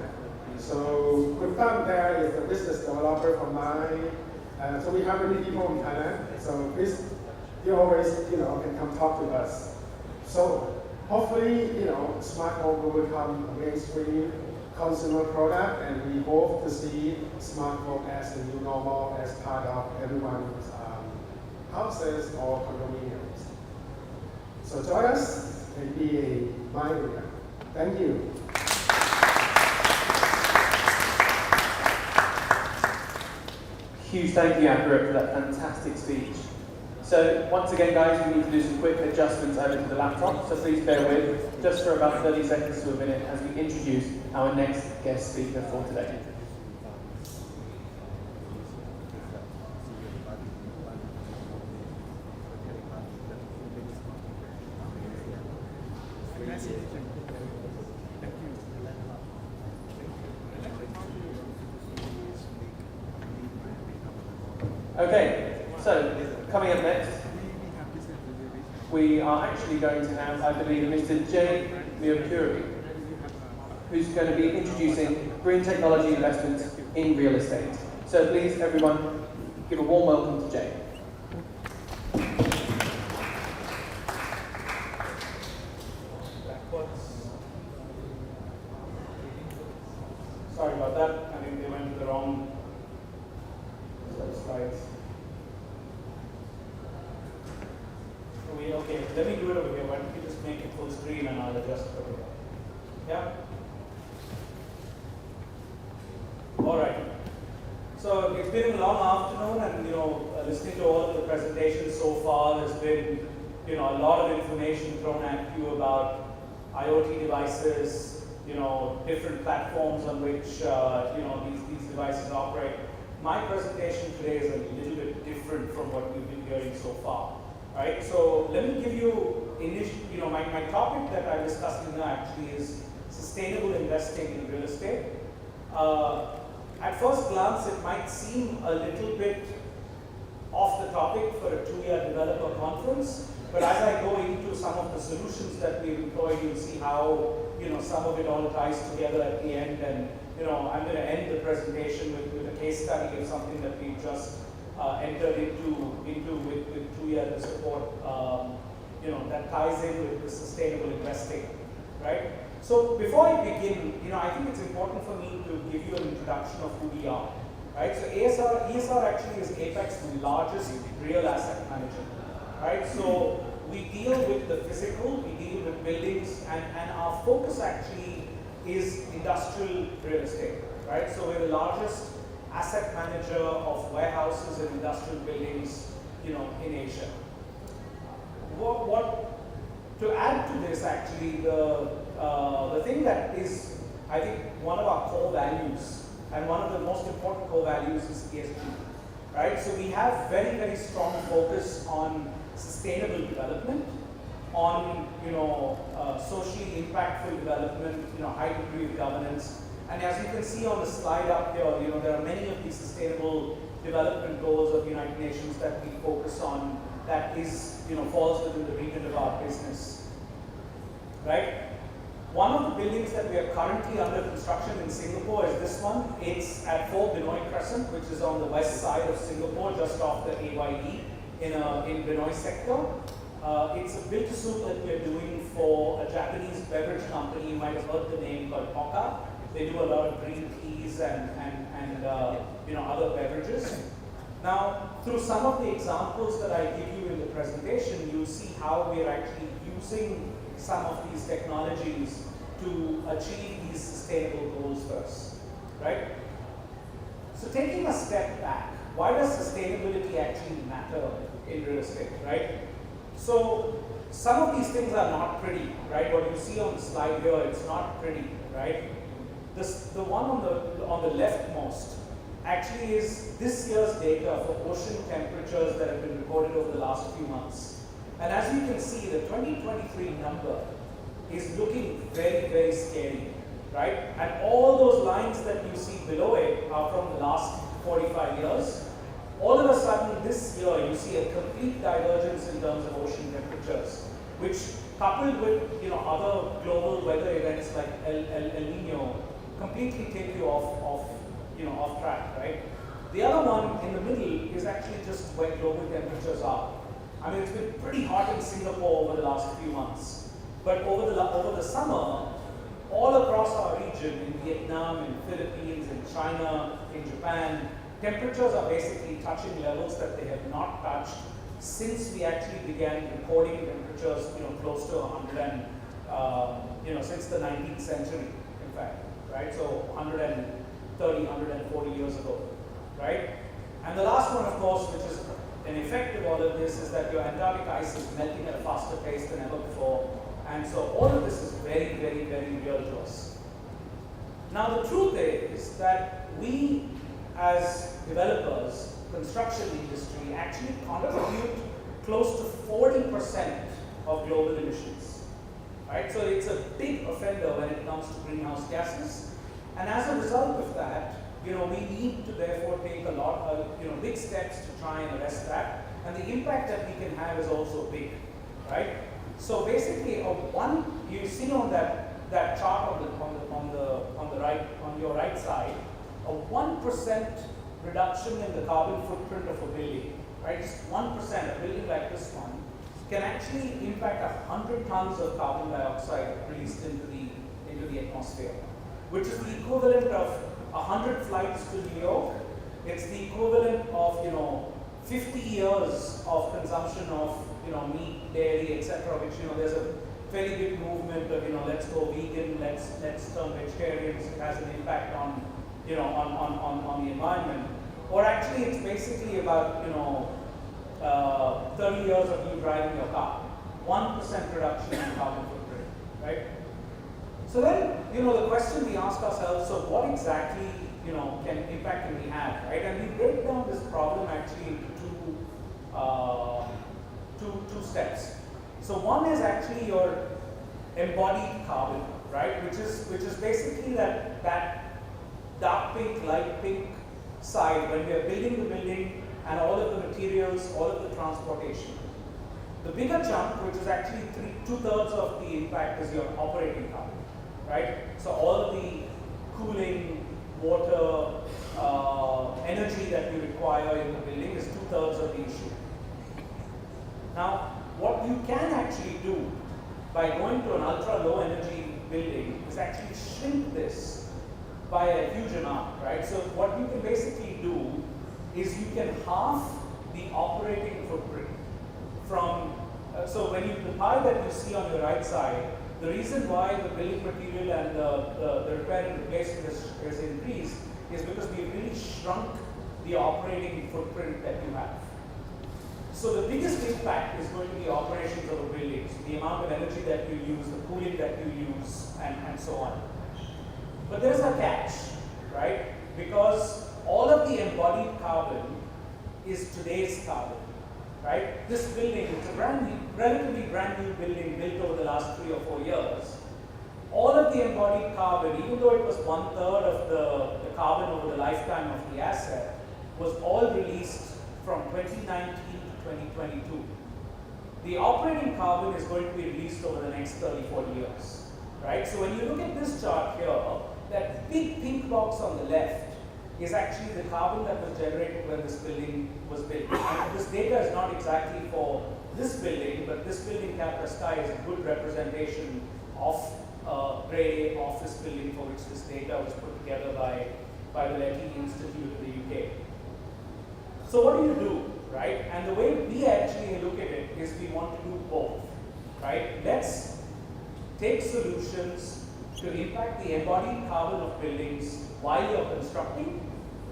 So Kun Tam there is the business developer from mine. So we have many people in Thailand. So please, you always, can come talk to us. So hopefully, smart home will become a mainstream consumer product, and we hope to see smart home as the new normal, as part of everyone's houses or condominiums. So join us and be a pioneer. Thank you. Huge thank you, Akira, for that fantastic speech. So once again, guys, we need to do some quick adjustments over to the laptop, so please bear with just for about 30 seconds to a minute as we introduce our next guest speaker for today. Okay, so coming up next, we are actually going to have, I believe, Mr. Jay Miyokuri, who's going to be introducing green technology investments in real estate. So please, everyone, give a warm welcome to Jay. Sorry about that. I think they went to the wrong slides. Okay, let me do it over here. Why don't you just make it full screen and I'll adjust it over here. Yeah? All right. So it's been a long afternoon, and listening to all of the presentations so far, there's been a lot of information thrown at you about IoT devices, different platforms on which these devices operate. My presentation today is a little bit different from what we've been hearing so far. Right? So let me give you my topic that I'm discussing now actually is sustainable investing in real estate. At first glance, it might seem a little bit off the topic for a Tuya developer conference, but as I go into some of the solutions that we've employed, you'll see how, some of it all ties together at the end. And, I'm going to end the presentation with a case study of something that we've just entered into with Tuya to support, that ties in with the sustainable investing, right? So before I begin, I think it's important for me to give you an introduction of who we are, right? So ESR actually is APEC's largest real asset manager, right? So we deal with the physical, we deal with buildings, and our focus actually is industrial real estate, right? So we're the largest asset manager of warehouses and industrial buildings, in Asia. To add to this, actually, the thing that is, I think, one of our core values, and one of the most important core values is ESG, right? So we have very, very strong focus on sustainable development, on, socially impactful development, high degree of governance. And as you can see on the slide up here, there are many of these sustainable development goals of the United Nations that we focus on that is, falls within the remit of our business, right? One of the buildings that we are currently under construction in Singapore is this one. It's at 4 Benoi Crescent, which is on the west side of Singapore, just off the AYE in Benoi sector. It's a build-to-suit that we're doing for a Japanese beverage company. You might have heard the name called Poca. They do a lot of green teas and other beverages. Now, through some of the examples that I give you in the presentation, you'll see how we're actually using some of these technologies to achieve these sustainable goals first, right? So taking a step back, why does sustainability actually matter in real estate, right? So some of these things are not pretty, right? What you see on the slide here, it's not pretty, right? The one on the leftmost actually is this year's data for ocean temperatures that have been recorded over the last few months. And as you can see, the 2023 number is looking very, very scary, right? And all those lines that you see below it are from the last 45 years. All of a sudden, this year, you see a complete divergence in terms of ocean temperatures, which coupled with other global weather events like El Nino, completely take you off track, right? The other one in the middle is actually just where global temperatures are. I mean, it's been pretty hot in Singapore over the last few months, but over the summer, all across our region, in Vietnam, in Philippines, in China, in Japan, temperatures are basically touching levels that they have not touched since we actually began recording temperatures, close to 100 and, since the 19th century, in fact, right? So 130, 140 years ago, right? And the last one, of course, which is an effect of all of this, is that your Antarctic ice is melting at a faster pace than ever before. And so all of this is very, very, very real to us. Now, the truth is that we, as developers, construction industry, actually contribute close to 40% of global emissions, right? So it's a big offender when it comes to greenhouse gases. And as a result of that, we need to therefore take a lot of, big steps to try and arrest that. And the impact that we can have is also big, right? So basically, you see on that chart on the right, on your right side, a 1% reduction in the carbon footprint of a building, right? Just 1%, a building like this one, can actually impact 100 tons of carbon dioxide released into the atmosphere, which is the equivalent of 100 flights to New York. It's the equivalent of 50 years of consumption of meat, dairy, etc. Which there's a very big movement of let's go vegan, let's turn vegetarians. It has an impact on on the environment. Or actually, it's basically about 30 years of you driving your car, 1% reduction in carbon footprint, right? So then, the question we ask ourselves, so what exactly, impact can we have, right? And we break down this problem actually into two steps. So one is actually your embodied carbon, right? Which is basically that dark pink, light pink side when we are building the building and all of the materials, all of the transportation. The bigger chunk, which is actually 2/3 of the impact, is your operating carbon, right? So all of the cooling, water, energy that you require in the building is 2/3 of the issue. Now, what you can actually do by going to an ultra-low energy building is actually shrink this by a huge amount, right? So what you can basically do is you can half the operating footprint from, so when the pie that you see on the right side, the reason why the building material and the repair and replacement has increased is because we've really shrunk the operating footprint that you have. So the biggest impact is going to be operations of a building, so the amount of energy that you use, the cooling that you use, and so on. But there's a catch, right? Because all of the embodied carbon is today's carbon, right? This building, it's a relatively brand new building built over the last 3 or 4 years. All of the embodied carbon, even though it was 1/3 of the carbon over the lifetime of the asset, was all released from 2019 to 2022. The operating carbon is going to be released over the next 30-40 years, right? So when you look at this chart here, that big pink box on the left is actually the carbon that was generated when this building was built. And this data is not exactly for this building, but this building, Capra Sky, is a good representation of grey office building for which this data was put together by the Letty Institute in the UK. So what do? Right? And the way we actually look at it is we want to do both, right? Let's take solutions to impact the embodied carbon of buildings while you're constructing,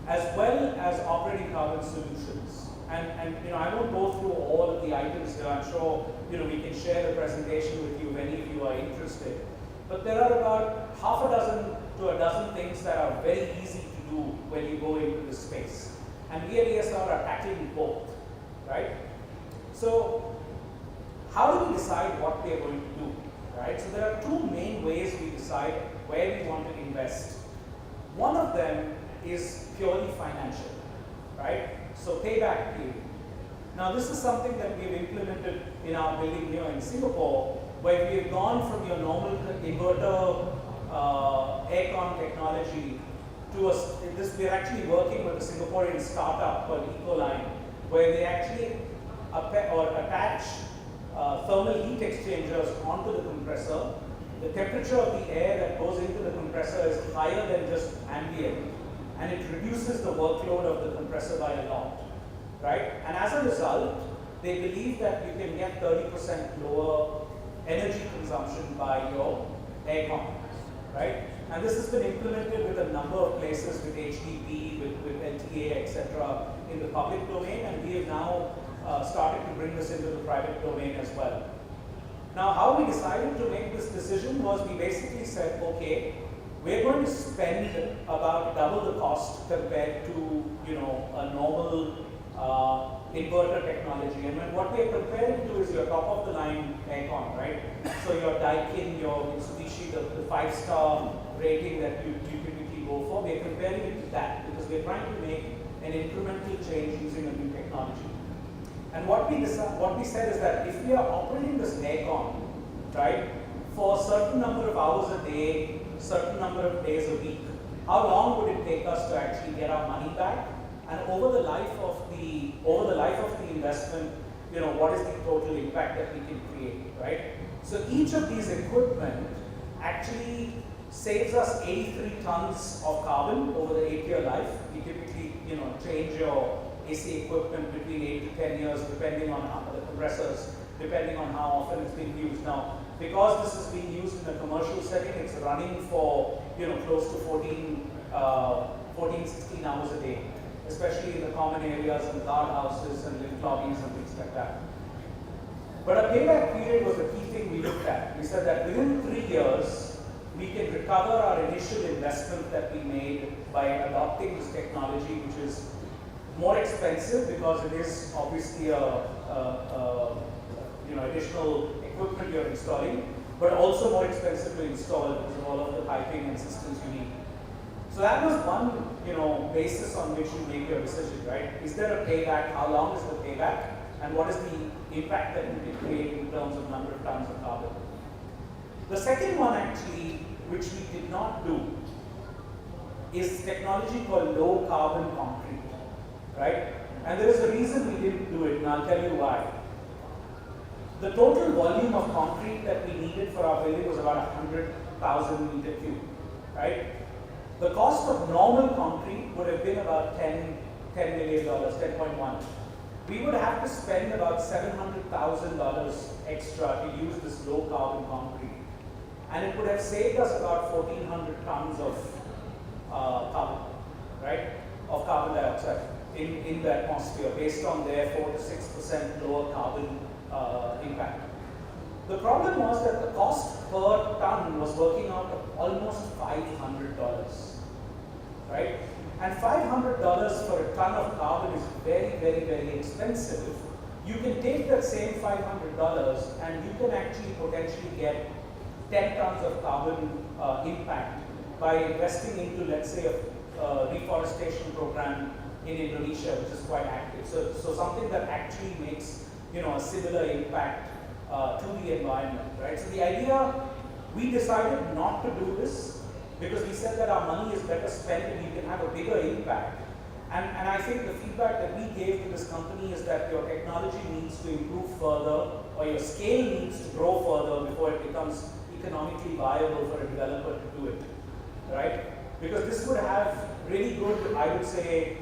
as well as operating carbon solutions. And you know, I won't go through all of the items here. I'm sure we can share the presentation with you if any of you are interested. But there are about half a dozen to a dozen things that are very easy to do when you go into this space. And we at ESR are tackling both, right? So how do we decide what we are going to do, right? So there are two main ways we decide where we want to invest. One of them is purely financial, right? So payback period. Now this is something that we've implemented in our building here in Singapore, where we've gone from your normal inverter aircon technology to we're actually working with a Singaporean startup called Ecoline, where they actually attach thermal heat exchangers onto the compressor. The temperature of the air that goes into the compressor is higher than just ambient, and it reduces the workload of the compressor by a lot, right? And as a result, they believe that you can get 30% lower energy consumption by your aircon, right? And this has been implemented with a number of places, with HDP, with LTA, etc., in the public domain, and we have now started to bring this into the private domain as well. Now, how we decided to make this decision was we basically said, okay, we're going to spend about double the cost compared to a normal inverter technology. And what we are comparing to is your top of the line aircon, right? So your Daikin, your Mitsubishi, the 5-star rating that you typically go for, we are comparing it to that because we're trying to make an incremental change using a new technology. And what we said is that if we are operating this aircon, right, for a certain number of hours a day, certain number of days a week, how long would it take us to actually get our money back? And over the life of the investment, what is the total impact that we can create, right? So each of these equipment actually saves us 83 tons of carbon over the 8-year life. We typically, change your AC equipment between 8 to 10 years, depending on the compressors, depending on how often it's being used. Now, because this is being used in a commercial setting, it's running for close to 16 hours a day, especially in the common areas and guard houses and lift lobbies and things like that. But a payback period was the key thing we looked at. We said that within 3 years, we can recover our initial investment that we made by adopting this technology, which is more expensive because it is obviously additional equipment you're installing, but also more expensive to install because of all of the piping and systems you need. So that was one, basis on which you make your decision, right? Is there a payback? How long is the payback? And what is the impact that you can create in terms of number of tons of carbon? The second one actually, which we did not do, is technology called low carbon concrete, right? And there is a reason we didn't do it, and I'll tell you why. The total volume of concrete that we needed for our building was about 100,000 meter cube, right? The cost of normal concrete would have been about $10 million, 10.1. We would have to spend about $700,000 extra to use this low carbon concrete. And it would have saved us about 1,400 tons of carbon, right? Of carbon dioxide in the atmosphere based on their 4 to 6% lower carbon impact. The problem was that the cost per ton was working out at almost $500, right? And $500 for a ton of carbon is very, very, very expensive. You can take that same $500 and you can actually potentially get 10 tons of carbon impact by investing into, let's say, a reforestation program in Indonesia, which is quite active. So something that actually makes, a similar impact to the environment, right? So the idea, we decided not to do this because we said that our money is better spent and you can have a bigger impact. And I think the feedback that we gave to this company is that your technology needs to improve further, or your scale needs to grow further before it becomes economically viable for a developer to do it, right? Because this would have really good, I would say,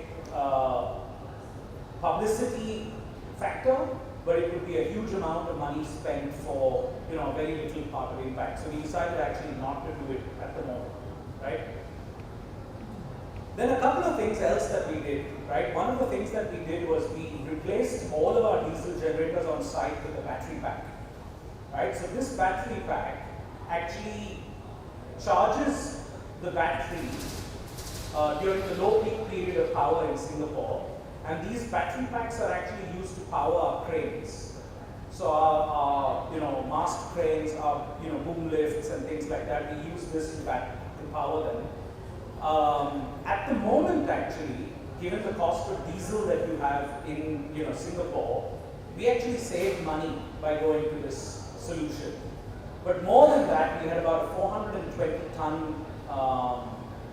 publicity factor, but it would be a huge amount of money spent for, a very little part of impact. So we decided actually not to do it at the moment, right? Then a couple of things else that we did, right? One of the things that we did was we replaced all of our diesel generators on site with a battery pack, right? So this battery pack actually charges the battery during the low peak period of power in Singapore, and these battery packs are actually used to power our cranes. So our mast cranes, our boom lifts and things like that, we use this to power them. At the moment, actually, given the cost of diesel that you have in Singapore, we actually saved money by going to this solution. But more than that, we had about a 420-ton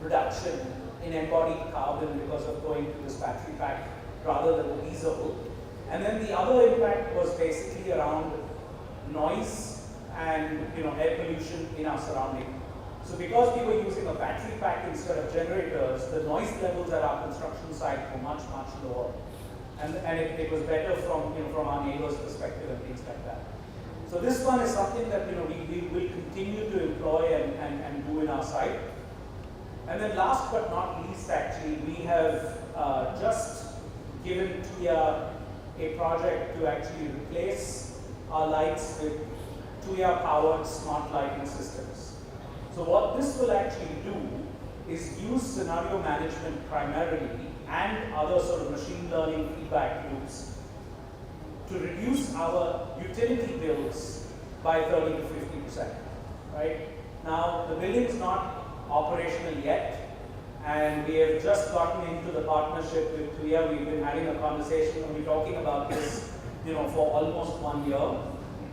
reduction in embodied carbon because of going to this battery pack rather than the diesel. And then the other impact was basically around noise and air pollution in our surrounding. So because we were using a battery pack instead of generators, the noise levels at our construction site were much, much lower. And it was better from our neighbors' perspective and things like that. So this one is something that we will continue to employ and do in our site. And then last but not least, actually, we have just given Tuya a project to actually replace our lights with Tuya-powered smart lighting systems. So what this will actually do is use scenario management primarily and other sort of machine learning feedback loops to reduce our utility bills by 30 to 50%, right? Now, the building is not operational yet, and we have just gotten into the partnership with Tuya. We've been having a conversation, and we're talking about this, for almost 1 year.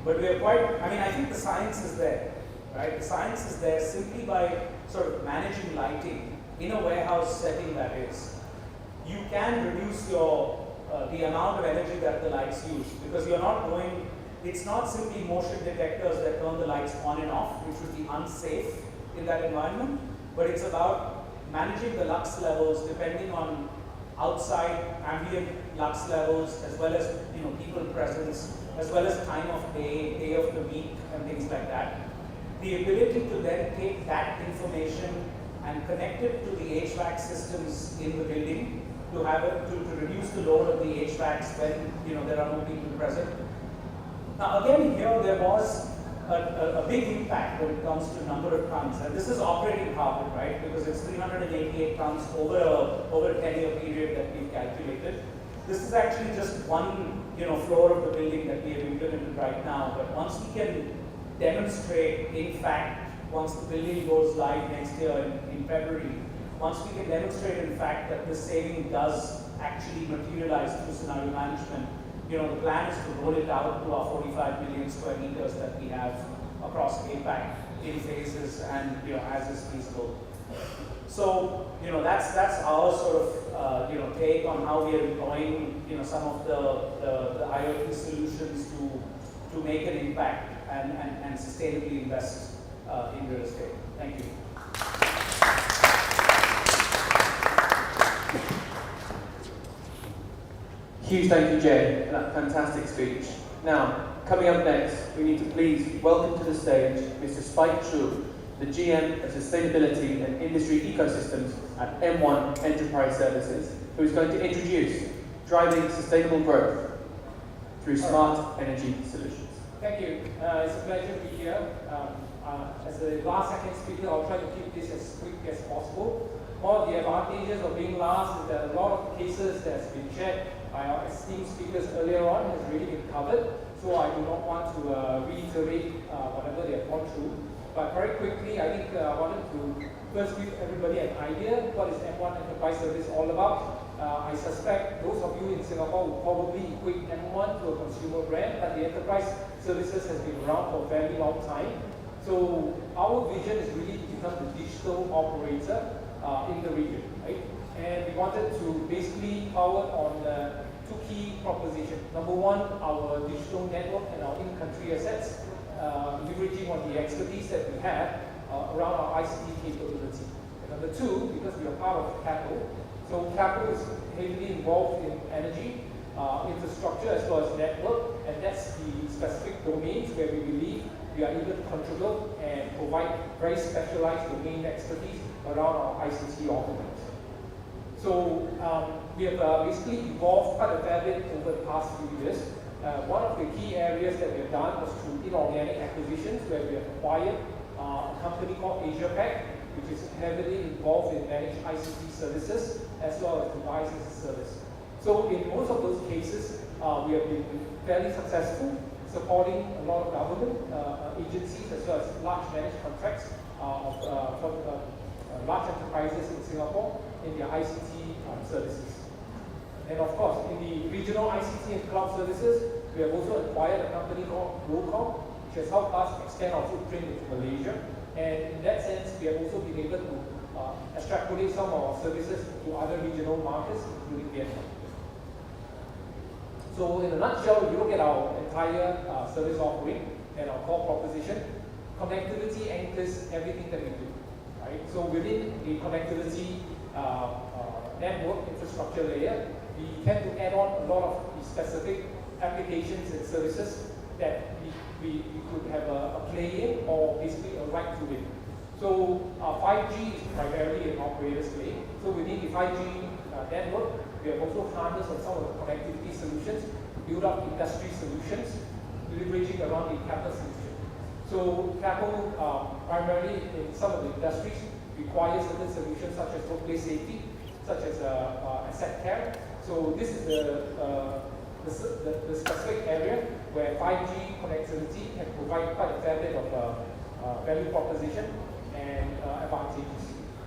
But we are I think the science is there, right? The science is there simply by sort of managing lighting in a warehouse setting, that is. You can reduce the amount of energy that the lights use, because it's not simply motion detectors that turn the lights on and off, which would be unsafe in that environment, but it's about managing the lux levels depending on outside ambient lux levels, as well as people presence, as well as time of day of the week, and things like that. The ability to then take that information and connect it to the HVAC systems in the building to reduce the load of the HVACs when there are no people present. Now again, here there was a big impact when it comes to number of tons, and this is operating carbon, right? Because it's 388 tons over a 10-year period that we've calculated. This is actually just one floor of the building that we have implemented right now. But once we can demonstrate, in fact, once the building goes live next year in February, once we can demonstrate in fact that this saving does actually materialize through scenario management, the plan is to roll it out to our 45 million square meters that we have across APAC in phases and as is feasible. So that's our sort of take on how we are employing some of the IoT solutions to make an impact and sustainably invest in real estate. Thank you. Huge thank you, Jay, for that fantastic speech. Now, coming up next, we need to please welcome to the stage Mr. Spike Chu, the GM of Sustainability and Industry Ecosystems at M1 Enterprise Services, who is going to introduce driving sustainable growth through smart energy solutions. Thank you. It's a pleasure to be here. As the last second speaker, I'll try to keep this as quick as possible. One of the advantages of being last is that a lot of cases that's been shared by our esteemed speakers earlier on has really been covered, so I do not want to reiterate whatever they have gone through. But very quickly, I think I wanted to first give everybody an idea what is M1 Enterprise Service all about. I suspect those of you in Singapore will probably equate M1 to a consumer brand, but the enterprise services has been around for a very long time. So our vision is really to become the digital operator in the region, right? And we wanted to basically power on two key propositions. Number one, our digital network and our in-country assets, leveraging on the expertise that we have around our ICT capability. And number two, because we are part of Capital, so Capital is heavily involved in energy, infrastructure as well as network, and that's the specific domains where we believe we are able to contribute and provide very specialized domain expertise around our ICT offerings. So we have basically evolved quite a fair bit over the past few years. One of the key areas that we have done was through inorganic acquisitions, where we have acquired a company called AsiaPac, which is heavily involved in managed ICT services as well as devices as a service. So in most of those cases, we have been fairly successful supporting a lot of government agencies as well as large managed contracts for large enterprises in Singapore in their ICT services. And of course, in the regional ICT and cloud services, we have also acquired a company called Glocom, which has helped us extend our footprint into Malaysia. And in that sense, we have also been able to extrapolate some of our services to other regional markets, including Vietnam. So in a nutshell, if you look at our entire service offering and our core proposition, connectivity anchors everything that we do. Right? So within the connectivity network infrastructure layer, we tend to add on a lot of the specific applications and services that we could have a play in or basically a right to win. So 5G is primarily an operator's play. So within the 5G network, we have also harnessed on some of the connectivity solutions, build up industry solutions, leveraging around the capital solution. So capital primarily in some of the industries requires certain solutions such as workplace safety, such as asset care. So this is the specific area where 5G connectivity can provide quite a fair bit of value proposition and advantages.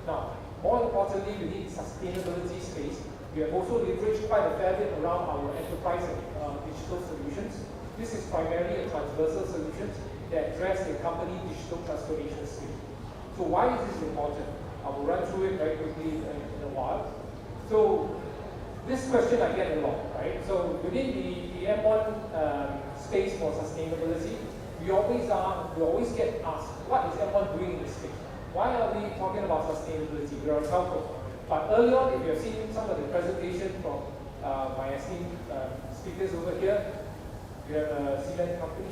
Now, more importantly, within the sustainability space, we have also leveraged quite a fair bit around our enterprise and digital solutions. This is primarily a transversal solution that address the company digital transformation space. So why is this important? I will run through it very quickly in a while. So this question I get a lot, right? So within the M1 space for sustainability, we always get asked, what is M1 doing in this space? Why are we talking about sustainability? We are a telco. But early on, if you have seen some of the presentation from my esteemed speakers over here, you have a cement company,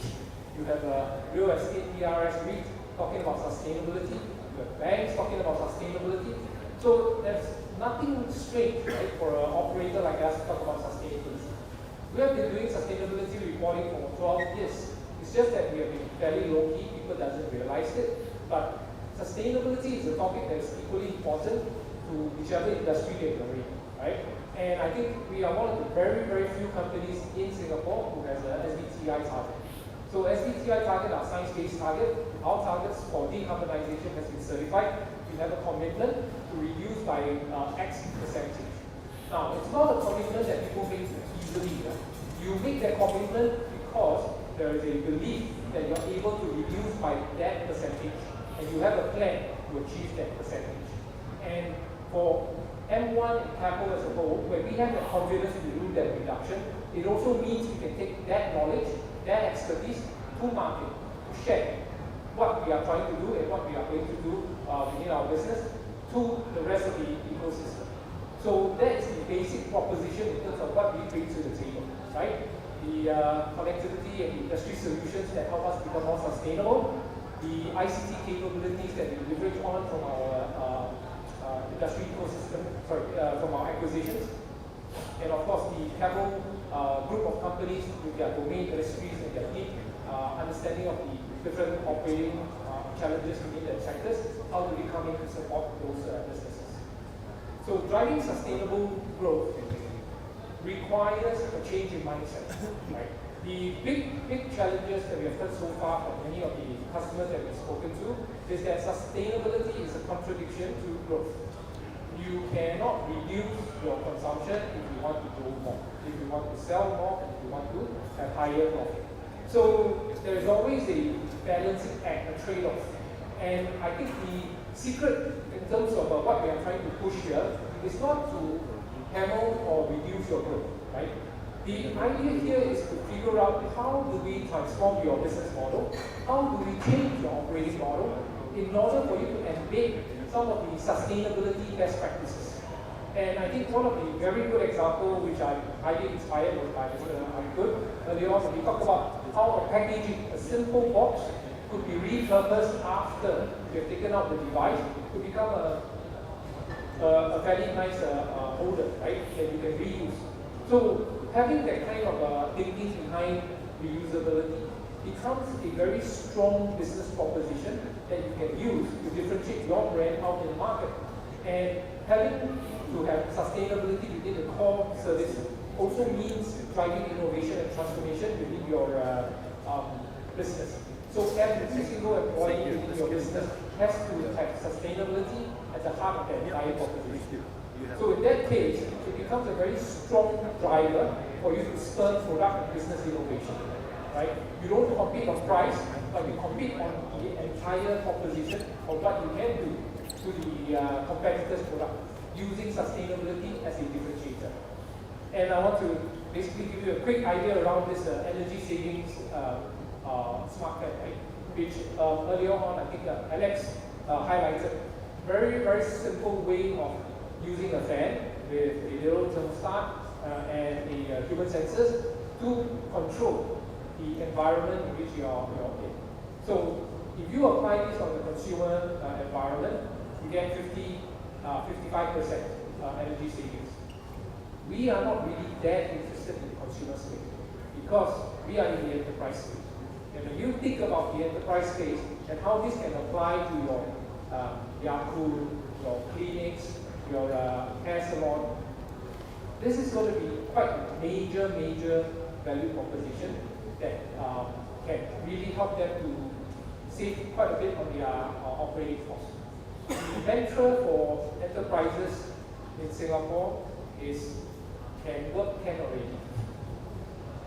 you have a real estate PRS REIT talking about sustainability, you have banks talking about sustainability. So there's nothing strange, right, for an operator like us to talk about sustainability. We have been doing sustainability reporting for 12 years. It's just that we have been fairly low-key, people doesn't realize it. But sustainability is a topic that is equally important to whichever industry that you're in, right? And I think we are one of the very, very few companies in Singapore who has a SBTi target. So SBTi target, our science-based target, our targets for decarbonization has been certified we have a commitment to reduce by X percentage. Now, it's not a commitment that people make easily. You make that commitment because there is a belief that you're able to reduce by that percentage, and you have a plan to achieve that percentage. And for M1 and Capital as a whole, when we have the confidence to do that reduction, it also means we can take that knowledge, that expertise to market, to share what we are trying to do and what we are going to do within our business to the rest of the ecosystem. So that is the basic proposition in terms of what we bring to the table, right? The connectivity and the industry solutions that help us become more sustainable, the ICT capabilities that we leverage on from our industry ecosystem, from our acquisitions, and of course the Capital group of companies with their domain industries and their deep understanding of the different operating challenges within their sectors, how do we come in to support those businesses. So driving sustainable growth requires a change in mindset, right? The big challenges that we have heard so far from many of the customers that we've spoken to is that sustainability is a contradiction to growth. You cannot reduce your consumption if you want to grow more, if you want to sell more, and if you want to have higher profit. So there is always a balancing act, a trade-off. And I think the secret in terms of what we are trying to push here is not to hammer or reduce your growth, right? The idea here is to figure out how do we transform your business model, how do we change your operating model in order for you to embed some of the sustainability best practices. And I think one of the very good examples which I'm highly inspired was by Mr. Good earlier on when we talked about how a packaging, a simple box, could be repurposed after you have taken out the device to become a very nice holder, right, that you can reuse. So having that kind of thinking behind reusability becomes a very strong business proposition that you can use to differentiate your brand out in the market. And having to have sustainability within the core service also means driving innovation and transformation within your business. So every single employee within your business has to have sustainability at the heart of the entire proposition. So in that case, it becomes a very strong driver for you to spur product and business innovation, right? You don't compete on price, but you compete on the entire proposition of what you can do to the competitor's product using sustainability as a differentiator. And I want to basically give you a quick idea around this energy savings smart fan, right? Which earlier on, I think Alex highlighted. Very, very simple way of using a fan with a little thermostat and the human sensors to control the environment in which you're in. So if you apply this on the consumer environment, you get 55% energy savings. We are not really that interested in the consumer space because we are in the enterprise space. And when you think about the enterprise space and how this can apply to your Yakult, your clinics, your hair salon, this is going to be quite a major value proposition that can really help them to save quite a bit on their operating costs. The mantra for enterprises in Singapore is can work, can already.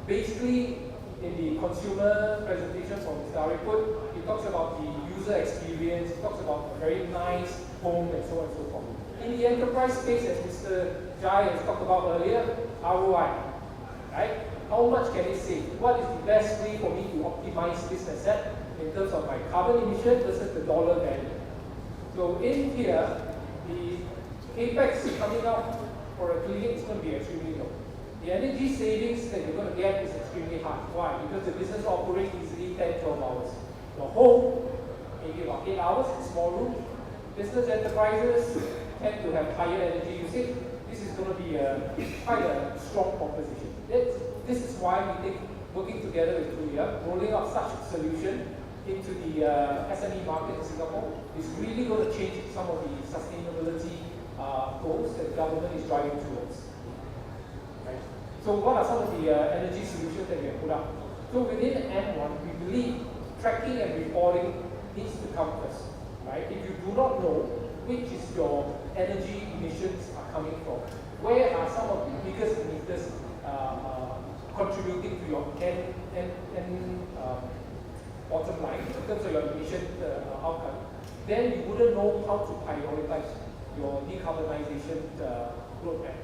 Basically, in the consumer presentation from Mr. Arifut, he talks about the user experience, he talks about a very nice home and so on and so forth. In the enterprise space, as Mr. Jai has talked about earlier, ROI, right? How much can it save? What is the best way for me to optimize this asset in terms of my carbon emission versus the dollar value? So in here, the capex coming up for a clinic is going to be extremely low. The energy savings that you're going to get is extremely high. Why? Because the business operates easily 10-12 hours. The home, maybe about 8 hours in small room. Business enterprises tend to have higher energy usage. This is going to be quite a strong proposition. This is why we think working together with Tuya, rolling out such a solution into the SME market in Singapore is really going to change some of the sustainability goals that the government is driving towards. Right? So what are some of the energy solutions that we have put up? So within M1, we believe tracking and reporting needs to come first. Right? If you do not know which is your energy emissions are coming from. Where are some of the biggest emitters contributing to your bottom line in terms of your emission outcome, then you wouldn't know how to prioritize your decarbonization roadmap.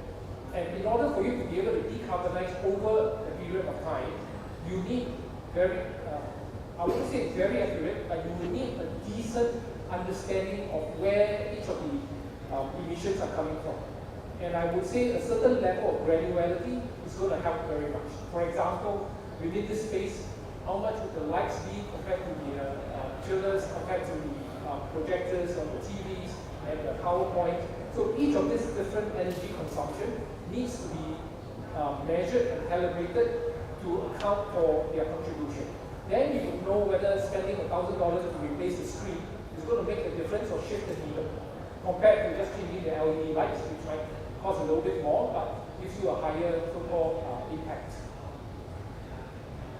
And in order for you to be able to decarbonize over a period of time, you need very, I wouldn't say very accurate, but you will need a decent understanding of where each of the emissions are coming from. And I would say a certain level of granularity is going to help very much. For example, within this space, how much would the lights be compared to the chillers, compared to the projectors on the TVs and the PowerPoint. So each of this different energy consumption needs to be measured and calibrated to account for their contribution. Then you will know whether spending $1,000 to replace the screen is going to make a difference or shift the needle, compared to just changing the LED lights, which might cost a little bit more, but gives you a higher so-called impact.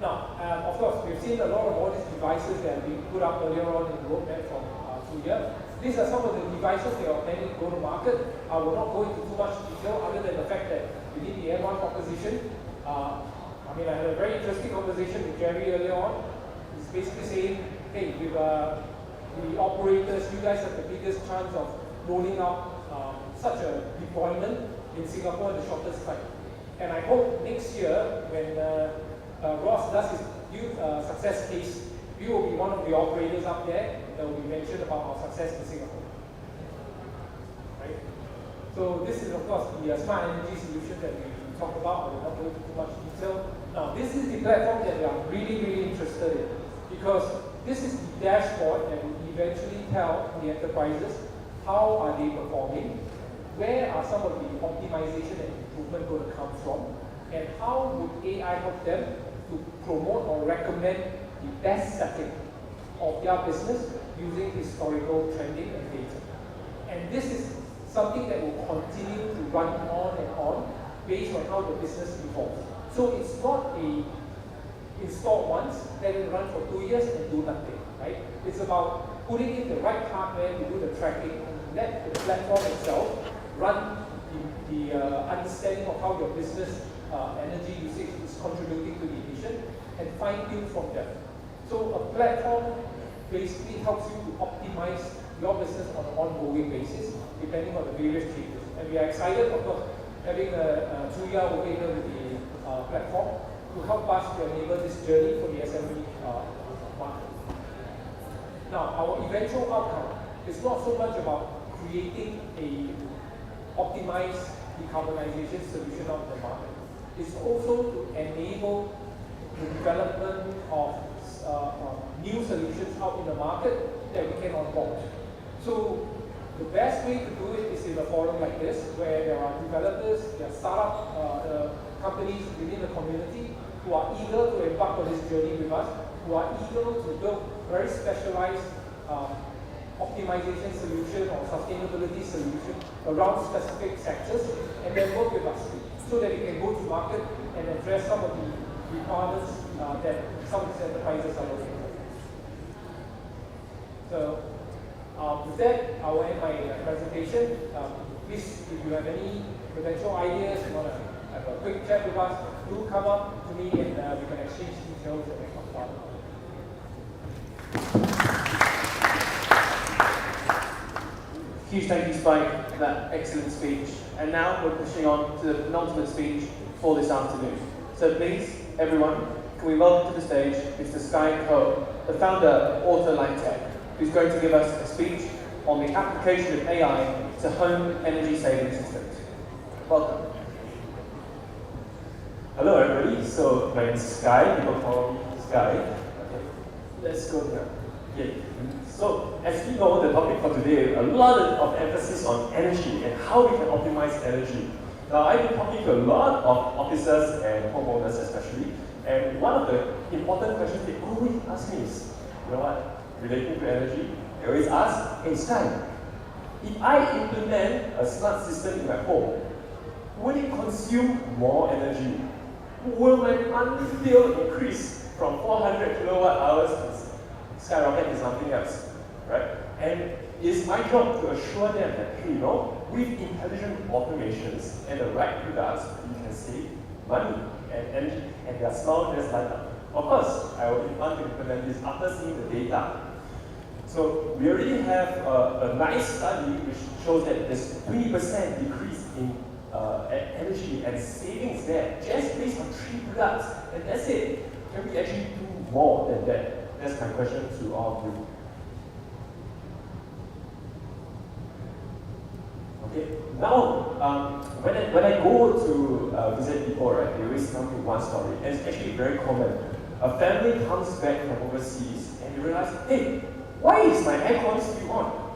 Now, of course, we've seen a lot of all these devices that have been put up earlier on in the roadmap from Tuya. These are some of the devices that are planning to go to market. I will not go into too much detail other than the fact that within the M1 proposition, I had a very interesting conversation with Jerry earlier on. He's basically saying, hey, with the operators, you guys have the biggest chance of rolling out such a deployment in Singapore in the shortest time. And I hope next year, when Ross does his youth success case, we will be one of the operators up there that will be mentioned about our success in Singapore. Right? So this is, of course, the smart energy solution that we talked about. I will not go into too much detail. Now, this is the platform that we are really, really interested in, because this is the dashboard that will eventually tell the enterprises how are they performing, where are some of the optimization and improvement going to come from, and how would AI help them to promote or recommend the best setting of their business using historical trending and data. And this is something that will continue to run on and on based on how the business evolves. So it's not a install once, then it run for 2 years and do nothing, right? It's about putting in the right hardware to do the tracking and let the platform itself run the understanding of how your business energy usage is contributing to the emission and fine-tune from there. So a platform basically helps you to optimize your business on an ongoing basis depending on the various changes. And we are excited, of course, having Tuya over here with the platform to help us to enable this journey for the SME market. Now, our eventual outcome is not so much about creating a optimized decarbonization solution out in the market. It's also to enable the development of new solutions out in the market that we can onboard. So the best way to do it is in a forum like this, where there are developers, there are startup companies within the community who are eager to embark on this journey with us, who are eager to build very specialized optimization solution or sustainability solution around specific sectors, and then work with us so that we can go to market and address some of the requirements that some of these enterprises are looking for. So with that, I will end my presentation. Please, if you have any potential ideas, you want to have a quick chat with us, do come up to me and we can exchange details and make some fun. Huge thank you, Spike, for that excellent speech. And now we're pushing on to the penultimate speech for this afternoon. So please, everyone, can we welcome to the stage Mr. Sky Ko, the founder of Autoline Tech, who's going to give us a speech on the application of AI to home energy saving systems. Welcome. Hello everybody, so my name is Sky, people call me Sky. Okay. Let's go here. Okay. So as we know, the topic for today, a lot of emphasis on energy and how we can optimize energy. Now I've been talking to a lot of officers and homeowners especially, and one of the important questions they always ask me is, you know what, relating to energy, they always ask, hey Sky, if I implement a smart system in my home, will it consume more energy? Will my monthly bill increase from 400 kilowatt hours to skyrocket to something else, right? And it's my job to assure them that, hey, with intelligent automations and the right products, you can save money and energy, and their smile just light up. Of course, I will want to implement this after seeing the data. So we already have a nice study which shows that there's 20% decrease in energy and savings there, just based on 3 products, and that's it. Can we actually do more than that? That's my question to all of you. Okay, now when I go to visit people, right, they always tell me one story, and it's actually very common. A family comes back from overseas and they realize, hey, why is my aircon still on?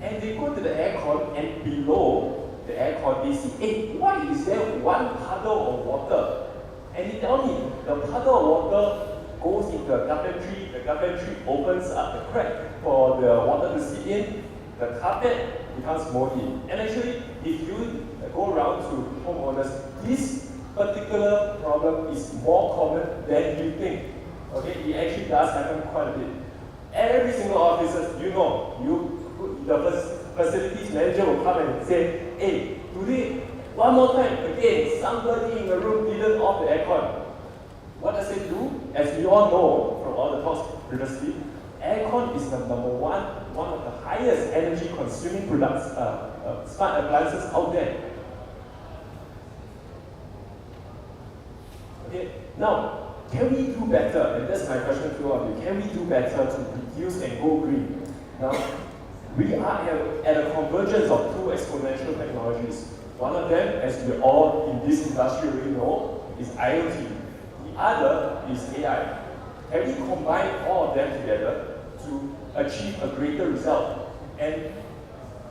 And they go to the aircon and below the aircon they see, hey, why is there one puddle of water? And they tell me the puddle of water goes into the carpentry opens up the crack for the water to seep in, the carpet becomes moldy. And actually, if you go around to homeowners, this particular problem is more common than you think. Okay, it actually does happen quite a bit. Every single officer, the facilities manager will come and say, hey, today, one more time, again, somebody in the room didn't off the aircon. What does it do? As we all know from all the talks previously, aircon is the one of the highest energy consuming products, smart appliances out there. Okay, now, can we do better? And that's my question to all of you. Can we do better to reduce and go green? Now, we are at a convergence of 2 exponential technologies. One of them, as we all in this industry already know, is IoT. The other is AI. Can we combine all of them together to achieve a greater result? And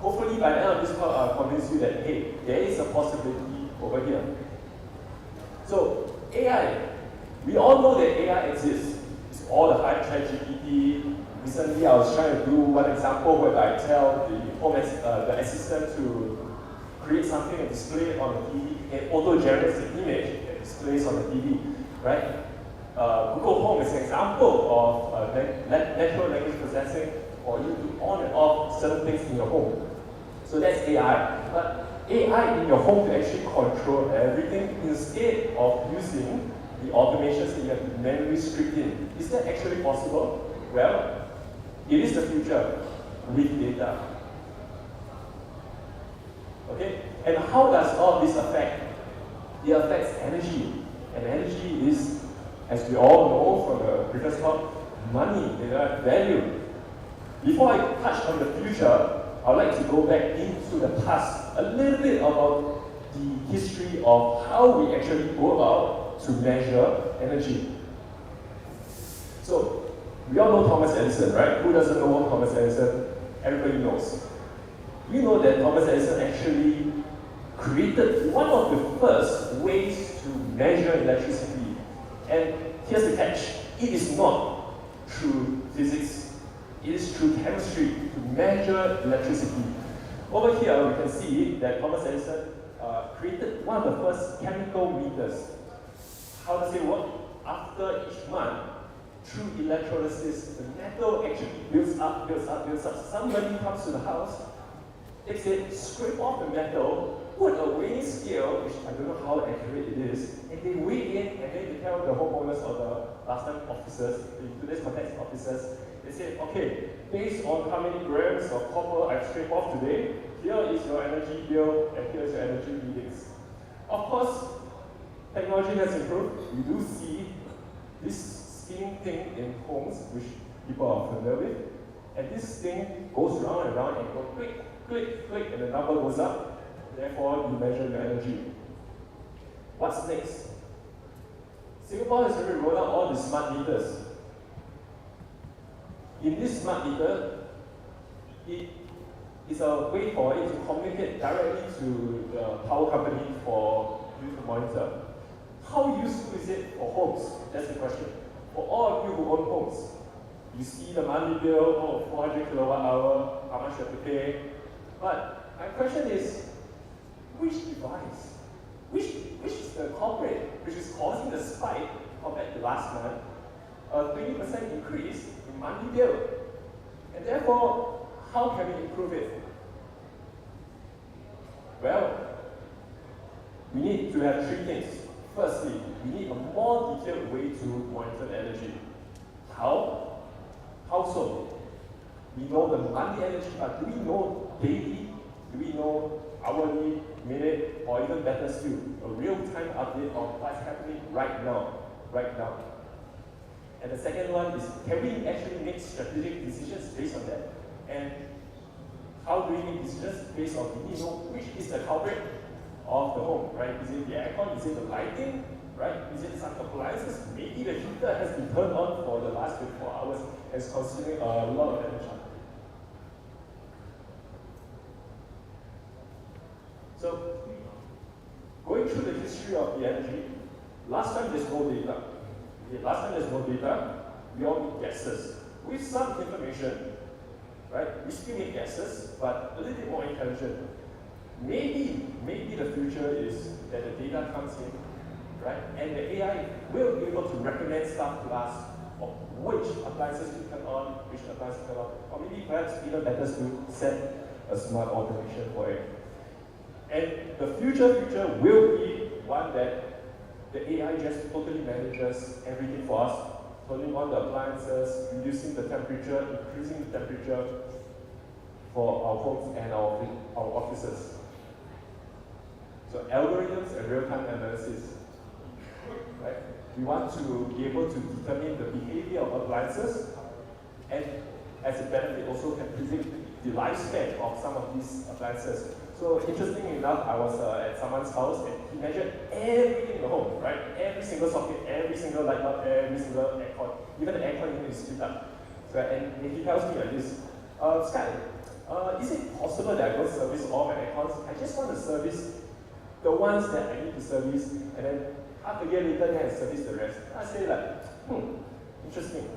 hopefully by the end of this talk, I'll convince you that, hey, there is a possibility over here. So, AI. We all know that AI exists. It's all the hype, ChatGPT. Recently, I was trying to do one example where I tell the assistant to create something and display it on the TV, and auto-generates the image and displays on the TV, right? Google Home is an example of natural language processing for you to on and off certain things in your home. So that's AI. But AI in your home to actually control everything instead of using the automations that you have to manually script in. Is that actually possible? Well, it is the future with data. Okay? And how does all this affect? It affects energy. And energy is, as we all know from the previous talk, money, value. Before I touch on the future, I'd like to go back into the past, a little bit about the history of how we actually go about to measure energy. So, we all know Thomas Edison, right? Who doesn't know Thomas Edison? Everybody knows. We know that Thomas Edison actually created one of the first ways to measure electricity. And here's the catch. It is not through physics. It is through chemistry to measure electricity. Over here, we can see that Thomas Edison created one of the first chemical meters. How does it work? After each month, through electrolysis, the metal actually builds up. Somebody comes to the house, takes it, scrape off the metal, put a weighing scale, which I don't know how accurate it is, and they weigh in, and then they tell the homeowners or the last time officers, in today's context officers, they say, okay, based on how many grams of copper I've scraped off today, here is your energy bill, and here is your energy readings. Of course, technology has improved. We do see this spinning thing in homes, which people are familiar with, and this thing goes round and round and goes click, click, click, and the number goes up. Therefore, you measure your energy. What's next? Singapore has already rolled out all the smart meters. In this smart meter, it is a way for it to communicate directly to the power company for you to monitor. How useful is it for homes? That's the question. For all of you who own homes, you see the monthly bill, 400 kilowatt hour, how much you have to pay. But my question is, which device? Which is the culprit which is causing the spike compared to last month? A 20% increase in monthly bill. And therefore, how can we improve it? Well, we need to have three things. Firstly, we need a more detailed way to monitor energy. How? How so? We know the monthly energy, but do we know daily? Do we know hourly, minute, or even better still, a real-time update of what's happening right now? And the second one is, can we actually make strategic decisions based on that? And how do we make decisions based on, do we know which is the culprit of the home, right? Is it the aircon? Is it the lighting, right? Is it some appliances? Maybe the heater has been turned on for the last 24 hours and is consuming a lot of energy. So, going through the history of the energy, last time there's no data. Okay, last time there's no data, we all make guesses. With some information, right? We still make guesses, but a little bit more intelligent. Maybe the future is that the data comes in, right? And the AI will be able to recommend stuff to us of which appliances to turn on, which appliances to turn on, or maybe perhaps even better to set a smart automation for it. And the future will be one that the AI just totally manages everything for us, turning on the appliances, reducing the temperature, increasing the temperature for our homes and our offices. So algorithms and real-time analysis, right? We want to be able to determine the behavior of appliances, and as a benefit also can predict the lifespan of some of these appliances. So interestingly enough, I was at someone's house and he measured everything in the home, right? Every single socket, every single light bulb, every single aircon, even the aircon unit is split up. So, and he tells me like this, Sky, is it possible that I don't service all my aircons? I just want to service the ones that I need to service, and then half a year later, then I service the rest. I say like, interesting.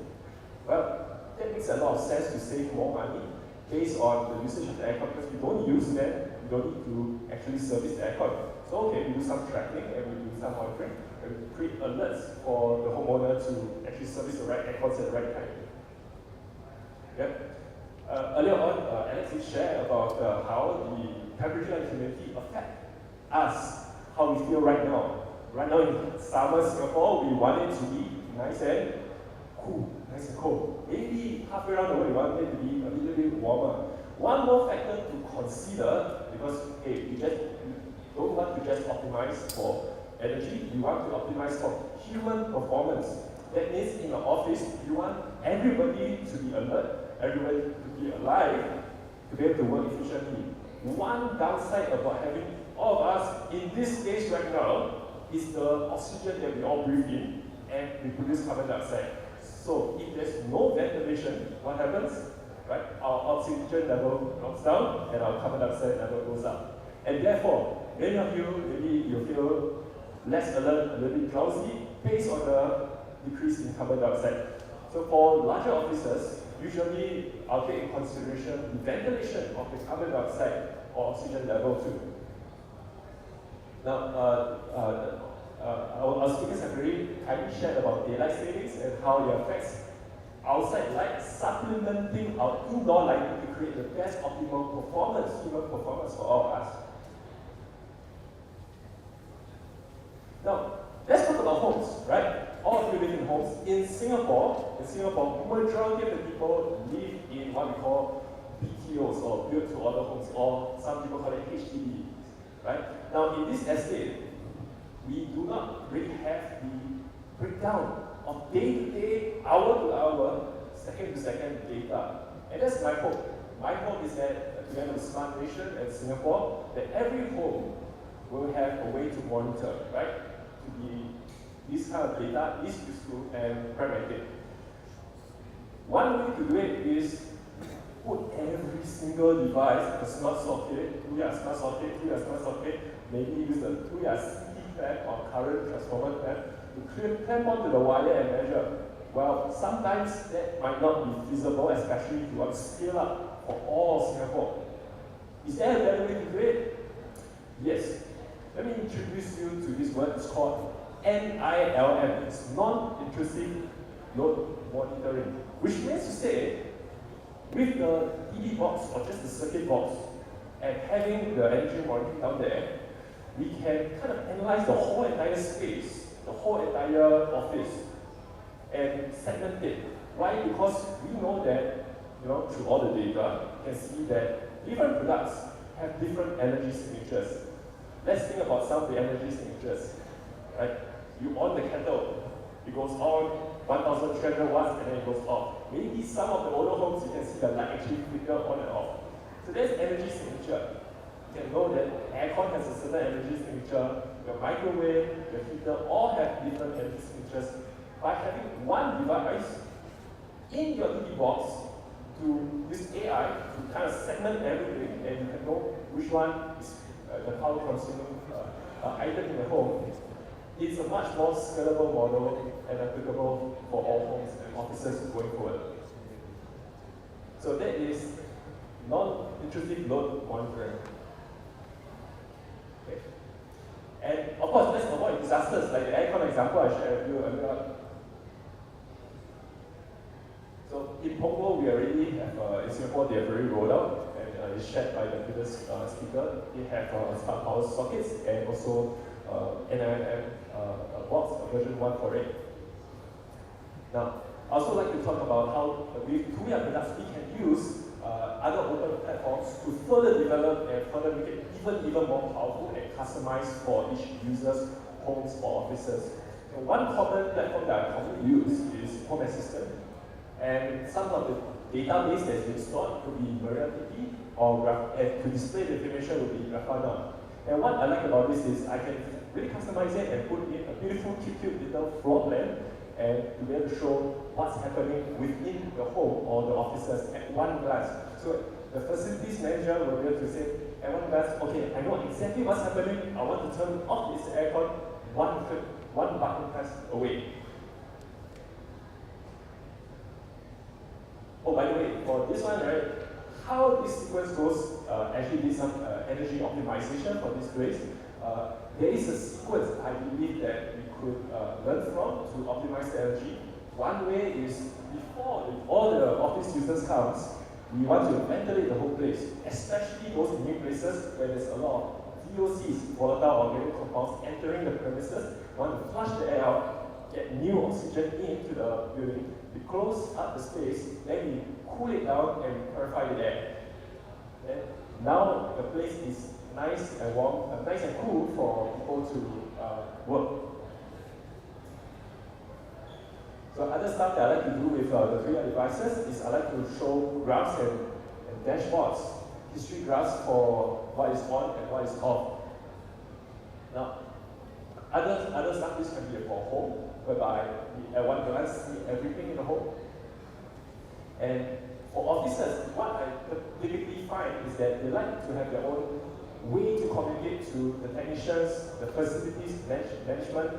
Well, that makes a lot of sense to save more money based on the usage of the aircon, because we don't use them, we don't need to actually service the aircon. So okay, we do some tracking and we do some monitoring, and we create alerts for the homeowner to actually service the right aircons at the right time. Yep. Earlier on, Alex did share about how the temperature and humidity affect us, how we feel right now. Right now in summer Singapore, we want it to be nice and cool, nice and cold. Maybe halfway around the world, we want it to be a little bit warmer. One more factor to consider, because hey, we don't want to just optimize for energy, we want to optimize for human performance. That means in the office, you want everybody to be alert, everybody to be alive, to be able to work efficiently. One downside about having all of us in this space right now is the oxygen that we all breathe in, and we produce carbon dioxide. So if there's no ventilation, what happens? Right? Our oxygen level drops down and our carbon dioxide level goes up. And therefore, many of you, maybe you feel less alert, a little bit drowsy, based on the decrease in carbon dioxide. So for larger offices, usually I'll take in consideration the ventilation of the carbon dioxide or oxygen level too. Now, our speakers have very kindly shared about daylight savings and how it affects outside light, supplementing our indoor lighting to create the best optimal performance, human performance for all of us. Now, let's talk about homes, right? All of you live in homes. In Singapore, majority of the people live in what we call BTOs, or built-to-order homes, or some people call it HDB, right? Now, in this estate, we do not really have the breakdown of day-to-day, hour-to-hour, second-to-second data. And that's my hope. My hope is that together with Smart Nation and Singapore, that every home will have a way to monitor, right? This kind of data is useful and pragmatic. One way to do it is put every single device, a smart socket, Tuya smart socket, maybe use the Tuya CD fan or current transformer fan to clamp onto the wire and measure. Well, sometimes that might not be feasible, especially if you want to scale up for all Singapore. Is there a better way to do it? Yes. Let me introduce you to this word. It's called NILM. It's non-intrusive load monitoring, which means to say With the ED box or just the circuit box, and having the energy monitoring down there, we can kind of analyze the whole entire space, the whole entire office, and segment it. Why? Because we know that, through all the data, you can see that different products have different energy signatures. Let's think about some of the energy signatures. Right? You on the kettle, it goes on 1,300 watts and then it goes off. Maybe some of the older homes you can see the light actually flicker on and off. So there's energy signature. You can know that aircon has a certain energy signature, your microwave, your heater all have different energy signatures. By having one device in your ED box to this AI to kind of segment everything, and you can know which one is the power consuming item in the home, it's a much more scalable model and applicable for all homes and offices going forward. So that is non-intrusive load monitoring. Okay. And of course, let's avoid disasters like the aircon example I shared with you earlier. So in Punggol, we already have, in Singapore, they have already rolled out, and it's shared by the previous speaker. They have smart power sockets and also NIM box, version 1 for it. Now, I also like to talk about how with Tuya products we can use other open platforms to further develop and further make it even more powerful and customized for each user's homes or offices. And one common platform that I commonly use is Home Assistant. And some of the database that's been stored could be MariaDB, or to display the information would be Grafana. And what I like about this is I can really customize it and put in a beautiful, cute little floor plan, and to be able to show what's happening within the home or the offices at one glance. So the facilities manager will be able to say at one glance, okay, I know exactly what's happening. I want to turn off this aircon one click, one button press away. Oh, by the way, for this one, right, how this sequence goes, actually did some energy optimization for this place. There is a sequence I believe that we could learn from to optimize the energy. One way is before all the office users comes, we want to ventilate the whole place, especially those new places where there's a lot of VOCs, volatile organic compounds, entering the premises. We want to flush the air out, get new oxygen into the building. We close up the space, then we cool it down and purify the air. And now the place is nice and warm, nice and cool for people to work. So other stuff that I like to do with the Tuya devices is I like to show graphs and dashboards, history graphs for what is on and what is off. Now, other stuff, this can be for home, whereby we at one glance see everything in the home. And for officers, what I typically find is that they like to have their own way to communicate to the technicians, the facilities management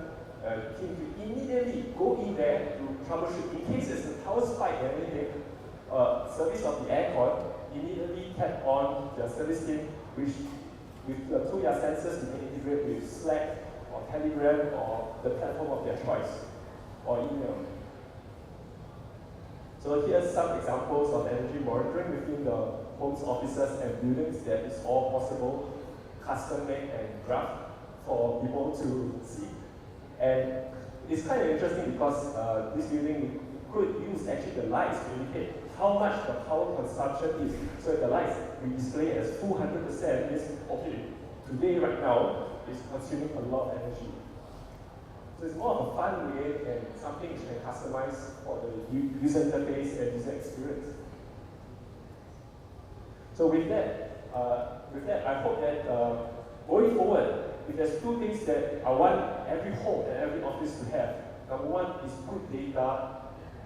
team to immediately go in there to troubleshoot. In case there's a power spike and anything, service of the aircon, immediately tap on the service team, which with the Tuya sensors you can integrate with Slack or Telegram or the platform of their choice, or email. So here's some examples of energy monitoring within the homes, offices, and buildings that is all possible, custom-made and graphed for people to see. And it's kind of interesting because this building could use actually the lights to indicate how much the power consumption is. So if the lights we display as full 100%, means okay, today right now is consuming a lot of energy. So it's more of a fun way and something you can customize for the user interface and user experience. So with that, I hope that going forward, if there's two things that I want every home and every office to have, number one is good data,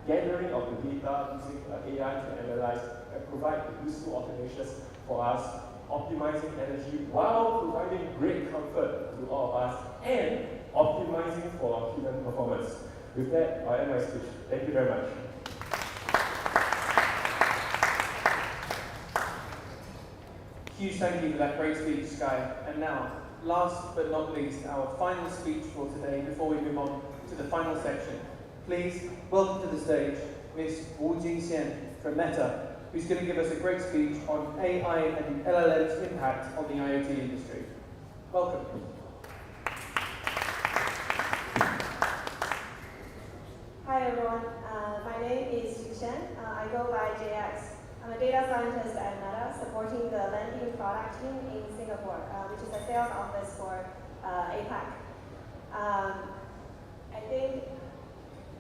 gathering of the data using AI to analyze and provide useful automations for us, optimizing energy while providing great comfort to all of us, and optimizing for human performance. With that, I end my speech. Thank you very much. Huge thank you for that great speech, Sky. And now, last but not least, our final speech for today before we move on to the final section. Please welcome to the stage Ms. Wu Jingxian from Meta, who's going to give us a great speech on AI and LLM's impact on the IoT industry. Welcome. Hi everyone, my name is Tuya. I go by JX. I'm a data scientist at Meta, supporting the lending product team in Singapore, which is a sales office for APAC. I think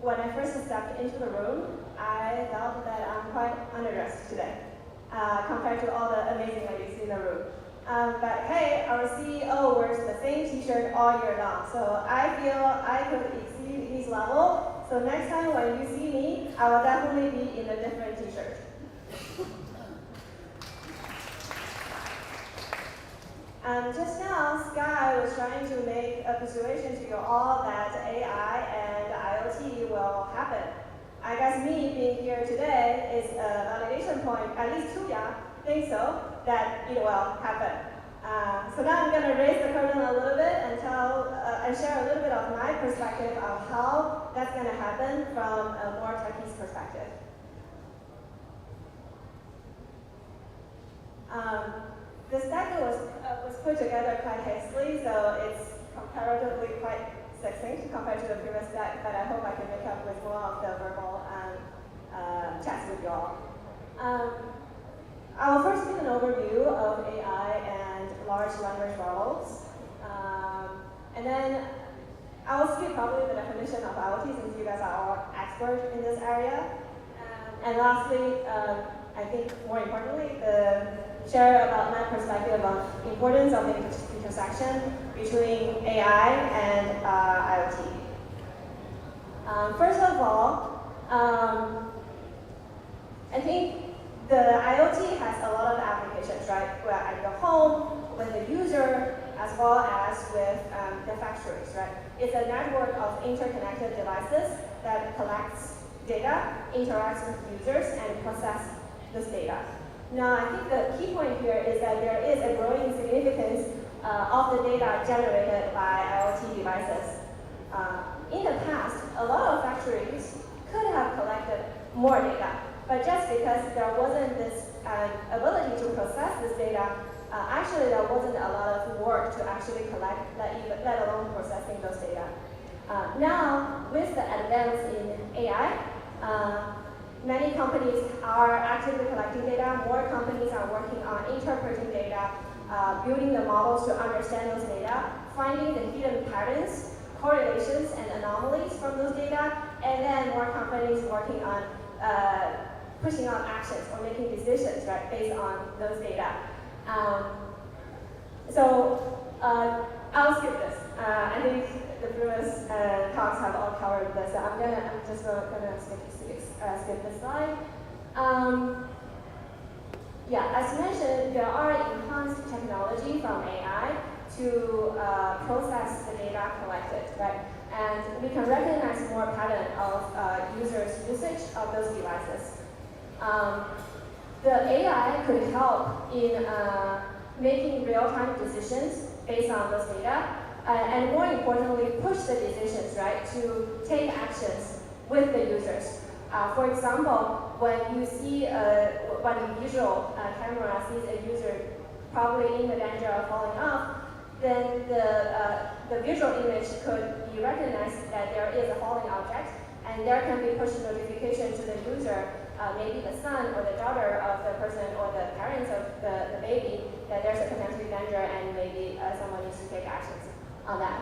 when I first stepped into the room, I felt that I'm quite underdressed today compared to all the amazing ladies in the room. But hey, our CEO wears the same t-shirt all year long, so I feel I could exceed his level. So next time when you see me, I will definitely be in a different t-shirt. Just now, Sky was trying to make a persuasion to you all that AI and IoT will happen. I guess me being here today is a validation point, at least Tuya thinks so, that it will happen. So now I'm going to raise the curtain a little bit and share a little bit of my perspective of how that's going to happen from a more techie's perspective. The stack was put together quite hastily, so it's comparatively quite succinct compared to the previous stack, but I hope I can make up with more of the verbal chats with you all. I will first give an overview of AI and large language models, and then I will skip probably the definition of IoT since you guys are all experts in this area. And lastly, I think more importantly, share about my perspective on the importance of the intersection between AI and IoT. First of all, I think the IoT has a lot of applications, right? We're at the home, with the user, as well as with the factories, right? It's a network of interconnected devices that collects data, interacts with users, and processes this data. Now, I think the key point here is that there is a growing significance of the data generated by IoT devices. In the past, a lot of factories could have collected more data, but just because there wasn't this ability to process this data, actually there wasn't a lot of work to actually collect, let alone processing those data. Now, with the advance in AI, many companies are actively collecting data. More companies are working on interpreting data, building the models to understand those data, finding the hidden patterns, correlations, and anomalies from those data, and then more companies working on pushing on actions or making decisions, right, based on those data. I'll skip this. I think the previous talks have all covered this. So I'm just gonna skip this slide. As mentioned, there are enhanced technology from AI to process the data collected, right? And we can recognize more pattern of users' usage of those devices. The AI could help in making real-time decisions based on those data, and more importantly, push the decisions, right, to take actions with the users. For example, when you see when a visual camera sees a user probably in the danger of falling off, then the visual image could be recognized that there is a falling object, and there can be push notification to the user, maybe the son or the daughter of the person or the parents of the baby, that there's a potential danger and maybe someone needs to take actions on that.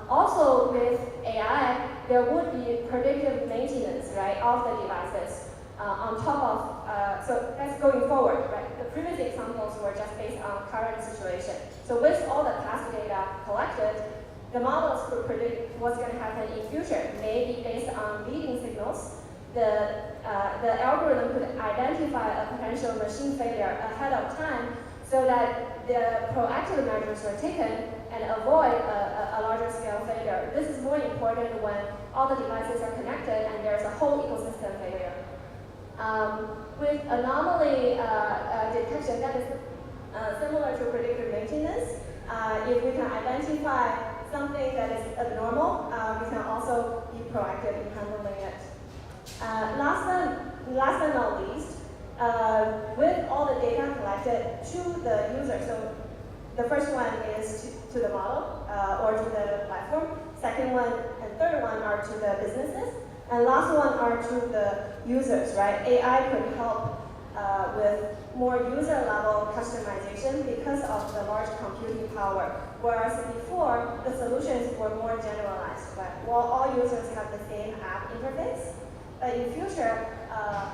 Also with AI, there would be predictive maintenance, right, of the devices on top of, so that's going forward, right? The previous examples were just based on current situation. So with all the past data collected, the models could predict what's going to happen in future, maybe based on leading signals. The algorithm could identify a potential machine failure ahead of time so that the proactive measures were taken and avoid a larger scale failure. This is more important when all the devices are connected and there's a whole ecosystem failure. With anomaly detection, that is similar to predictive maintenance. If we can identify something that is abnormal, we can also be proactive in handling it. Last but not least, with all the data collected to the user. So the first one is to the model or to the platform. Second one and third one are to the businesses. And last one are to the users, right? AI could help with more user-level customization because of the large computing power. Whereas before, the solutions were more generalized, right? While all users have the same app interface, but in future,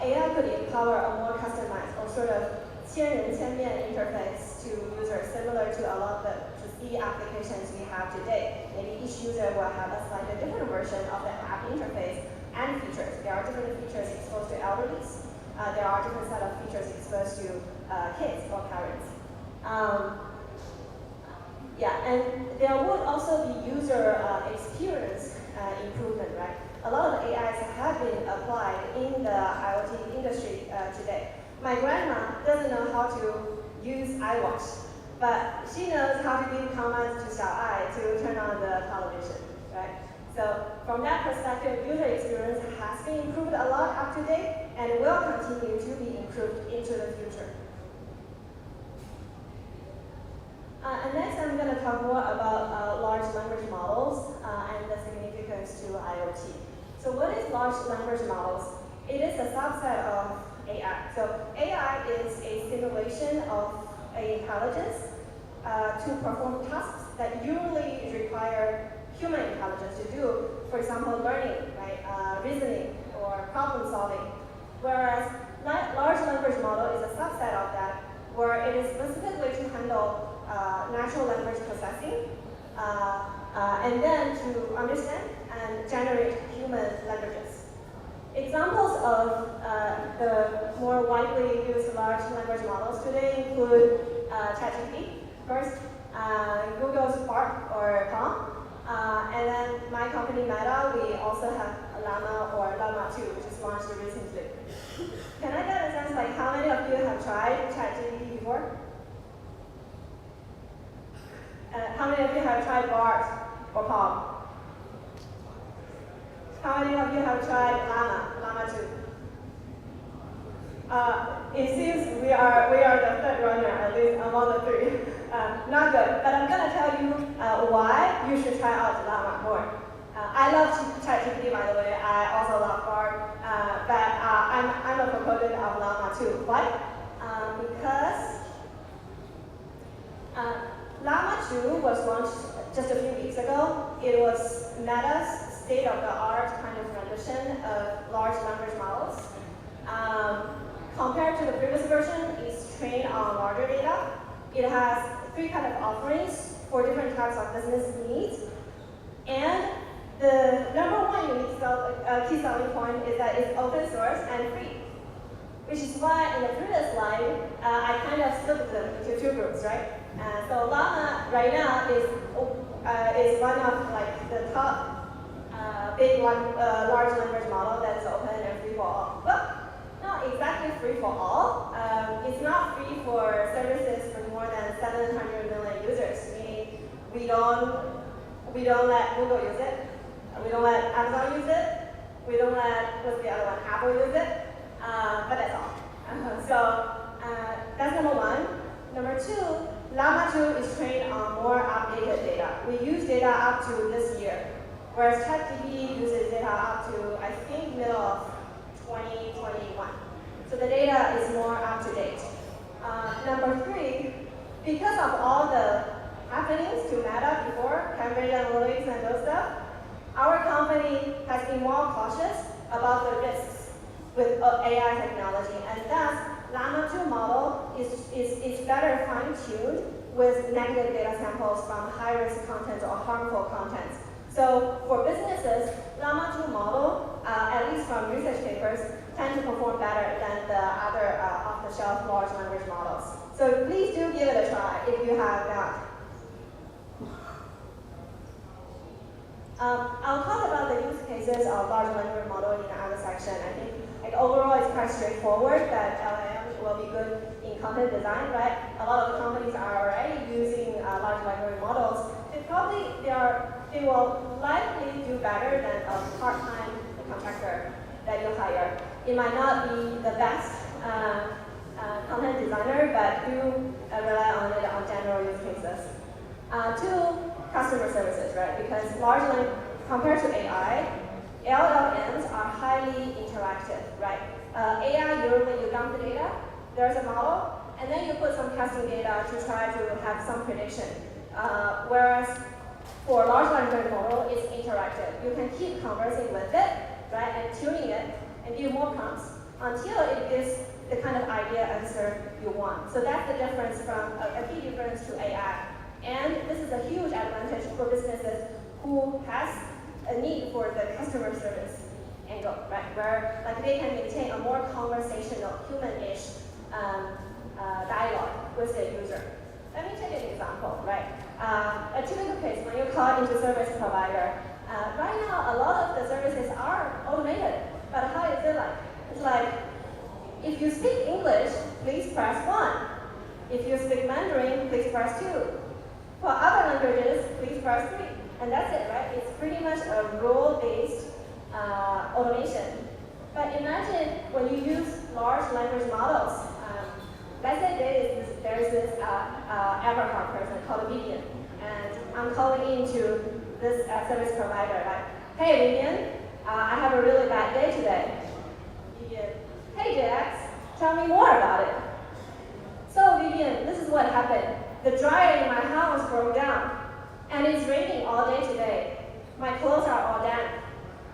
AI could empower a more customized or sort of 千人千面 interface to users, similar to a lot of the C applications we have today. Maybe each user will have a slightly different version of the app interface and features. There are different features exposed to elderlies. There are different set of features exposed to kids or parents. Yeah, and there would also be user experience improvement, right? A lot of AIs have been applied in the IoT industry today. My grandma doesn't know how to use iWatch, but she knows how to give commands to Xiaoai to turn on the television, right? So from that perspective, user experience has been improved a lot up to date and will continue to be improved into the future. And next, I'm going to talk more about large language models and the significance to IoT. So what is large language models? It is a subset of AI. So AI is a simulation of intelligence to perform tasks that usually require human intelligence to do. For example, learning, right? Reasoning, or problem solving. Whereas large language model is a subset of that, where it is specifically to handle natural language processing, and then to understand and generate human languages. Examples of the more widely used large language models today include ChatGPT, first, Google's Bard or Palm, and then my company Meta, we also have Llama or Llama 2, which is launched recently. Can I get a sense, like, how many of you have tried ChatGPT before? How many of you have tried Bard or Palm? How many of you have tried Llama 2? It seems we are the third runner, at least among the three. Not good, but I'm going to tell you why you should try out Llama more. I love ChatGPT, by the way. I also love Bard, but I'm a proponent of Llama 2. Why? Because Llama 2 was launched just a few weeks ago. It was Meta's state-of-the-art kind of rendition of large language models. Compared to the previous version, it's trained on larger data. It has 3 kind of offerings for different types of business needs. And the number one unique key selling point is that it's open source and free. Which is why in the previous slide, I kind of split them into 2 groups, right? So Llama right now is one of like the top big large language model that's open and free for all. But not exactly free for all. It's not free for services for more than 700 million users. Meaning we don't let Google use it. We don't let Amazon use it. We don't let, what's the other one, Apple use it. But that's all. That's number one. Number 2, Llama 2 is trained on more updated data. We use data up to this year, whereas ChatGPT uses data up to, I think, middle of 2021. So the data is more up to date. Number 3, because of all the happenings to Meta before, Cambridge Analytics and those stuff, our company has been more cautious about the risks with AI technology, and thus Llama 2 model is better fine-tuned with negative data samples from high-risk content or harmful content. So for businesses, Llama 2 model, at least from research papers, tend to perform better than the other off-the-shelf large language models. So please do give it a try if you have not. I'll talk about the use cases of large language model in another section. I think overall it's quite straightforward that LLM will be good in content design, right? A lot of the companies are already using large language models. They will likely do better than a part-time contractor that you hire. It might not be the best content designer, but do rely on it on general use cases. To customer services, right? Because largely compared to AI, LLMs are highly interactive, right? AI, usually you dump the data, there's a model, and then you put some custom data to try to have some prediction. Whereas for large language model, it's interactive. You can keep conversing with it, right, and tuning it, and give more prompts until it gives the kind of idea answer you want. So that's the difference from a key difference to AI. And this is a huge advantage for businesses who has a need for the customer service angle, right? Where like they can maintain a more conversational, human-ish dialogue with the user. Let me take an example, right? A typical case when you call into service provider. Right now, a lot of the services are automated, but how is it like? It's like, if you speak English, please press 1. If you speak Mandarin, please press 2. For other languages, please press 3. And that's it, right? It's pretty much a rule-based automation. But imagine when you use large language models. Let's say there is this avatar person called Vivian, and I'm calling into this service provider like, hey Vivian, I have a really bad day today. Vivian, hey JX, tell me more about it. So Vivian, this is what happened. The dryer in my house broke down, and it's raining all day today. My clothes are all damp.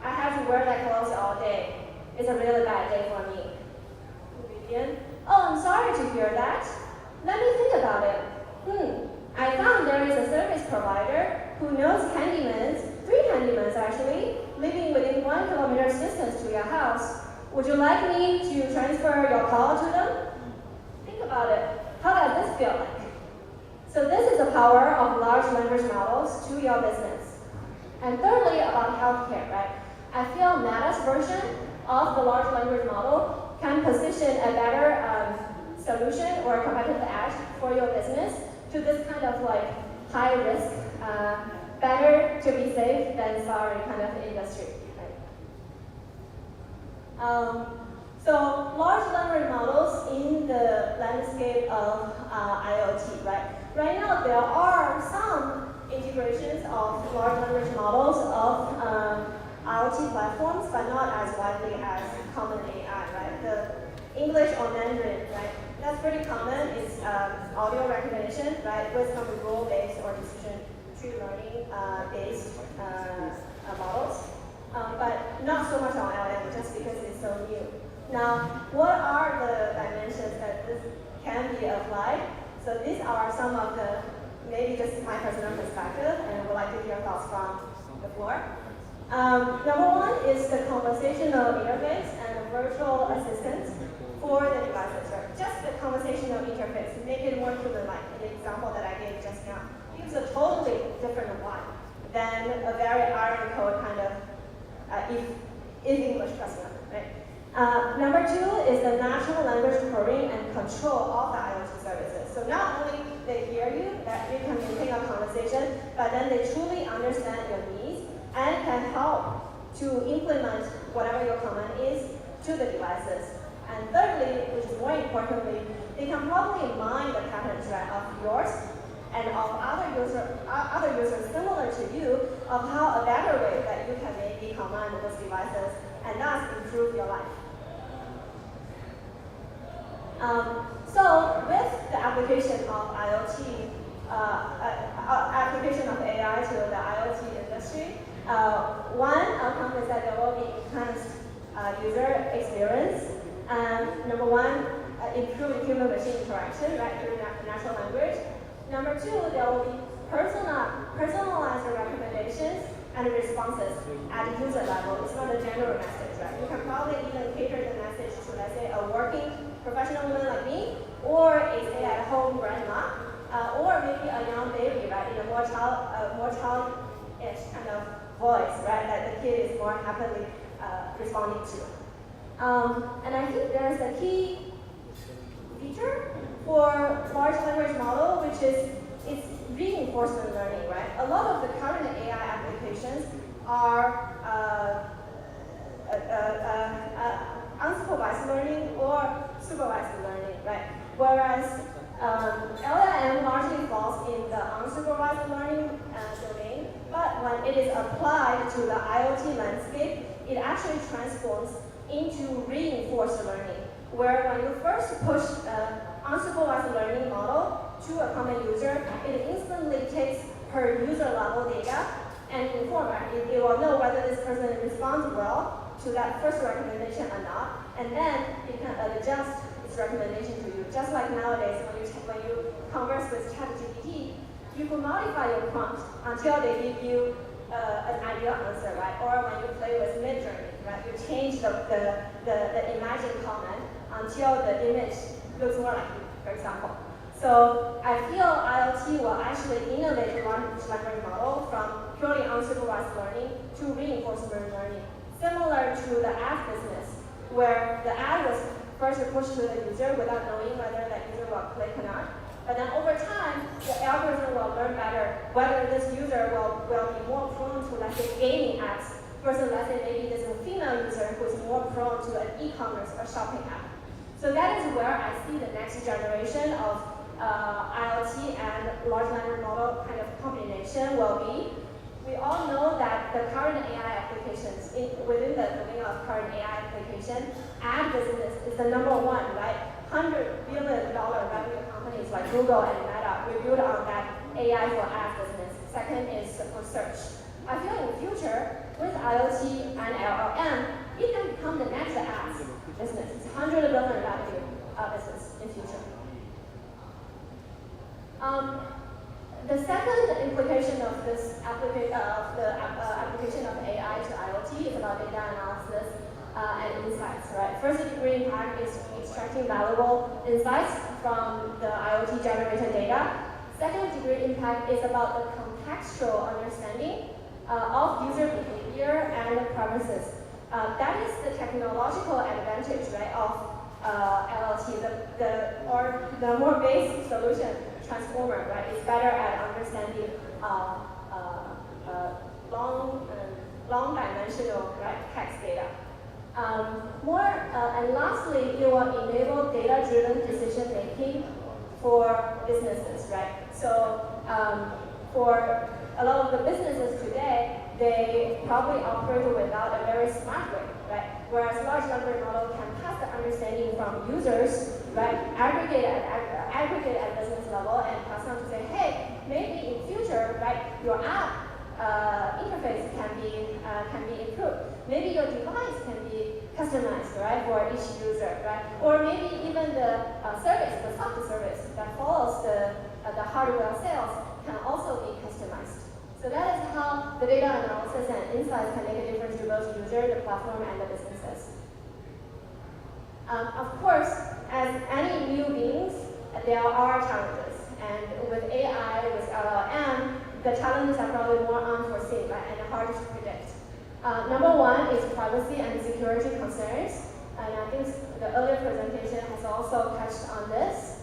I have to wear that clothes all day. It's a really bad day for me. Vivian, oh, I'm sorry to hear that. Let me think about it. I found there is a service provider who knows handymans, 3 handymans actually, living within 1 kilometer's distance to your house. Would you like me to transfer your call to them? Think about it. How does this feel like? So this is the power of large language models to your business. And thirdly, about healthcare, right? I feel Meta's version of the large language model can position a better solution or competitive edge for your business to this kind of like high risk, better to be safe than sorry kind of industry. Right? So large language models in the landscape of IoT, right? Right now there are some integrations of large language models of IoT platforms, but not as widely as common AI, right? The English or Mandarin, right? That's pretty common. It's audio recognition, right? With some rule-based or decision tree learning based models, but not so much on LLM just because it's so new. Now, what are the dimensions that this can be applied? So these are some of the, maybe just my personal perspective, and I would like to hear thoughts from the floor. Number one is the conversational interface and the virtual assistant for the devices, right? Just the conversational interface, make it more human-like. The example that I gave just now, use a totally different one than a very iron code kind of, if English person, right? Number two is the natural language querying and control of the IoT services. So not only they hear you, that you can maintain a conversation, but then they truly understand your needs and can help to implement whatever your command is to the devices. And thirdly, which is more importantly, they can probably mine the patterns right, of yours and of other users similar to you of how a better way that you can maybe command those devices and thus improve your life. So with the application of IoT, application of AI to the IoT industry, one outcome is that there will be enhanced user experience. Number one, improved human-machine interaction, right, through natural language. Number two, there will be personalized recommendations and responses at the user level. It's not a general message, right? You can probably even cater the message to, let's say, a working professional woman like me, or a stay-at-home grandma, or maybe a young baby, right, in a more child-ish kind of voice, right, that the kid is more happily responding to. And I think there's a key feature for large language model, which is it's reinforcement learning, right? A lot of the current AI applications are unsupervised learning or supervised Whereas LLM largely falls in the unsupervised learning domain, but when it is applied to the IoT landscape, it actually transforms into reinforced learning, where when you first push an unsupervised learning model to a common user, it instantly takes her user level data and inform it. It will know whether this person responds well to that first recommendation or not, and then it can adjust its recommendation to you. Just like nowadays, when you converse with ChatGPT, you can modify your prompt until they give you an ideal answer, right? Or when you play with Midjourney, right? You change the imagine comment until the image looks more like you, for example. So I feel IoT will actually innovate the large language model from purely unsupervised learning to reinforced learning, similar to the ad business, where the ad was first pushed to the user without knowing whether that user will click or not. But then over time, the algorithm will learn better whether this user will be more prone to, let's say, gaming apps versus, let's say, maybe this is a female user who is more prone to an e-commerce or shopping app. So that is where I see the next generation of IoT and large language model kind of combination will be. We all know that the current AI applications, within the domain of current AI application, ad business is the number one, right? $100 billion revenue companies like Google and Meta, we build on that AI for ad business. Second is for search. I feel in the future, with IoT and LLM, it can become the next ads business. It's $100 billion revenue business in future. The second implication of this application of AI to IoT is about data analysis and insights, right? First degree impact is extracting valuable insights from the IoT generated data. Second degree impact is about the contextual understanding of user behavior and preferences. That is the technological advantage, right, of LLT, the more basic solution transformer, right, is better at understanding long dimensional, right, text data. And lastly, it will enable data-driven decision making for businesses, right? So for a lot of the businesses today, they probably operate without a very smart way, right? Whereas large language model can pass the understanding from users, right? Aggregate at business level and pass on to say, hey, maybe in future, right, your app interface can be improved. Maybe your device can be customized, right, for each user, right? Or maybe even the service, the software service that follows the hardware sales can also be customized. So that is how the data analysis and insights can make a difference to both user, the platform, and the businesses. Of course, as any new beings, there are challenges. And with AI, with LLM, the challenges are probably more unforeseen, right, and hard to predict. Number one is privacy and security concerns. And I think the earlier presentation has also touched on this.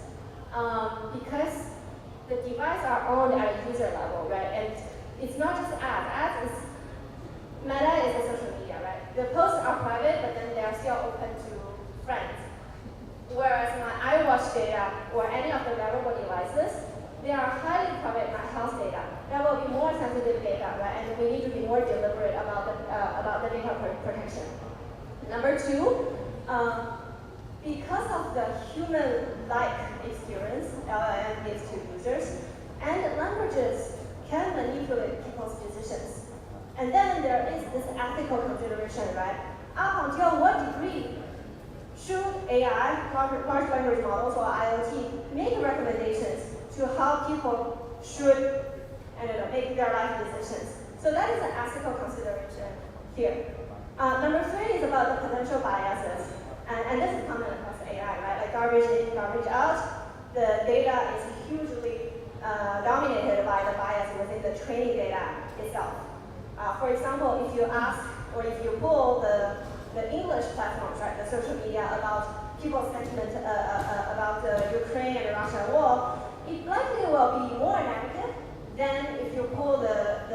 Because the devices are owned at a user level, right? And it's not just ads. Ads is, Meta is a social media, right? The posts are private, but then they are still open to friends. Whereas my iWatch data or any of the wearable devices, they are highly private, my health data. That will be more sensitive data, right? And we need to be more deliberate about the data protection. Number two, because of the human-like experience LLM gives to users, and languages can manipulate people's decisions. And then there is this ethical consideration, right? Up until what degree should AI, large language models or IoT, make recommendations to how people should, make their life decisions? So that is an ethical consideration here. Number three is about the potential biases. And this is common across AI, right? Like garbage in, garbage out. The data is hugely dominated by the bias within the training data itself. For example, if you ask or if you pull the English platforms, right, the social media about people's sentiment about the Ukraine and Russia war, it likely will be more negative than if you pull the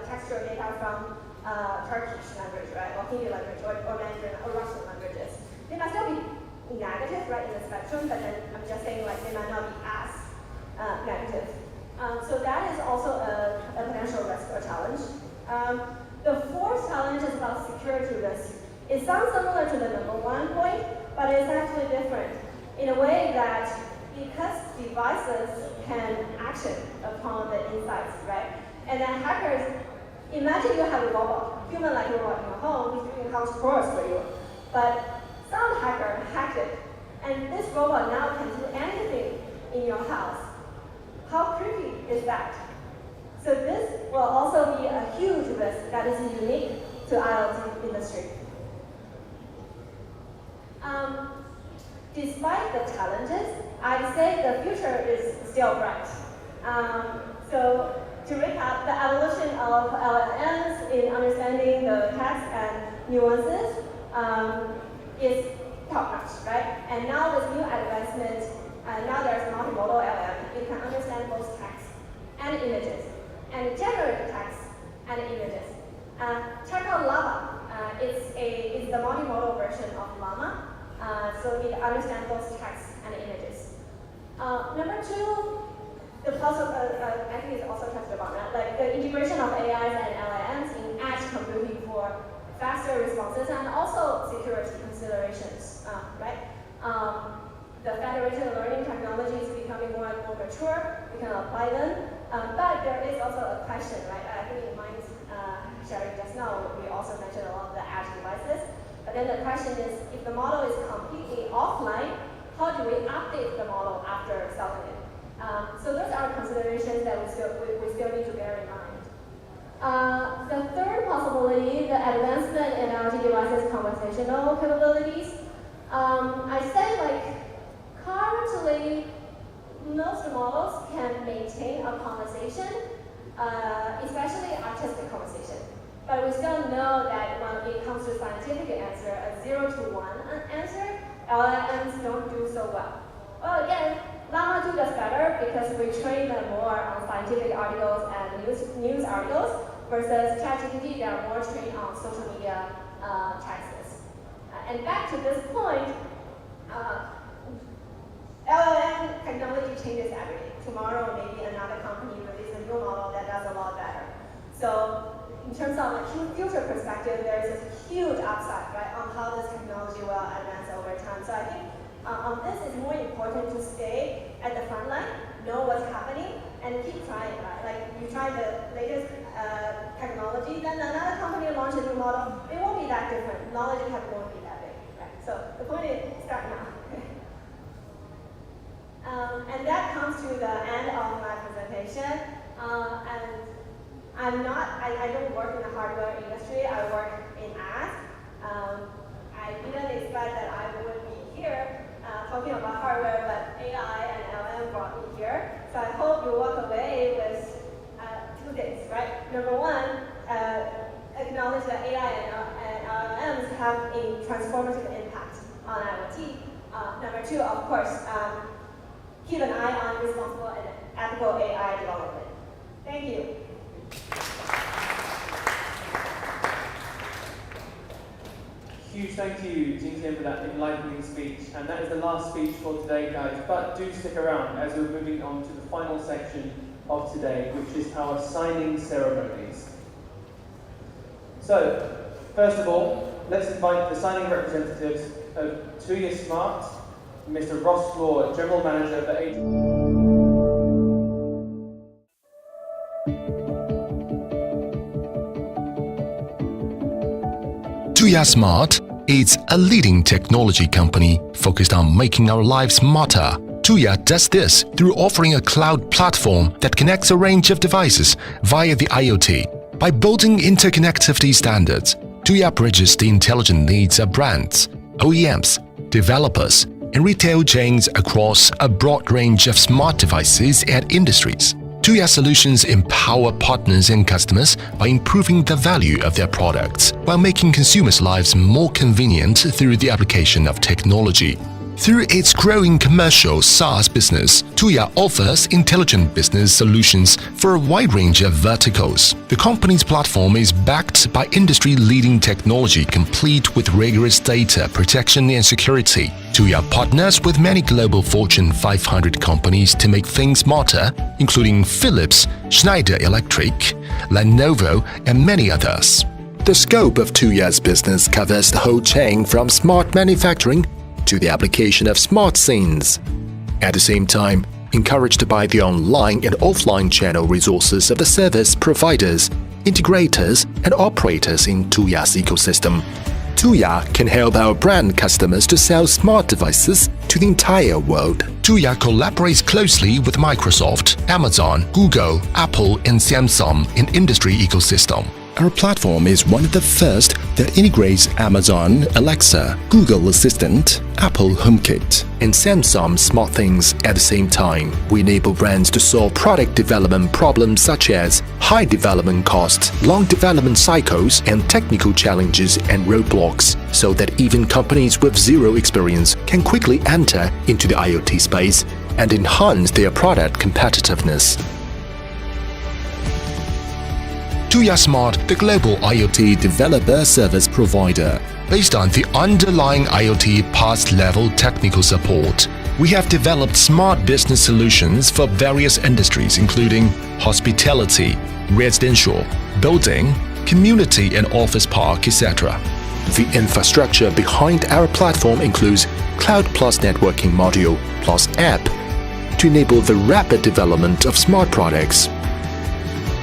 textual data from Turkish language, right, or Hindi language, or Mandarin, or Russian languages. They might still be negative, right, in the spectrum, but then I'm just saying like they might not be as negative. So that is also a potential risk or challenge. The fourth challenge is about security risk. It sounds similar to the number one point, but it's actually different in a way that because devices can action upon the insights, right? And then hackers, imagine you have a robot, human-like robot in your home who's doing house chores for you, but some hacker hacked it, and this robot now can do anything in your house. How creepy is that? So this will also be a huge risk that is unique to IoT industry. Despite the challenges, I'd say the future is still bright. So to recap, the evolution of LLMs in understanding the text and nuances is top-notch, right? And now with new advancements, now there's multimodal LLM. You can understand both text and images, and generate text and images. Check out Llama. It's the multimodal version of Llama. So it understands both text and images. Number two, the I think it's also touched upon that, like the integration of AIs and LLMs in edge computing for faster responses and also security considerations, right? The federated learning technology is becoming more and more mature. We can apply them, but there is also a question, right? I think in mind sharing just now, we also mentioned a lot of the edge devices. But then the question is, if the model is completely offline, how do we update the model after selling it? So those are considerations that we still need to bear in mind. The third possibility, the advancement in IoT devices' conversational capabilities. I say like currently most models can maintain a conversation, especially artistic conversation. But we still know that when it comes to scientific answer, a 0 to 1 answer, LLMs don't do so well. Well, again, Llama 2 does better because we train them more on scientific articles and news articles versus ChatGPT, they are more trained on social media texts. And back to this point, LLM technology changes every day. Tomorrow, maybe another company releases a new model that does a lot better. So in terms of a future perspective, there is a huge upside, right, on how this technology will advance over time. So I think on this, it's more important to stay at the front line, know what's happening, and keep trying, right? Like you try the latest technology, then another company launches a new model, it won't be that different. Knowledge gap won't be that big, right? So the point is, start now. And that comes to the end of my presentation. And I don't work in the hardware industry, I work in ads. I didn't expect that I would be here talking about hardware, but AI and LLM brought me here. So I hope you walk away with two things, right? Number one, acknowledge that AI and LLMs have a transformative impact on IoT. Number two, of course, keep an eye on responsible and ethical AI development. Thank you. Huge thank you, Jingtian, for that enlightening speech. And that is the last speech for today, guys. But do stick around as we're moving on to the final section of today, which is our signing ceremonies. So, first of all, let's invite the signing representatives of Tuya Smart, Mr. Ross Law, General Manager for Tuya Smart is a leading technology company focused on making our lives smarter. Tuya does this through offering a cloud platform that connects a range of devices via the IoT. By building interconnectivity standards, Tuya bridges the intelligent needs of brands, OEMs, developers, and retail chains across a broad range of smart devices and industries. Tuya solutions empower partners and customers by improving the value of their products while making consumers' lives more convenient through the application of technology. Through its growing commercial SaaS business, Tuya offers intelligent business solutions for a wide range of verticals. The company's platform is backed by industry-leading technology complete with rigorous data protection and security. Tuya partners with many global Fortune 500 companies to make things smarter, including Philips, Schneider Electric, Lenovo, and many others. The scope of Tuya's business covers the whole chain from smart manufacturing to the application of smart scenes. At the same time, encouraged by the online and offline channel resources of the service providers, integrators, and operators in Tuya's ecosystem, Tuya can help our brand customers to sell smart devices to the entire world. Tuya collaborates closely with Microsoft, Amazon, Google, Apple, and Samsung in industry ecosystem. Our platform is one of the first that integrates Amazon Alexa, Google Assistant, Apple HomeKit, and Samsung SmartThings at the same time. We enable brands to solve product development problems such as high development costs, long development cycles, and technical challenges and roadblocks, so that even companies with zero experience can quickly enter into the IoT space and enhance their product competitiveness. Tuya Smart, the global IoT developer service provider. Based on the underlying IoT PaaS-level technical support, we have developed smart business solutions for various industries including hospitality, residential, building, community and office park, etc. The infrastructure behind our platform includes Cloud Plus networking module plus app to enable the rapid development of smart products.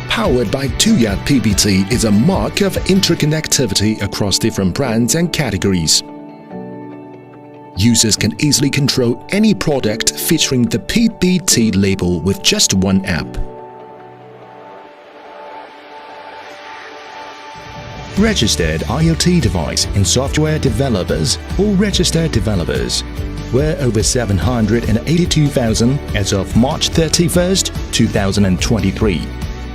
Powered by Tuya PBT is a mark of interconnectivity across different brands and categories. Users can easily control any product featuring the PBT label with just one app. Registered IoT device and software developers or registered developers were over 782,000 as of March 31st, 2023.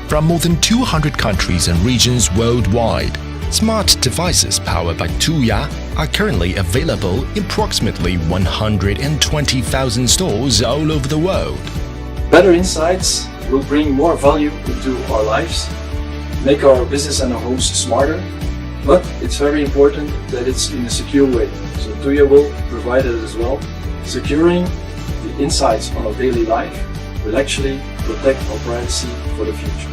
From more than 200 countries and regions worldwide, smart devices powered by Tuya are currently available in approximately 120,000 stores all over the world. Better insights will bring more value into our lives, make our business and our homes smarter, but it's very important that it's in a secure way. So Tuya will provide it as well. Securing the insights on our daily life will actually protect our privacy for the future.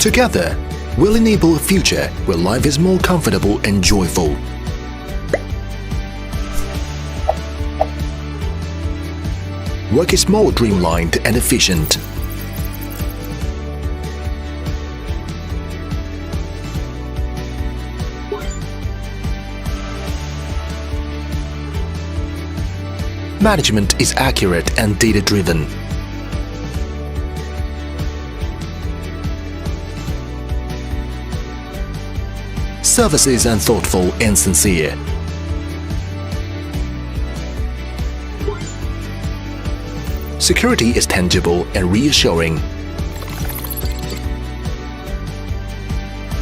Together, we'll enable a future where life is more comfortable and joyful. Work is more streamlined and efficient. Management is accurate and data-driven. Services are thoughtful and sincere. Security is tangible and reassuring.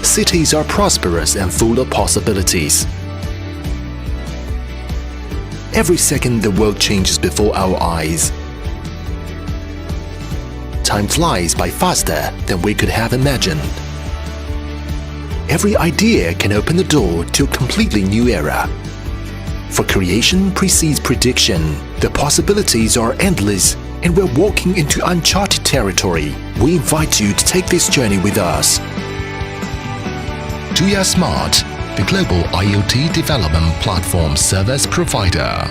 Cities are prosperous and full of possibilities. Every second the world changes before our eyes. Time flies by faster than we could have imagined. Every idea can open the door to a completely new era. For creation precedes prediction. The possibilities are endless and we're walking into uncharted territory. We invite you to take this journey with us. Tuya Smart, the global IoT development platform service provider.